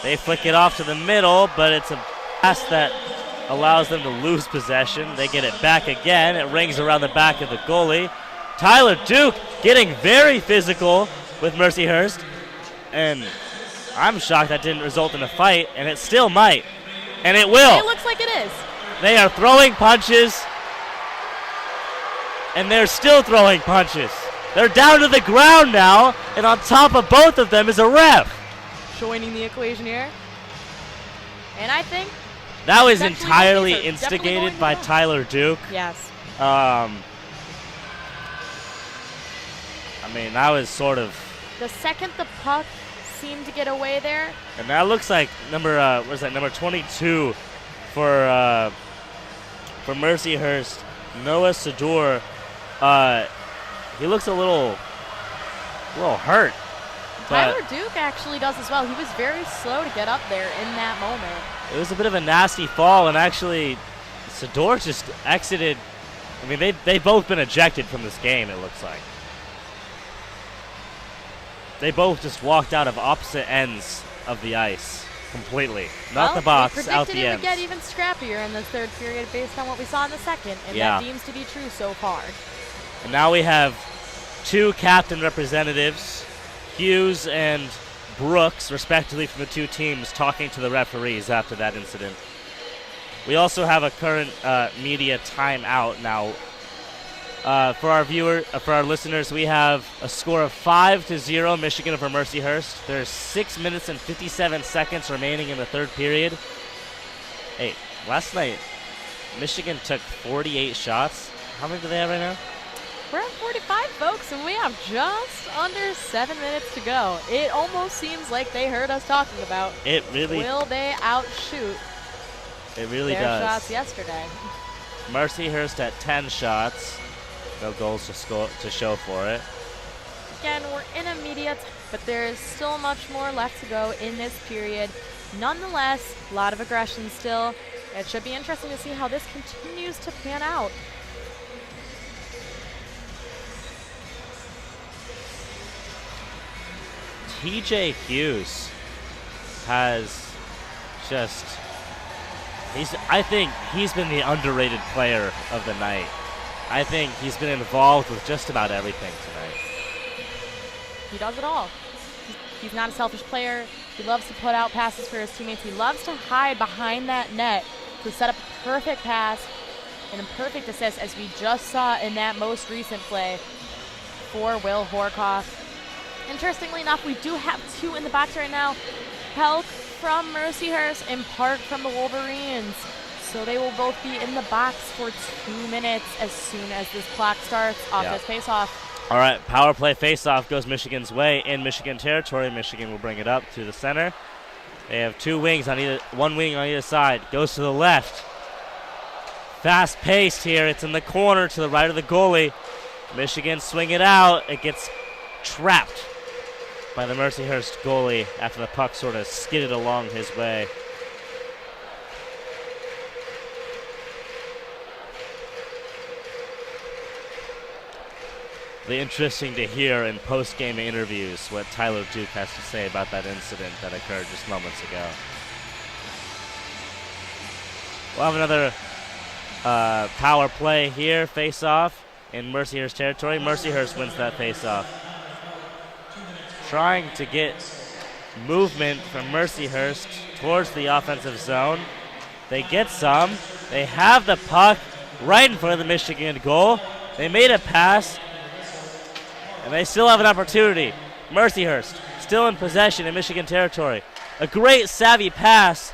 They flick it off to the middle, but it's a pass that allows them to lose possession. They get it back again. It rings around the back of the goalie. Tyler Duke getting very physical with Mercyhurst, and I'm shocked that didn't result in a fight, and it still might, and it will. It looks like it is. They are throwing punches, and they're still throwing punches. They're down to the ground now, and on top of both of them is a ref. Joining the equation here. And I think that was definitely entirely definitely instigated by Tyler Duke. yes. I mean, that was sort of. The second the puck seemed to get away there. And that looks like number 22 for Mercyhurst, Noah Sador. He looks a little hurt. Tyler Duke actually does as well. He was very slow to get up there in that moment. It was a bit of a nasty fall, and actually Sador just exited. I mean, they've both been ejected from this game, it looks like. They both just walked out of opposite ends of the ice completely. Not the box, out the ends. We predicted it would get even scrappier in this third period based on what we saw in the second, and that seems to be true so far. And now we have two captain representatives, Hughes and Brooks, respectively, from the two teams, talking to the referees after that incident. We also have a current media timeout now. For our listeners, we have a score of 5-0 Michigan over Mercyhurst. There's 6 minutes and 57 seconds remaining in the third period. Hey, last night, Michigan took 48 shots. How many do they have right now? We're at 45, folks, and we have just under 7 minutes to go. It almost seems like they heard us talking about. It really. Will they outshoot? It really their does. shots yesterday? Mercyhurst at 10 shots. No goals to show for it. Again, we're in immediate, but there is still much more left to go in this period. Nonetheless, a lot of aggression still. It should be interesting to see how this continues to pan out. TJ Hughes has just, I think he's been the underrated player of the night. I think he's been involved with just about everything tonight. He does it all. He's not a selfish player. He loves to put out passes for his teammates. He loves to hide behind that net to set up a perfect pass and a perfect assist, as we just saw in that most recent play for Will Horkoff. Interestingly enough, we do have two in the box right now. Pelk from Mercyhurst and Park from the Wolverines. So they will both be in the box for 2 minutes as soon as this clock starts off this face-off. All right, power play face-off goes Michigan's way in Michigan territory. Michigan will bring it up to the center. They have one wing on either side. Goes to the left. Fast-paced here. It's in the corner to the right of the goalie. Michigan swing it out. It gets trapped by the Mercyhurst goalie after the puck sort of skidded along his way. It'll be interesting to hear in post-game interviews what Tyler Duke has to say about that incident that occurred just moments ago. We'll have another power play here, face-off in Mercyhurst territory. Mercyhurst wins that face-off. Trying to get movement from Mercyhurst towards the offensive zone. They get some. They have the puck right in front of the Michigan goal. They made a pass, and they still have an opportunity. Mercyhurst still in possession in Michigan territory. A great savvy pass.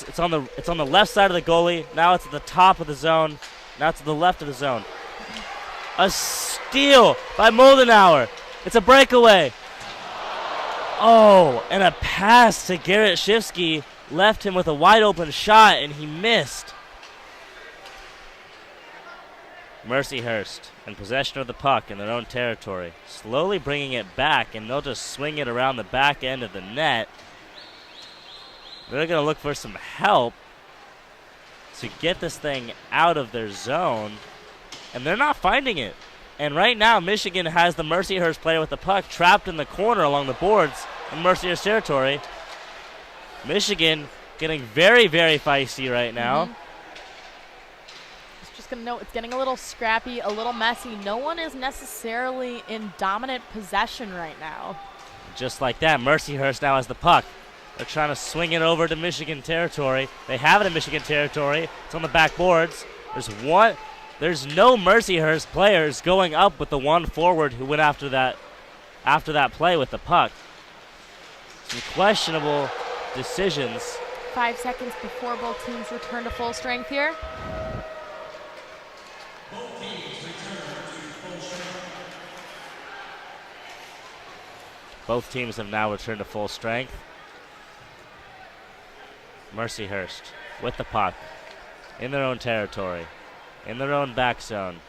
It's on the left side of the goalie. Now it's at the top of the zone. Now it's to the left of the zone. A steal by Moldenauer. It's a breakaway. Oh, and a pass to Garrett Shifsky left him with a wide open shot, and he missed. Mercyhurst in possession of the puck in their own territory, slowly bringing it back, and they'll just swing it around the back end of the net. They're going to look for some help. to get this thing out of their zone, and they're not finding it. And right now, Michigan has the Mercyhurst player with the puck trapped in the corner along the boards in Mercyhurst territory. Michigan getting very, very feisty right now. It's just gonna know it's getting a little scrappy, a little messy. No one is necessarily in dominant possession right now. Just like that, Mercyhurst now has the puck. They're trying to swing it over to Michigan territory. They have it in Michigan territory. It's on the back boards. There's no Mercyhurst players going up with the one forward who went after that play with the puck. Some questionable decisions. 5 seconds before both teams return to full strength here. Both teams have now returned to full strength. Mercyhurst with the puck in their own territory, in their own back zone.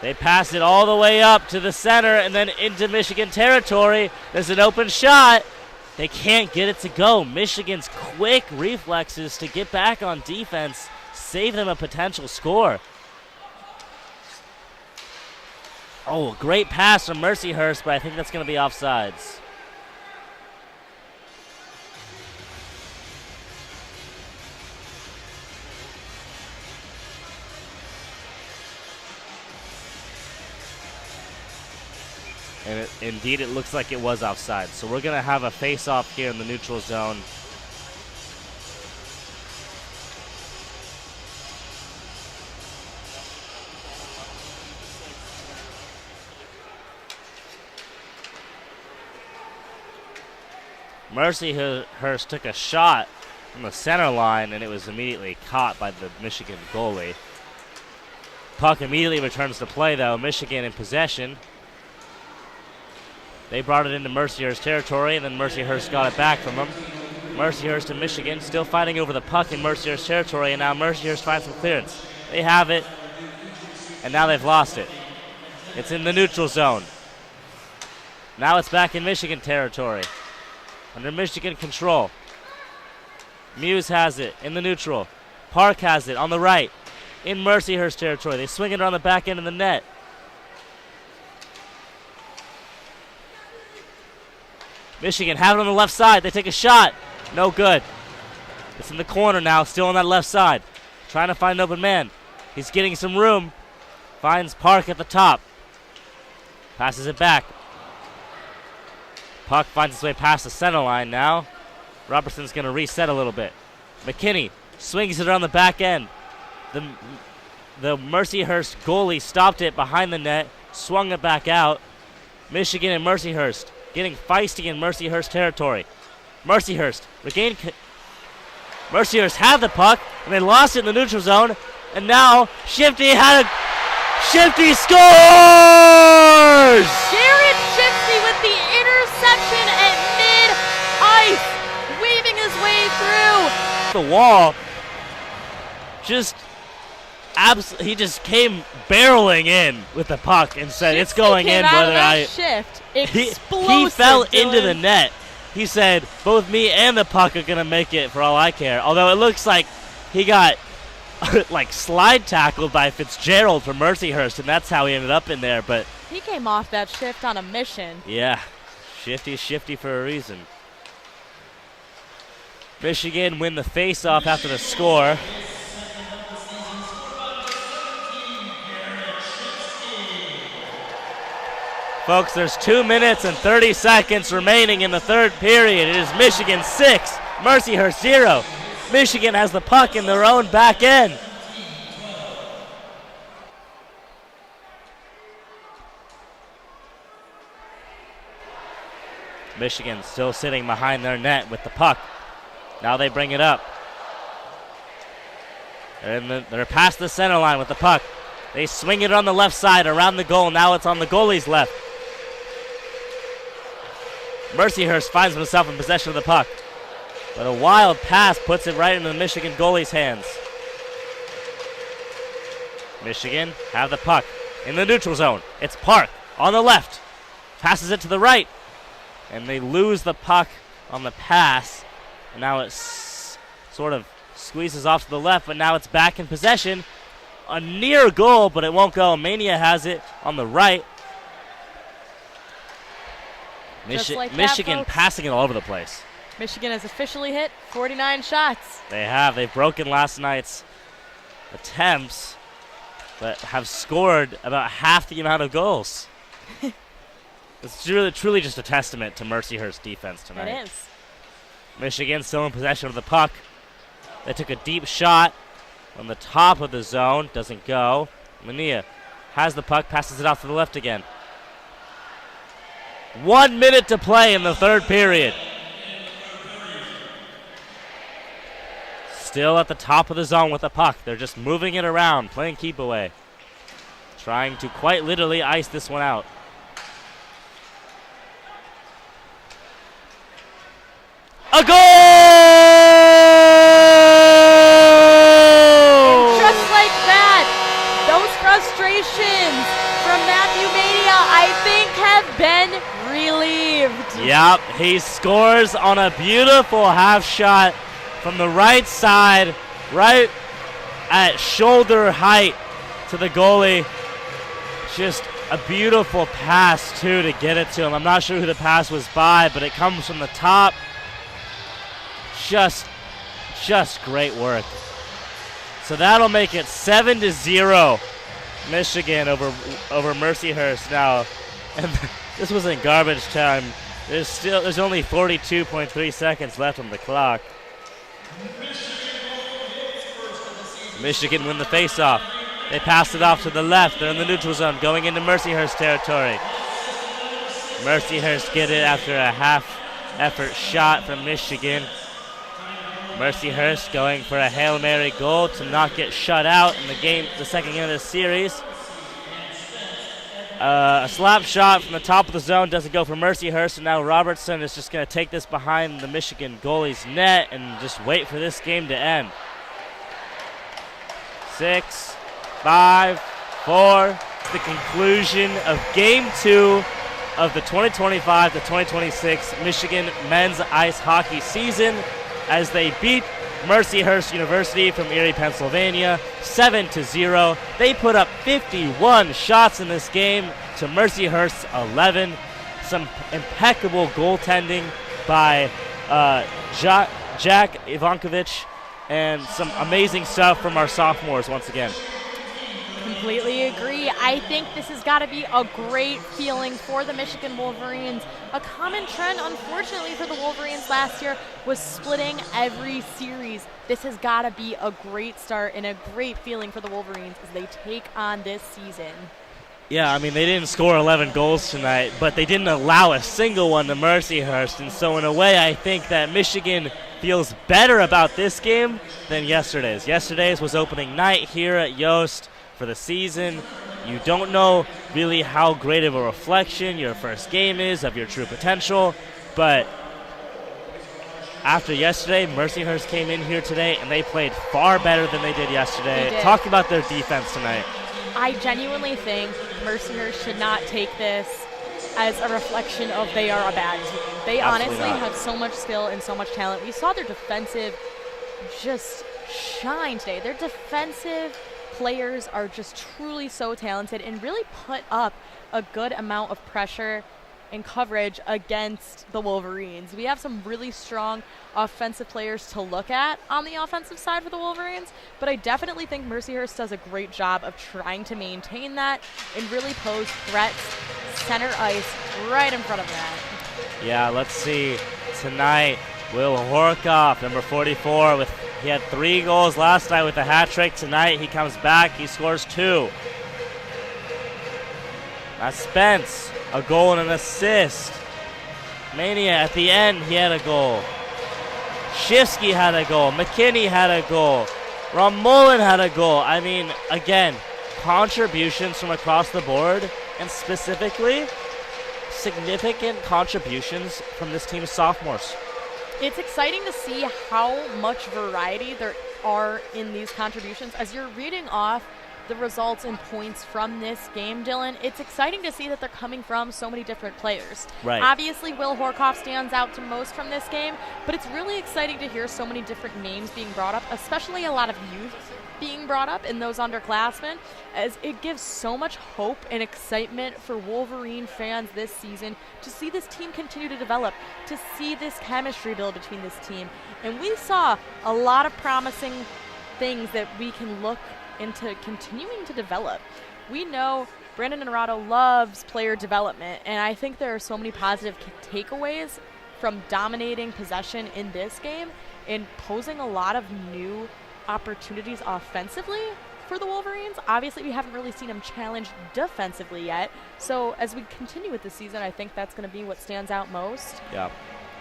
They pass it all the way up to the center and then into Michigan territory. There's an open shot. They can't get it to go. Michigan's quick reflexes to get back on defense save them a potential score. Oh, great pass from Mercyhurst, but I think that's going to be offsides. And indeed, it looks like it was offside. So we're going to have a face-off here in the neutral zone. Mercyhurst took a shot from the center line, and it was immediately caught by the Michigan goalie. Puck immediately returns to play, though. Michigan in possession. They brought it into Mercyhurst territory, and then Mercyhurst got it back from them. Mercyhurst and Michigan still fighting over the puck in Mercyhurst territory, and now Mercyhurst finds some clearance. They have it, and now they've lost it. It's in the neutral zone. Now it's back in Michigan territory, under Michigan control. Muse has it in the neutral. Park has it on the right, in Mercyhurst territory. They swing it on the back end of the net. Michigan have it on the left side. They take a shot. No good. It's in the corner now, still on that left side. Trying to find an open man. He's getting some room. Finds Park at the top. Passes it back. Puck finds its way past the center line now. Robertson's going to reset a little bit. McKinney swings it around the back end. The Mercyhurst goalie stopped it behind the net, swung it back out. Michigan and Mercyhurst getting feisty in Mercyhurst territory. Mercyhurst had the puck, and they lost it in the neutral zone. And now Shifty scores! Jared Shifty with the interception at mid-ice, weaving his way through. The wall. He just came barreling in with the puck and said, "It's going in." Shift. He fell into the net. He said, "Both me and the puck are gonna make it for all I care." Although it looks like he got like slide tackled by Fitzgerald from Mercyhurst, and that's how he ended up in there. But he came off that shift on a mission. Yeah, shifty for a reason. Michigan win the face-off after the score. Folks, there's 2 minutes and 30 seconds remaining in the third period. It is Michigan 6, Mercyhurst 0. Michigan has the puck in their own back end. Michigan still sitting behind their net with the puck. Now they bring it up. They're past the center line with the puck. They swing it on the left side around the goal. Now it's on the goalie's left. Mercyhurst finds himself in possession of the puck, but a wild pass puts it right into the Michigan goalie's hands. Michigan have the puck in the neutral zone. It's Park on the left. Passes it to the right. and they lose the puck on the pass. And now it sort of squeezes off to the left, but now it's back in possession. A near goal, but it won't go. Mania has it on the right. Michigan passing it all over the place. Michigan has officially hit 49 shots. They have. They've broken last night's attempts, but have scored about half the amount of goals. It's truly just a testament to Mercyhurst defense tonight. It is. Michigan still in possession of the puck. They took a deep shot on the top of the zone. Doesn't go. Mania has the puck, passes it off to the left again. 1 minute to play in the third period. Still at the top of the zone with the puck. They're just moving it around, playing keep away. Trying to quite literally ice this one out. A goal! And just like that, those frustrations from Matthew Mania, I think, have been relieved. Yep, he scores on a beautiful half shot from the right side, right at shoulder height to the goalie. Just a beautiful pass, too, to get it to him. I'm not sure who the pass was by, but it comes from the top. Just great work. So that'll make it 7-0 Michigan over Mercyhurst now. And this wasn't garbage time. There's only 42.3 seconds left on the clock. Michigan win the faceoff. They pass it off to the left. They're in the neutral zone, going into Mercyhurst territory. Mercyhurst get it after a half-effort shot from Michigan. Mercyhurst going for a Hail Mary goal to not get shut out in the second game of this series. A slap shot from the top of the zone doesn't go for Mercyhurst, and now Robertson is just going to take this behind the Michigan goalie's net and just wait for this game to end. 6, 5, 4. The conclusion of Game 2 of the 2025 to 2026 Michigan men's ice hockey season as they beat Mercyhurst University from Erie, Pennsylvania, 7-0. They put up 51 shots in this game to Mercyhurst's 11. Some impeccable goaltending by Jack Ivankovich, and some amazing stuff from our sophomores once again. Completely agree. I think this has got to be a great feeling for the Michigan Wolverines. A common trend, unfortunately, for the Wolverines last year was splitting every series. This has got to be a great start and a great feeling for the Wolverines as they take on this season. Yeah, I mean, they didn't score 11 goals tonight, but they didn't allow a single one to Mercyhurst. And so in a way, I think that Michigan feels better about this game than yesterday's. Yesterday's was opening night here at Yost for the season. You don't know really how great of a reflection your first game is of your true potential, but after yesterday, Mercyhurst came in here today and they played far better than they did yesterday. Talk about their defense tonight. I genuinely think Mercyhurst should not take this as a reflection of they are a bad team. They honestly have so much skill and so much talent. We saw their defensive just shine today. Their defensive players are just truly so talented and really put up a good amount of pressure and coverage against the Wolverines. We have some really strong offensive players to look at on the offensive side for the Wolverines, but I definitely think Mercyhurst does a great job of trying to maintain that and really pose threats center ice right in front of that. Yeah, let's see. Tonight, Will Horkoff, number 44, he had 3 goals last night with a hat trick. Tonight, he comes back, he scores 2. That's Spence, a goal and an assist. Mania, at the end, he had a goal. Shifsky had a goal. McKinney had a goal. Ron Mullen had a goal. I mean, again, contributions from across the board, and specifically, significant contributions from this team's sophomores. It's exciting to see how much variety there are in these contributions. As you're reading off the results and points from this game, Dylan, it's exciting to see that they're coming from so many different players. Right. Obviously, Will Horkoff stands out to most from this game, but it's really exciting to hear so many different names being brought up, especially a lot of youth being brought up in those underclassmen, as it gives so much hope and excitement for Wolverine fans this season to see this team continue to develop, to see this chemistry build between this team. And we saw a lot of promising things that we can look into continuing to develop. We know Brandon Navarro loves player development, and I think there are so many positive takeaways from dominating possession in this game and posing a lot of new opportunities offensively for the Wolverines. Obviously, we haven't really seen them challenged defensively yet. So as we continue with the season, I think that's going to be what stands out most. Yeah.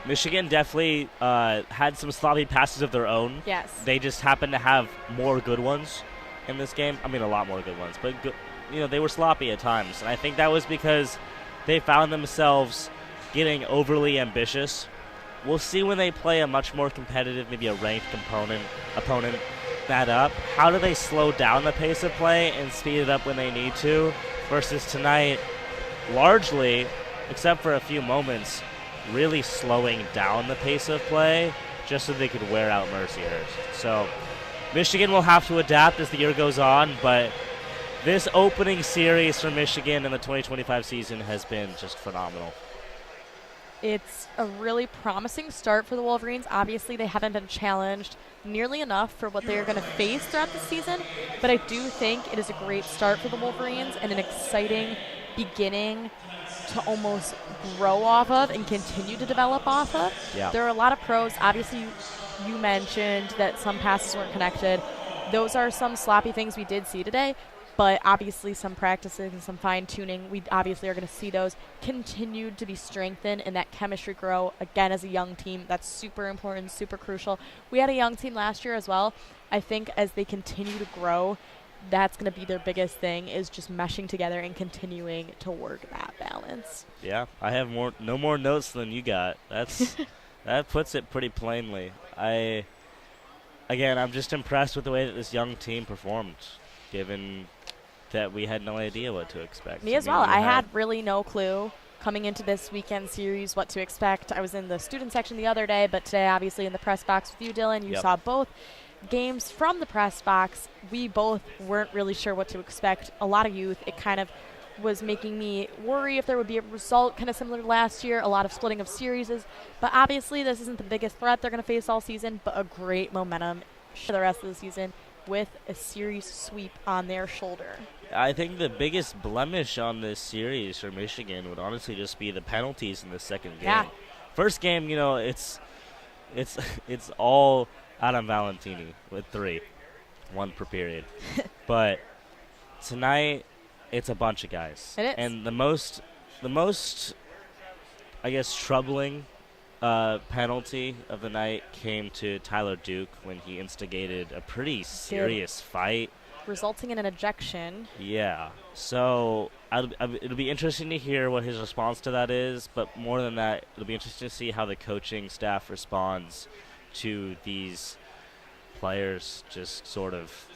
Michigan definitely had some sloppy passes of their own. Yes. They just happened to have more good ones in this game. I mean, a lot more good ones, but they were sloppy at times. And I think that was because they found themselves getting overly ambitious. We'll see when they play a much more competitive, maybe a ranked opponent that up. How do they slow down the pace of play and speed it up when they need to? Versus tonight, largely, except for a few moments, really slowing down the pace of play just so they could wear out Mercyhurst. So Michigan will have to adapt as the year goes on, but this opening series for Michigan in the 2025 season has been just phenomenal. It's a really promising start for the Wolverines. Obviously, they haven't been challenged nearly enough for what they're going to face throughout the season, but I do think it is a great start for the Wolverines and an exciting beginning to almost grow off of and continue to develop off of. Yeah. There are a lot of pros. Obviously, you mentioned that some passes weren't connected. Those are some sloppy things we did see today, but obviously some practices and some fine-tuning, we obviously are going to see those continued to be strengthened and that chemistry grow, again, as a young team. That's super important, super crucial. We had a young team last year as well. I think as they continue to grow, that's going to be their biggest thing, is just meshing together and continuing to work that balance. Yeah, I have no more notes than you got. That's that puts it pretty plainly. I'm just impressed with the way that this young team performed, given that we had no idea what to expect. Me as well. I had really no clue coming into this weekend series what to expect. I was in the student section the other day, but today, obviously, in the press box with you, Dylan, you saw both games from the press box. We both weren't really sure what to expect. A lot of youth. It kind of was making me worry if there would be a result kind of similar to last year, a lot of splitting of series. But obviously, this isn't the biggest threat they're going to face all season, but a great momentum for the rest of the season with a series sweep on their shoulder. I think the biggest blemish on this series for Michigan would honestly just be the penalties in the second game. Yeah. First game, it's all Adam Valentini with 3, 1 per period. But tonight, it's a bunch of guys. It is. And the most, I guess, troubling penalty of the night came to Tyler Duke when he instigated a pretty serious fight, resulting in an ejection. Yeah. So it'll be interesting to hear what his response to that is, but more than that, it'll be interesting to see how the coaching staff responds to these players just sort of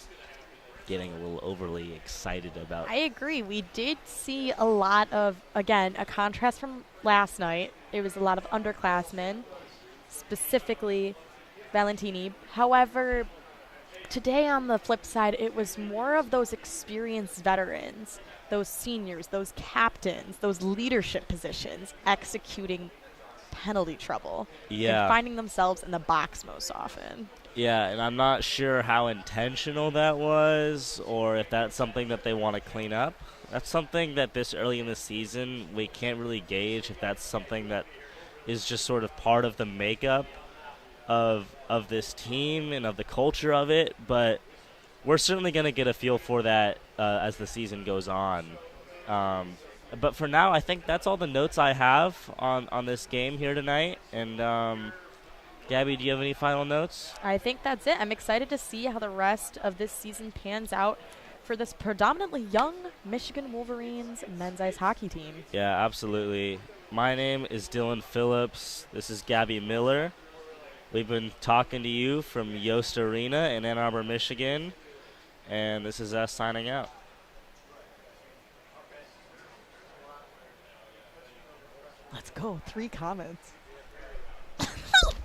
getting a little overly excited about. I agree. We did see a lot of, again, a contrast from last night. It was a lot of underclassmen, specifically Valentini. However, today on the flip side, it was more of those experienced veterans, those seniors, those captains, those leadership positions executing penalty trouble and finding themselves in the box most often. Yeah, and I'm not sure how intentional that was or if that's something that they want to clean up. That's something that this early in the season, we can't really gauge if that's something that is just sort of part of the makeup of this team and of the culture of it, but we're certainly going to get a feel for that as the season goes on. But for now, I think that's all the notes I have on this game here tonight. And Gabby, do you have any final notes? I think that's it. I'm excited to see how the rest of this season pans out for this predominantly young Michigan Wolverines men's ice hockey team. Yeah, absolutely. My name is Dylan Phillips. This is Gabby Miller. We've been talking to you from Yost Arena in Ann Arbor, Michigan. And this is us signing out. Let's go. 3 comments.